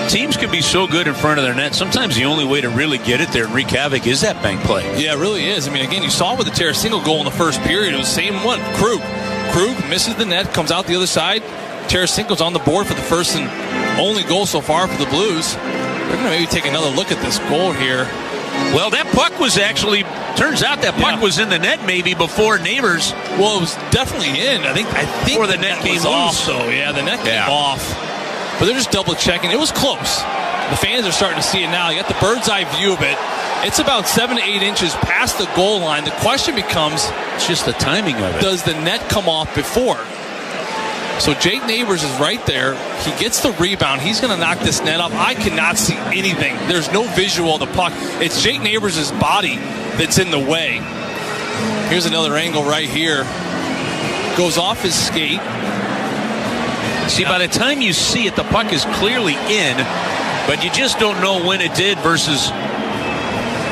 Teams can be so good in front of their net. Sometimes the only way to really get it there and wreak havoc is that bank play. Yeah, it really is. I mean, again, you saw with the Tarasenko goal in the first period, it was the same one. Krug misses the net, comes out the other side. Tarasenko's on the board for the first and only goal so far for the Blues. They're going to maybe take another look at this goal here. Well, that puck was actually, turns out that puck was in the net maybe before Neighbors. Well, it was definitely in. I think before the net came off. loose. So yeah, the net came off. But they're just double checking. It was close. The fans are starting to see it now. You got the bird's eye view of it. It's about 7 to 8 inches past the goal line. The question becomes, it's just the timing of it. Does the net come off before? So Jake Neighbors is right there. He gets the rebound. He's going to knock this net up. I cannot see anything. There's no visual of the puck. It's Jake Neighbors' body that's in the way. Here's another angle right here. Goes off his skate. See, by the time you see it, the puck is clearly in, but you just don't know when it did versus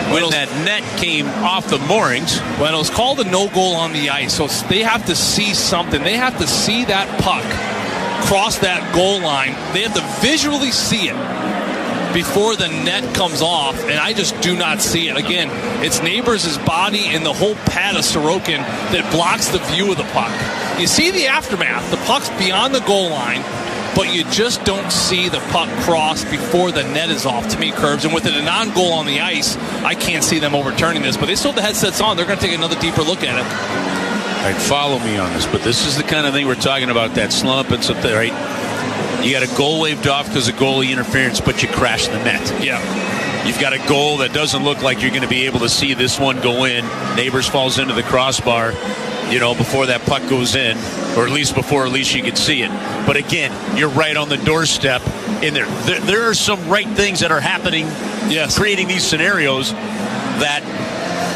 when that net came off the moorings. Well, it was called a no goal on the ice, so they have to see something. They have to see that puck cross that goal line. They have to visually see it before the net comes off, and I just do not see it. Again, it's Neighbors' body and the whole pad of Sorokin that blocks the view of the puck. You see the aftermath. The puck's beyond the goal line, but you just don't see the puck cross before the net is off, to me, Curbs. And with it a non-goal on the ice, I can't see them overturning this. But they still have the headsets on. They're going to take another deeper look at it. All right, follow me on this. But this is the kind of thing we're talking about, that slump and something, right? You got a goal waved off because of goalie interference, but you crash the net. Yeah. You've got a goal that doesn't look like you're going to be able to see this one go in. Neighbors falls into the crossbar, before that puck goes in, or at least before you can see it. But again, you're right on the doorstep in there. There are some right things that are happening, creating these scenarios that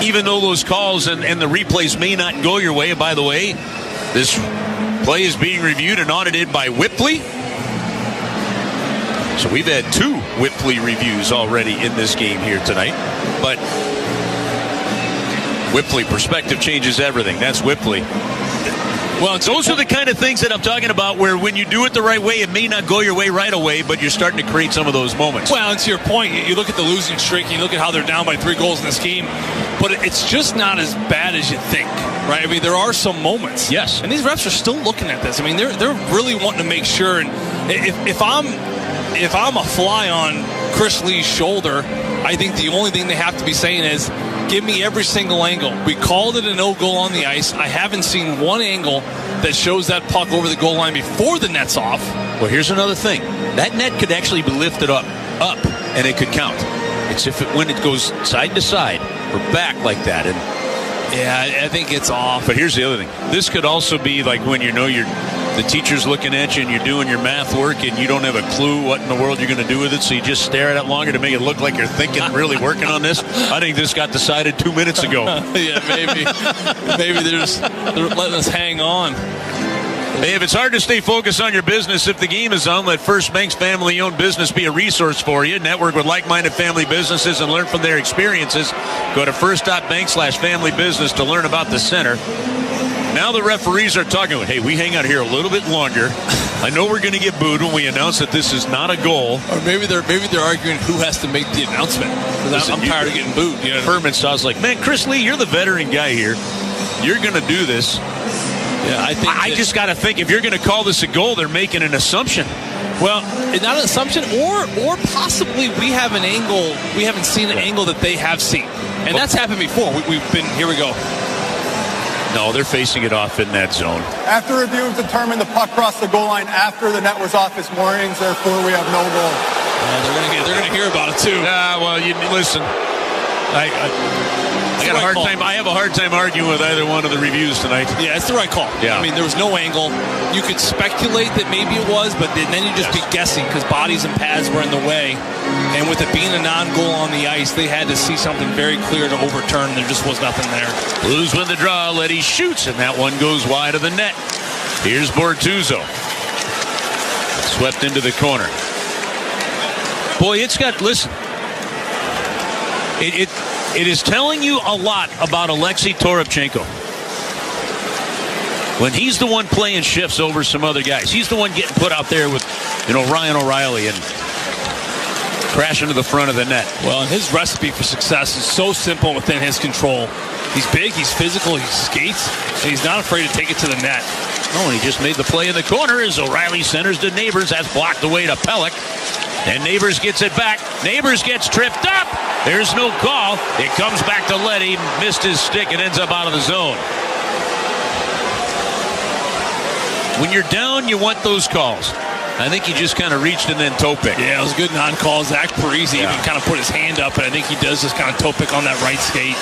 even though those calls and the replays may not go your way, by the way, this play is being reviewed and audited by Whipley. So we've had 2 Whipley reviews already in this game here tonight. But Whipley, perspective changes everything. That's Whipley. Well, those are the kind of things that I'm talking about, where when you do it the right way, it may not go your way right away, but you're starting to create some of those moments. Well, and to your point, you look at the losing streak, and you look at how they're down by 3 goals in this game, but it's just not as bad as you think, right? I mean, there are some moments. Yes. And these refs are still looking at this. I mean, they're really wanting to make sure. And if I'm a fly on Chris Lee's shoulder, I think the only thing they have to be saying is, give me every single angle. We called it a no goal on the ice. I haven't seen one angle that shows that puck over the goal line before the net's off. Well, here's another thing. That net could actually be lifted up, and it could count. It's when it goes side to side or back like that. And yeah, I think it's off. But here's the other thing. This could also be like when the teacher's looking at you and you're doing your math work and you don't have a clue what in the world you're going to do with it, so you just stare at it longer to make it look like you're thinking, really working on this. I think this got decided 2 minutes ago. Yeah, maybe. Maybe they're letting us hang on. Hey, if it's hard to stay focused on your business, if the game is on, let First Bank's family-owned business be a resource for you. Network with like-minded family businesses and learn from their experiences. Go to first.bank/family business to learn about the center. Now the referees are talking. Hey, we hang out here a little bit longer. I know we're going to get booed when we announce that this is not a goal. Or maybe they're arguing who has to make the announcement. Listen, I'm tired of getting booed. You know, Furman Saw's like, man, Chris Lee, you're the veteran guy here. You're going to do this. Yeah, I just got to think, if you're going to call this a goal, they're making an assumption. Well, not an assumption, or possibly we have an angle. We haven't seen an angle that they have seen, and that's happened before. We've been here. We go. No, they're facing it off in that zone. After review, we've determined the puck crossed the goal line after the net was off its moorings. Therefore, we have no goal. They're gonna hear about it too. Well, you listen. I got a hard time. I have a hard time arguing with either one of the reviews tonight. Yeah, it's the right call. Yeah. I mean, there was no angle. You could speculate that maybe it was, but then you just be guessing because bodies and pads were in the way. And with it being a non-goal on the ice, they had to see something very clear to overturn. There just was nothing there. Blues win the draw. Letty shoots, and that one goes wide of the net. Here's Bortuzzo. Swept into the corner. Boy, it's got, listen. It is telling you a lot about Alexei Toropchenko. When he's the one playing shifts over some other guys. He's the one getting put out there with, Ryan O'Reilly and crashing to the front of the net. Well, and his recipe for success is so simple within his control. He's big, he's physical, he skates, and he's not afraid to take it to the net. Oh, and he just made the play in the corner as O'Reilly centers to Neighbors. That's blocked away to Pelech. And Neighbors gets it back. Neighbors gets tripped up. There's no call. It comes back to Letty. Missed his stick and ends up out of the zone. When you're down, you want those calls. I think he just kind of reached and then toe pick. Yeah, it was a good non-call. Zach Parise even kind of put his hand up, and I think he does just kind of toe pick on that right skate.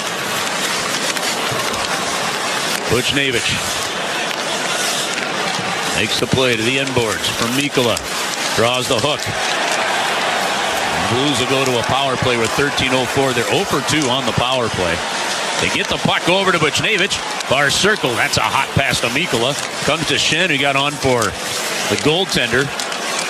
Buchnevich makes the play to the end boards from Mikkola. Draws the hook. Blues will go to a power play with 13:04. They're 0 for 2 on the power play. They get the puck over to Buchnevich. Bar circle. That's a hot pass to Mikkola. Comes to Shen, who got on for the goaltender.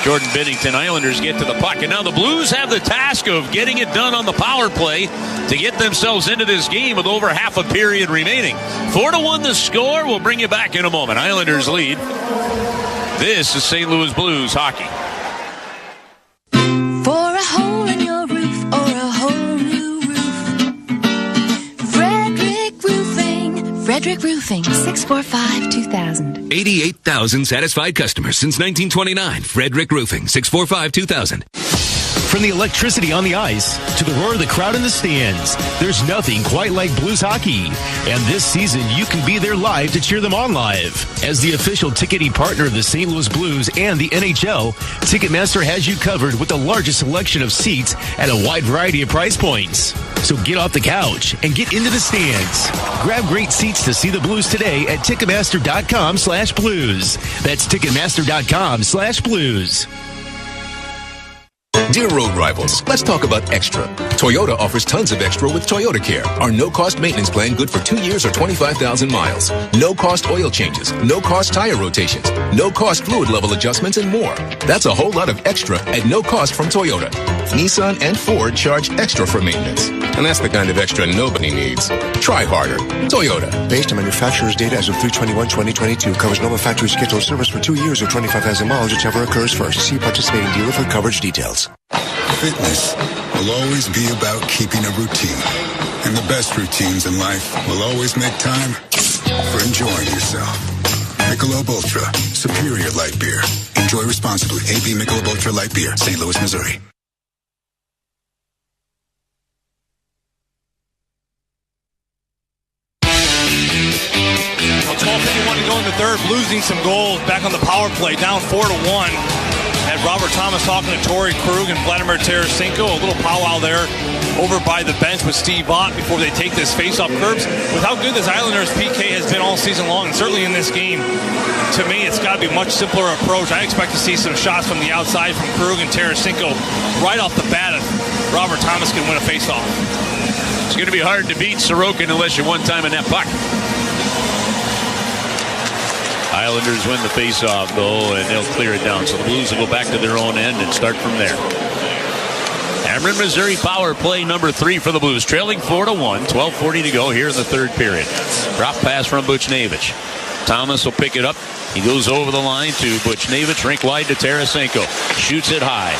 Jordan Binnington. Islanders get to the puck. And now the Blues have the task of getting it done on the power play to get themselves into this game with over half a period remaining. 4-1 the score. We'll bring you back in a moment. Islanders lead. This is St. Louis Blues hockey. For a hole in your roof or a whole new roof, Frederick Roofing, 645-2000. 88,000 satisfied customers since 1929. Frederick Roofing, 645-2000. From the electricity on the ice to the roar of the crowd in the stands, there's nothing quite like Blues hockey. And this season, you can be there live to cheer them on live. As the official ticketing partner of the St. Louis Blues and the NHL, Ticketmaster has you covered with the largest selection of seats at a wide variety of price points. So get off the couch and get into the stands. Grab great seats to see the Blues today at Ticketmaster.com/Blues. That's Ticketmaster.com/Blues. Dear road rivals, let's talk about extra. Toyota offers tons of extra with Toyota Care, our no-cost maintenance plan good for 2 years or 25,000 miles. No-cost oil changes, no-cost tire rotations, no-cost fluid level adjustments, and more. That's a whole lot of extra at no cost from Toyota. Nissan and Ford charge extra for maintenance. And that's the kind of extra nobody needs. Try harder. Toyota. Based on manufacturer's data as of 3/21/2022, covers normal factory scheduled service for 2 years or 25,000 miles, whichever occurs first. See participating dealer for coverage details. Fitness will always be about keeping a routine. And the best routines in life will always make time for enjoying yourself. Michelob Ultra, superior light beer. Enjoy responsibly. AB Michelob Ultra Light Beer, St. Louis, Missouri. Well, 12:51 to go in the third. Blues need some goals back on the power play, down 4-1. Had Robert Thomas talking to Torrey Krug and Vladimir Tarasenko. A little powwow there over by the bench with Steve Ott before they take this face-off. Curbs, with how good this Islanders PK has been all season long, and certainly in this game, to me, it's got to be a much simpler approach. I expect to see some shots from the outside from Krug and Tarasenko right off the bat if Robert Thomas can win a face-off. It's going to be hard to beat Sorokin unless you're one time in that puck. Islanders win the faceoff, though, and they'll clear it down. So the Blues will go back to their own end and start from there. Cameron, Missouri power play number 3 for the Blues. Trailing 4-1, 12:40 to go here in the third period. Drop pass from Buchnevich. Thomas will pick it up. He goes over the line to Buchnevich, rink wide to Tarasenko. Shoots it high.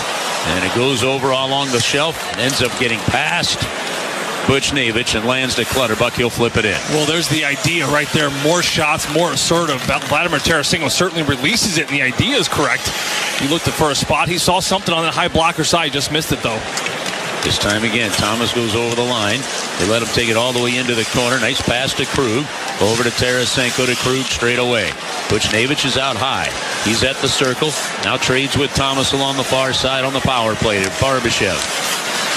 And it goes over all along the shelf. Ends up getting past Buchnevich and lands to Clutterbuck. He'll flip it in. Well, there's the idea right there. More shots, more assertive. Vladimir Tarasenko certainly releases it, and the idea is correct. He looked for a spot. He saw something on that high blocker side. Just missed it, though. This time again, Thomas goes over the line. They let him take it all the way into the corner. Nice pass to Krug. Over to Tarasenko to Krug straight away. Buchnevich is out high. He's at the circle. Now trades with Thomas along the far side on the power play to Barbashev.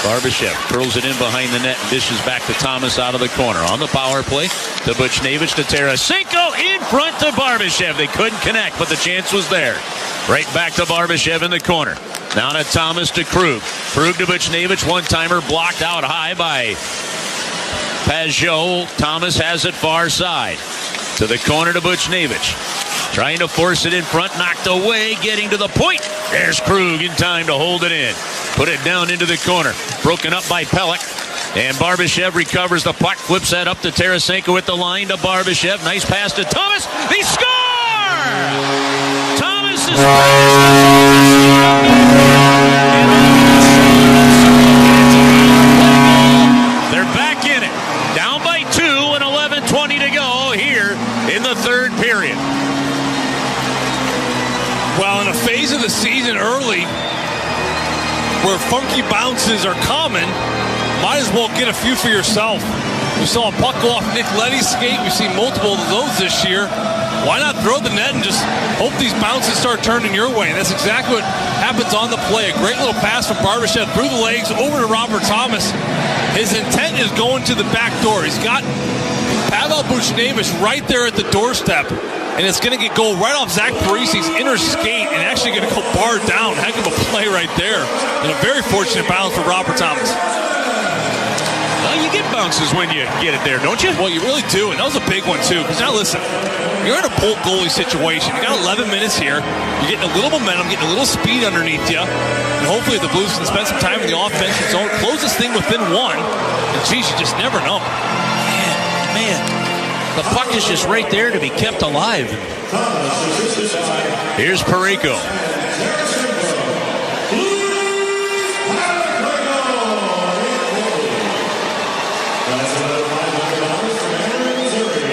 Barbashev curls it in behind the net and dishes back to Thomas out of the corner. On the power play to Buchnevich to Tarasenko in front to Barbashev. They couldn't connect, but the chance was there. Right back to Barbashev in the corner. Now to Thomas to Krug. Krug to Buchnevich. One-timer blocked out high by Pajot. Thomas has it far side. To the corner to Buchnevich. Trying to force it in front. Knocked away. Getting to the point. There's Krug in time to hold it in. Put it down into the corner. Broken up by Pelech. And Barbashev recovers the puck. Flips that up to Tarasenko at the line to Barbashev. Nice pass to Thomas. They score! Thomas is... They're back in it. Down by 2 and 11:20 to go here in the third period. Well, in a phase of the season early where funky bounces are common, might as well get a few for yourself. We saw a puck go off Nick Leddy's skate. We've seen multiple of those this year. Why not throw the net and just hope these bounces start turning your way? And that's exactly what happens on the play. A great little pass from Barbashev through the legs over to Robert Thomas. His intent is going to the back door. He's got Pavel Buchnevich right there at the doorstep. And it's going to go right off Zach Parisi's inner skate and actually going to go bar down. Heck of a play right there. And a very fortunate bounce for Robert Thomas. Well, you get bounces when you get it there, don't you? Well, you really do. And that was a big one, too. Because now, listen, you're in a pull goalie situation. You got 11 minutes here. You're getting a little momentum, getting a little speed underneath you. And hopefully the Blues can spend some time in the offensive zone, close this thing within 1. And, geez, you just never know. Man. The puck is just right there to be kept alive. Here's Parayko.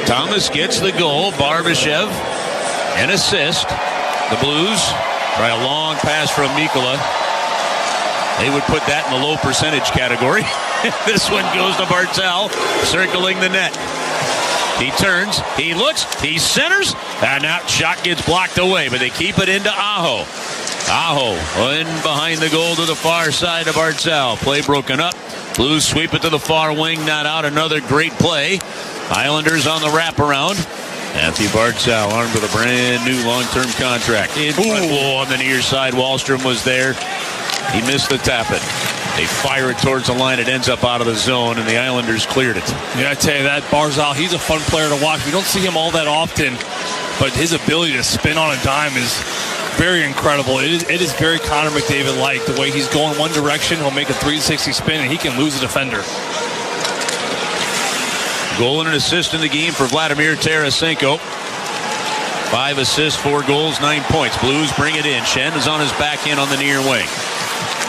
Thomas gets the goal. Barbashev an assist. The Blues try a long pass from Mikkola. They would put that in the low percentage category. This one goes to Bartel, circling the net. He turns, he looks, he centers, and that shot gets blocked away, but they keep it into Aho. Aho in behind the goal to the far side of Bartel. Play broken up. Blues sweep it to the far wing, not out. Another great play. Islanders on the wraparound. Matthew Bartel armed with a brand new long-term contract. In front on the near side, Wahlstrom was there. He missed the tap-in. They fire it towards the line. It ends up out of the zone, and the Islanders cleared it. Yeah, I tell you that, Barzal, he's a fun player to watch. We don't see him all that often, but his ability to spin on a dime is very incredible. It is very Connor McDavid-like. The way he's going one direction, he'll make a 360 spin, and he can lose a defender. Goal and an assist in the game for Vladimir Tarasenko. 5 assists, 4 goals, 9 points. Blues bring it in. Shen is on his back end on the near wing.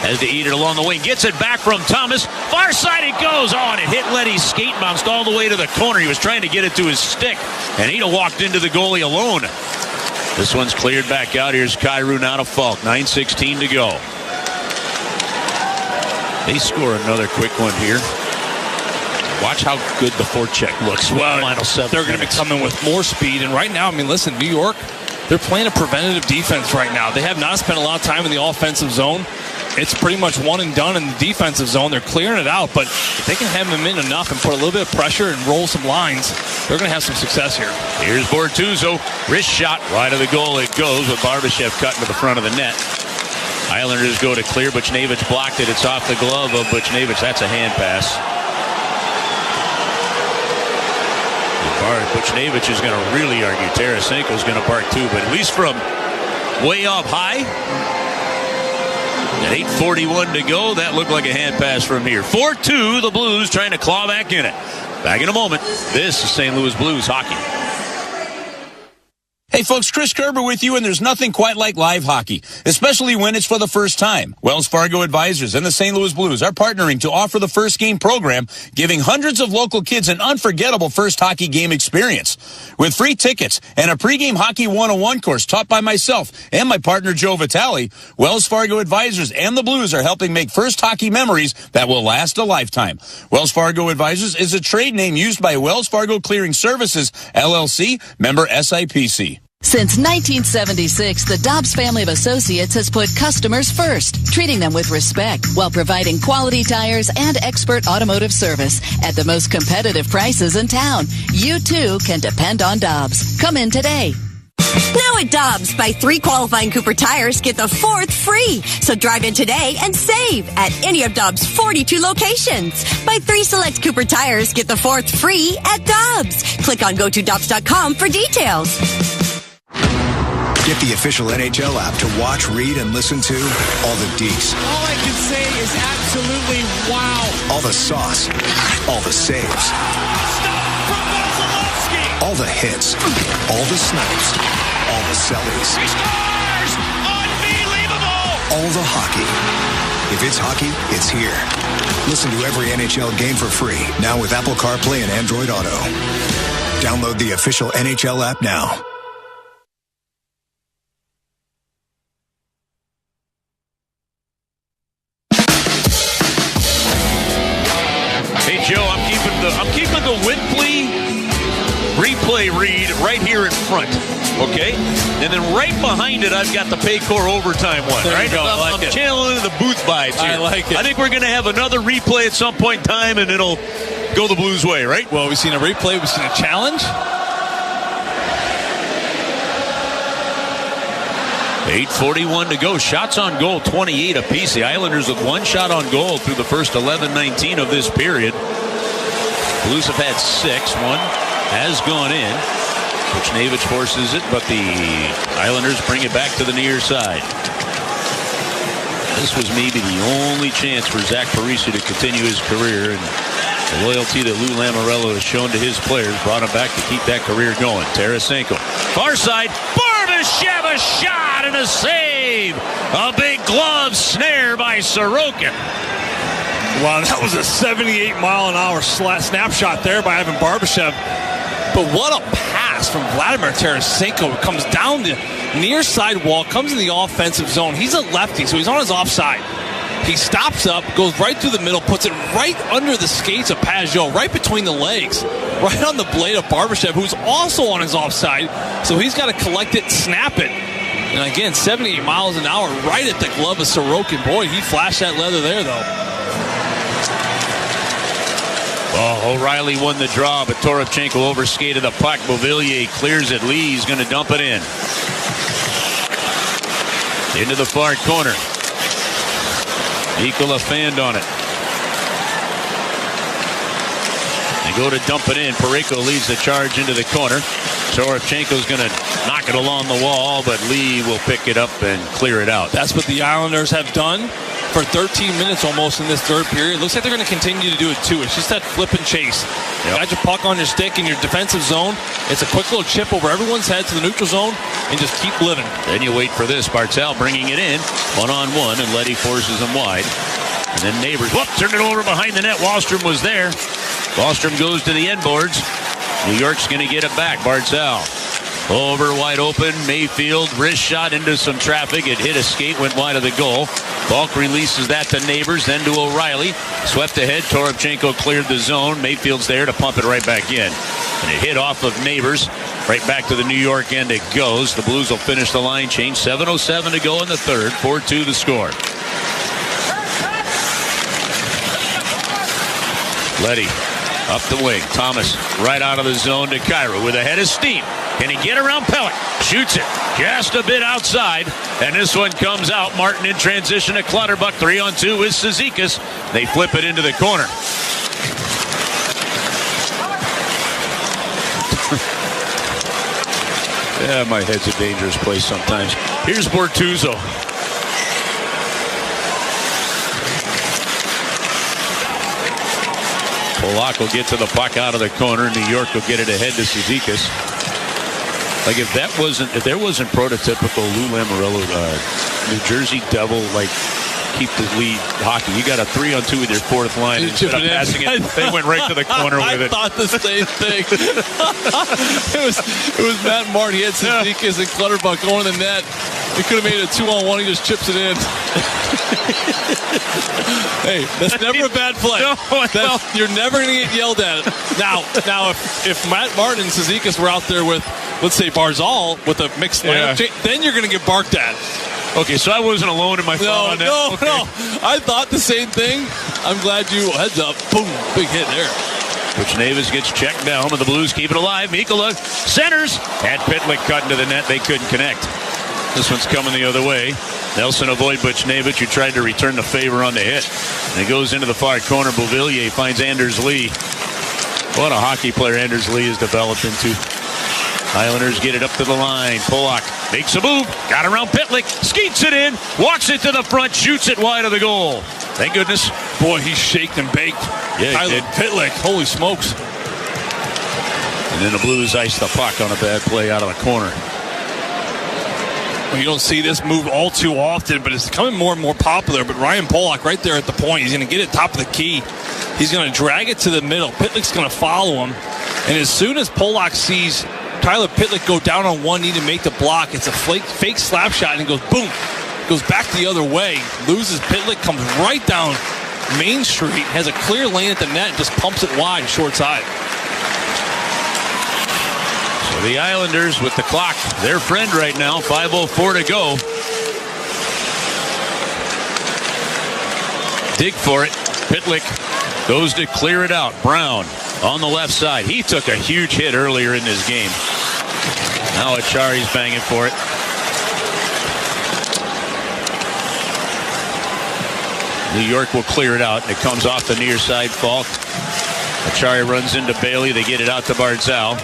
Has to eat it along the wing. Gets it back from Thomas. Far side it goes. Oh, and it hit Leddy's skate, bounced all the way to the corner. He was trying to get it to his stick, and he'd have walked into the goalie alone. This one's cleared back out. Here's Kyrou now to Falk. 9:16 to go. They score another quick one here. Watch how good the forecheck looks. Well, they're going to be coming with more speed. And right now, I mean, listen, New York, they're playing a preventative defense right now. They have not spent a lot of time in the offensive zone. It's pretty much one and done in the defensive zone. They're clearing it out, but if they can have him in enough and put a little bit of pressure and roll some lines, they're going to have some success here. Here's Bortuzzo. Wrist shot. Right of the goal it goes with Barbashev cutting to the front of the net. Islanders go to clear. Buchnevich blocked it. It's off the glove of Buchnevich. That's a hand pass. Buchnevich is going to really argue. Tarasenko is going to bark too, but at least from way up high, at 8:41 to go, that looked like a hand pass from here. 4-2, the Blues trying to claw back in it. Back in a moment. This is St. Louis Blues hockey. Hey folks, Chris Kerber with you, and there's nothing quite like live hockey, especially when it's for the first time. Wells Fargo Advisors and the St. Louis Blues are partnering to offer the First Game program, giving hundreds of local kids an unforgettable first hockey game experience. With free tickets and a pregame hockey 101 course taught by myself and my partner Joe Vitale, Wells Fargo Advisors and the Blues are helping make first hockey memories that will last a lifetime. Wells Fargo Advisors is a trade name used by Wells Fargo Clearing Services, LLC, member SIPC. Since 1976, the Dobbs family of associates has put customers first, treating them with respect while providing quality tires and expert automotive service at the most competitive prices in town. You too can depend on Dobbs. Come in today. Now at Dobbs, buy 3 qualifying Cooper tires, get the 4th free. So drive in today and save at any of Dobbs' 42 locations. Buy 3 select Cooper tires, get the 4th free at Dobbs. Click on gotodobbs.com for details. Get the official NHL app to watch, read, and listen to all the Ds. All I can say is absolutely wow. All the sauce. All the saves. All the hits. All the snipes. All the sellies. He scores! Unbelievable! All the hockey. If it's hockey, it's here. Listen to every NHL game for free, now with Apple CarPlay and Android Auto. Download the official NHL app now. Hey Joe, I'm keeping the Whitley replay read right here in front, okay? And then right behind it, I've got the Paycor overtime one. There right? you go. I'm channeling the booth vibes here. I like it. I think we're going to have another replay at some point in time, and it'll go the Blues' way, right? Well, we've seen a replay. We've seen a challenge. 8:41 to go. Shots on goal, 28 apiece. The Islanders with 1 shot on goal through the first 11-19 of this period. Blues have had 6. 1 has gone in. Buchnevich forces it, but the Islanders bring it back to the near side. This was maybe the only chance for Zach Parise to continue his career, and the loyalty that Lou Lamoriello has shown to his players brought him back to keep that career going. Tarasenko, far side, Barbashev, a shot and a save. A big glove snare by Sorokin. Wow, that was a 78-mile-an-hour snapshot there by Ivan Barbashev. But what a pass from Vladimir Tarasenko. It comes down the near side wall, comes in the offensive zone. He's a lefty, so he's on his offside. He stops up, goes right through the middle, puts it right under the skates of Pajot, right between the legs, right on the blade of Barbashev, who's also on his offside. So he's got to collect it, snap it. And again, 78 miles an hour right at the glove of Sorokin. Boy, he flashed that leather there, though. Oh, O'Reilly won the draw, but Toropchenko overskated the puck. Beauvillier clears it. Lee's going to dump it in. Into the far corner. Nikola fanned on it. They go to dump it in. Parayko leads the charge into the corner. Toropchenko's going to knock it along the wall, but Lee will pick it up and clear it out. That's what the Islanders have done for 13 minutes almost in this third period. Looks like they're going to continue to do it too. It's just that flip and chase. You got your puck on your stick in your defensive zone. It's a quick little chip over everyone's head to the neutral zone and just keep living. Then you wait for this. Bartel bringing it in. 1-on-1, and Leddy forces him wide. And then Neighbors, turned it over behind the net. Wahlstrom was there. Wahlstrom goes to the end boards. New York's going to get it back. Bartel over wide open. Mayfield, wrist shot into some traffic. It hit a skate, went wide of the goal. Falk releases that to Neighbors, then to O'Reilly. Swept ahead. Toropchenko cleared the zone. Mayfield's there to pump it right back in. And it hit off of Neighbors. Right back to the New York end it goes. The Blues will finish the line change. 7:07 to go in the third. 4-2 the score. Leddy up the wing. Thomas right out of the zone to Cairo with a head of steam. Can he get around Pellick? Shoots it just a bit outside. And this one comes out. Martin in transition to Clutterbuck. 3-on-2 with Cizikas. They flip it into the corner. Yeah, my head's a dangerous place sometimes. Here's Bortuzzo. Polak will get to the puck out of the corner. New York will get it ahead to Cizikas. Like if there wasn't prototypical Lou Lamoriello, New Jersey Devil, like keep the lead hockey. You got a 3-on-2 with your fourth line. Instead of passing it, they went right to the corner with it. I thought the same thing. it was Matt Martin. He had Cizikas and Clutterbuck going in the net. He could have made it a 2-on-1. He just chips it in. Hey, that's never a bad play. You're never going to get yelled at. Now, if Matt Martin and Cizikas were out there with, let's say, Barzal with a mixed lineup, then you're going to get barked at. Okay, so I wasn't alone in my thought on that. No. I thought the same thing. I'm glad you heads up. Boom, big hit there. Buchnevich gets checked down, but the Blues keep it alive. Mikkola centers. Had Pitlick cut into the net. They couldn't connect. This one's coming the other way. Nelson avoid Buchnevich, who tried to return the favor on the hit. And it goes into the far corner. Beauvillier finds Anders Lee. What a hockey player Anders Lee has developed into. Islanders get it up to the line. Polak makes a move. Got around Pitlick. Skeets it in. Walks it to the front. Shoots it wide of the goal. Thank goodness. Boy, he's shaked and baked. Yeah, he did. Pitlick. Holy smokes. And then the Blues ice the puck on a bad play out of the corner. Well, you don't see this move all too often, but it's becoming more and more popular. But Ryan Polak right there at the point. He's going to get it top of the key. He's going to drag it to the middle. Pitlick's going to follow him. And as soon as Polak sees Tyler Pitlick go down on one knee to make the block, it's a fake slap shot, and it goes boom. Goes back the other way. Loses Pitlick, comes right down Main Street, has a clear lane at the net, and just pumps it wide, short side. So the Islanders with the clock, their friend right now, 5:04 to go. Dig for it. Pitlick goes to clear it out. Brown on the left side. He took a huge hit earlier in this game. Now Achari's banging for it. New York will clear it out, and it comes off the near side fault. Achari runs into Bailey. They get it out to Barzal.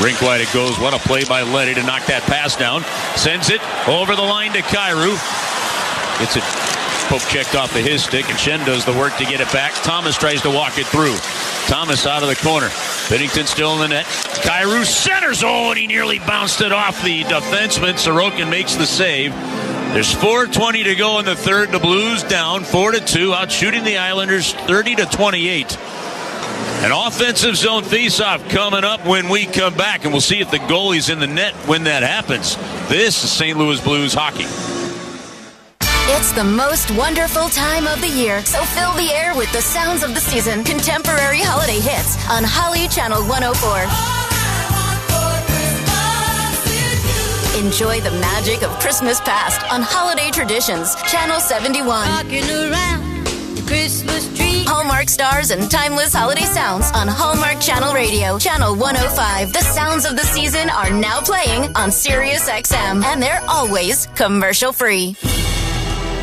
Rink wide it goes. What a play by Leddy to knock that pass down. Sends it over the line to Kyrou. Gets it poke checked off of his stick, and Shen does the work to get it back. Thomas tries to walk it through. Thomas out of the corner. Binnington still in the net. Kyrou centers. Oh, and he nearly bounced it off the defenseman. Sorokin makes the save. There's 4:20 to go in the third. The Blues down 4-2, out shooting the Islanders 30-28. An offensive zone faceoff coming up when we come back, and we'll see if the goalie's in the net when that happens. This is St. Louis Blues hockey. It's the most wonderful time of the year, so fill the air with the sounds of the season. Contemporary holiday hits on Holly Channel 104. Enjoy the magic of Christmas past on Holiday Traditions, Channel 71. Rocking around the Christmas tree. Hallmark stars and timeless holiday sounds on Hallmark Channel Radio, Channel 105. The sounds of the season are now playing on Sirius XM, and they're always commercial-free.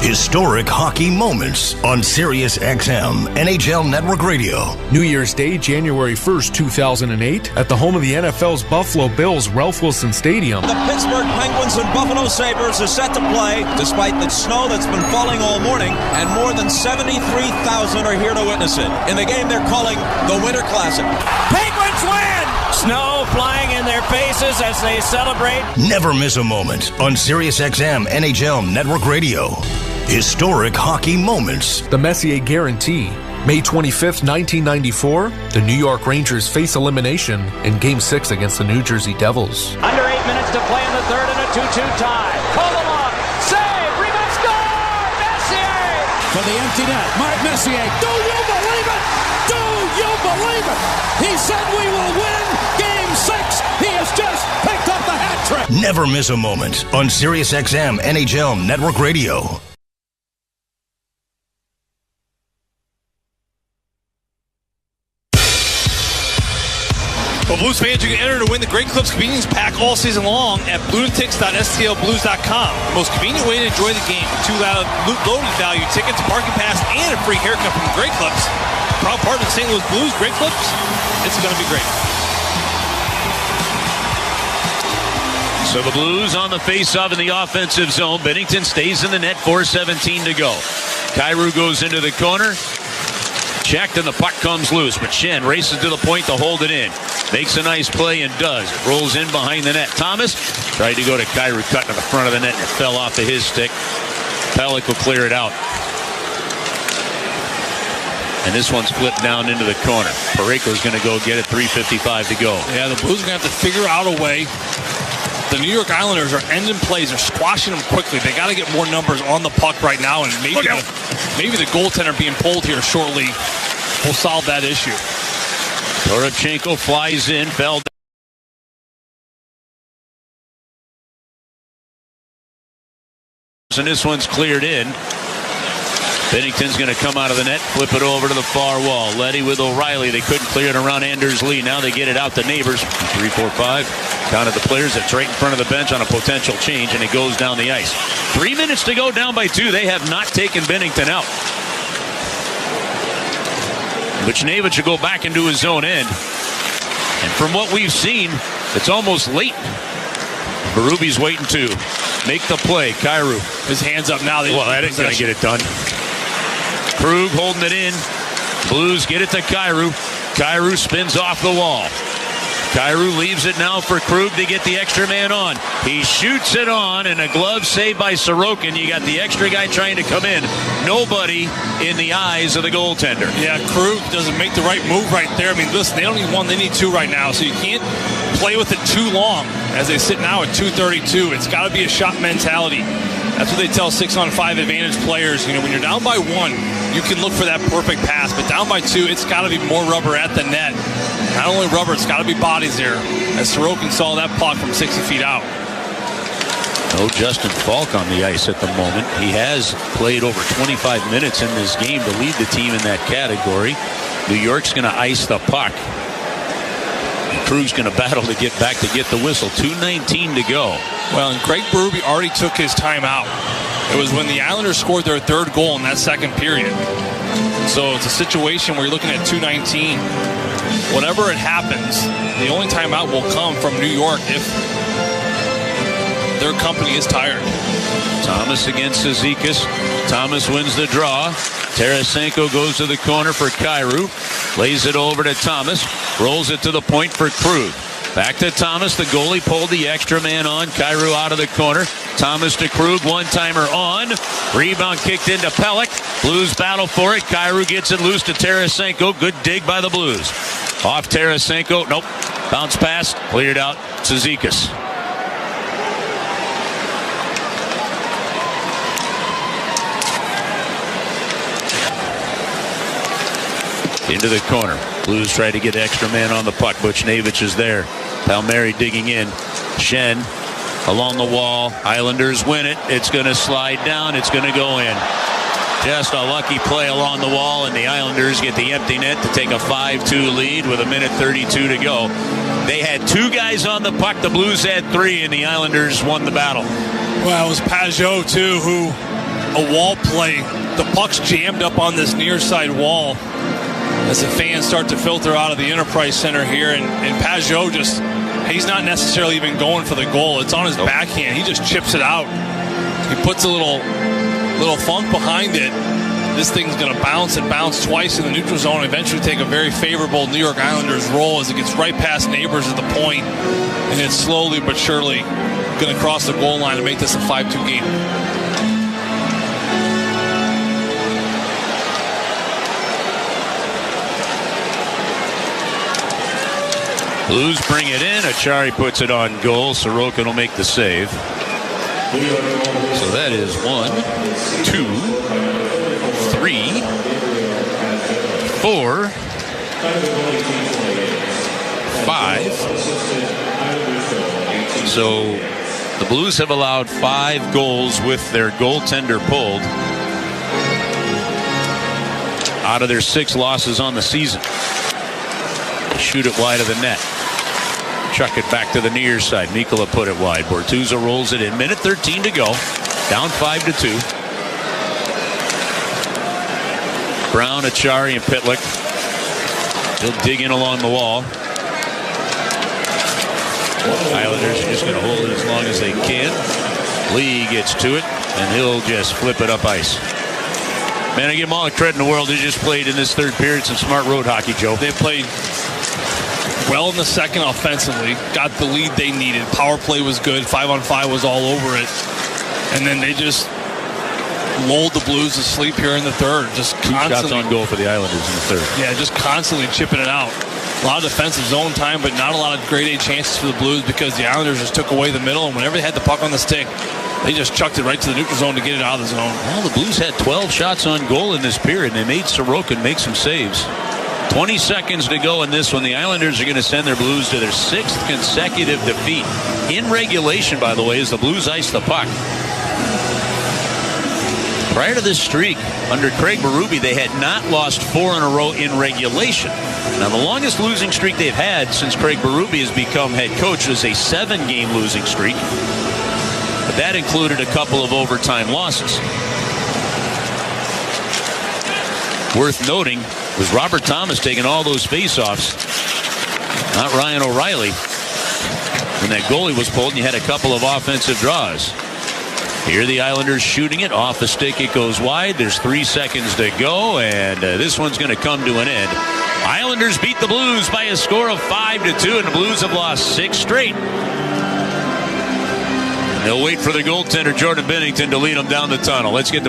Historic hockey moments on Sirius XM NHL Network Radio. New Year's Day, January 1st, 2008, at the home of the NFL's Buffalo Bills, Ralph Wilson Stadium. The Pittsburgh Penguins and Buffalo Sabres are set to play despite the snow that's been falling all morning, and more than 73,000 are here to witness it. In the game they're calling the Winter Classic. Penguins win! Snow flying in their faces as they celebrate. Never miss a moment on Sirius XM NHL Network Radio. Historic hockey moments. The Messier Guarantee. May 25th, 1994, the New York Rangers face elimination in Game 6 against the New Jersey Devils. Under 8 minutes to play in the third and a 2-2 tie. Kovalov, save, rebound, score! Messier! For the empty net, Mark Messier. Do you believe it? Do you believe it? He said we will win Game 6. He has just picked up the hat trick. Never miss a moment on Sirius XM NHL Network Radio. Well, Blues fans, you can enter to win the Great Clips Convenience Pack all season long at bluetix.stlblues.com. The most convenient way to enjoy the game. 2 loaded value tickets, a parking pass, and a free haircut from Great Clips. Proud partner of the St. Louis Blues, Great Clips. It's going to be great. So the Blues on the face-off in the offensive zone. Bennington stays in the net, 4:17 to go. Kyrou goes into the corner. Checked, and the puck comes loose. But Schenn races to the point to hold it in. Makes a nice play and does. It rolls in behind the net. Thomas tried to go to Kyrou, cut to the front of the net, and it fell off of his stick. Pelech will clear it out. And this one's flipped down into the corner. Parayko's going to go get it, 3:55 to go. Yeah, the Blues are going to have to figure out a way. The New York Islanders are ending plays. They're squashing them quickly. They got to get more numbers on the puck right now, and maybe the goaltender being pulled here shortly will solve that issue. Toropchenko flies in, fell down. And this one's cleared in. Bennington's going to come out of the net, flip it over to the far wall. Leddy with O'Reilly. They couldn't clear it around Anders Lee. Now they get it out to Neighbors. 3, 4, 5. Counted the players. That's right in front of the bench on a potential change, and it goes down the ice. 3 minutes to go, down by 2. They have not taken Bennington out. Buchnevich will go back into his own end. And from what we've seen, it's almost late. Berube's waiting to make the play. Kyrou. His hands up now. Well, that ain't going to get it done. Krug holding it in. Blues get it to Kyrou. Kyrou spins off the wall. Kyrou leaves it now for Krug to get the extra man on. He shoots it on, and a glove saved by Sorokin. You got the extra guy trying to come in. Nobody in the eyes of the goaltender. Yeah, Krug doesn't make the right move right there. I mean, listen, they don't need one, they need 2 right now. So you can't play with it too long as they sit now at 2:32. It's got to be a shot mentality. That's what they tell 6-on-5 advantage players. You know, when you're down by 1, you can look for that perfect pass. But down by 2, it's got to be more rubber at the net. Not only rubber, it's got to be bodies there. As Sorokin saw that puck from 60 feet out. No Justin Falk on the ice at the moment. He has played over 25 minutes in this game to lead the team in that category. New York's going to ice the puck. Krug's going to battle to get back to get the whistle. 2:19 to go. Well, and Craig Berube already took his time out. It was when the Islanders scored their 3rd goal in that 2nd period. So it's a situation where you're looking at 2:19. Whatever it happens, the only timeout will come from New York if their company is tired. Thomas against Zizekas. Thomas wins the draw. Tarasenko goes to the corner for Kyrou. Lays it over to Thomas. Rolls it to the point for Krug. Back to Thomas. The goalie pulled the extra man on. Kyrou out of the corner. Thomas to Krug. One-timer on. Rebound kicked into Pelech. Blues battle for it. Kyrou gets it loose to Tarasenko. Good dig by the Blues. Off Tarasenko. Nope. Bounce pass. Cleared out. Zizekas. Into the corner. Blues try to get extra man on the puck. Buchnevich is there. Palmieri digging in. Schenn along the wall. Islanders win it. It's going to slide down. It's going to go in. Just a lucky play along the wall, and the Islanders get the empty net to take a 5-2 lead with 1:32 to go. They had 2 guys on the puck. The Blues had 3, and the Islanders won the battle. Well, it was Pajot, too, who a wall play. The puck's jammed up on this near side wall as the fans start to filter out of the Enterprise Center here, and Pajot he's not necessarily even going for the goal. It's on his backhand. He just chips it out. He puts a little funk behind it. This thing's going to bounce and bounce twice in the neutral zone and eventually take a very favorable New York Islanders roll as it gets right past Neighbors at the point, and it's slowly but surely going to cross the goal line to make this a 5-2 game. Blues bring it in. Achari puts it on goal. Sorokin will make the save. So that is 1, 2, 3, 4, 5. So the Blues have allowed 5 goals with their goaltender pulled out of their 6 losses on the season. Shoot it wide of the net. Chuck it back to the near side. Mikkola put it wide. Bortuzzo rolls it in. 1:13 to go. Down 5-2. Brown, Achari, and Pitlick. He'll dig in along the wall. Islanders are just going to hold it as long as they can. Lee gets to it, and he'll just flip it up ice. Man, I give them all the credit in the world. They just played in this third period some smart road hockey, Joe. They played well in the second offensively, got the lead they needed. Power play was good. 5-on-5 was all over it. And then they just lulled the Blues to sleep here in the third. Just constantly. Shots on goal for the Islanders in the third. Yeah, just constantly chipping it out. A lot of defensive zone time, but not a lot of grade A chances for the Blues because the Islanders just took away the middle, and whenever they had the puck on the stick, they just chucked it right to the neutral zone to get it out of the zone. Well, the Blues had 12 shots on goal in this period, and they made Sorokin make some saves. 20 seconds to go in this one. The Islanders are going to send their Blues to their 6th consecutive defeat. In regulation, by the way, as the Blues ice the puck. Prior to this streak, under Craig Berube, they had not lost 4 in a row in regulation. Now, the longest losing streak they've had since Craig Berube has become head coach was a 7-game losing streak. But that included a couple of overtime losses. Worth noting was Robert Thomas taking all those faceoffs, not Ryan O'Reilly. When that goalie was pulled and you had a couple of offensive draws. Here the Islanders shooting it off the stick. It goes wide. There's 3 seconds to go, and this one's going to come to an end. Islanders beat the Blues by a score of 5-2, and the Blues have lost 6 straight. And they'll wait for the goaltender Jordan Binnington to lead them down the tunnel. Let's get the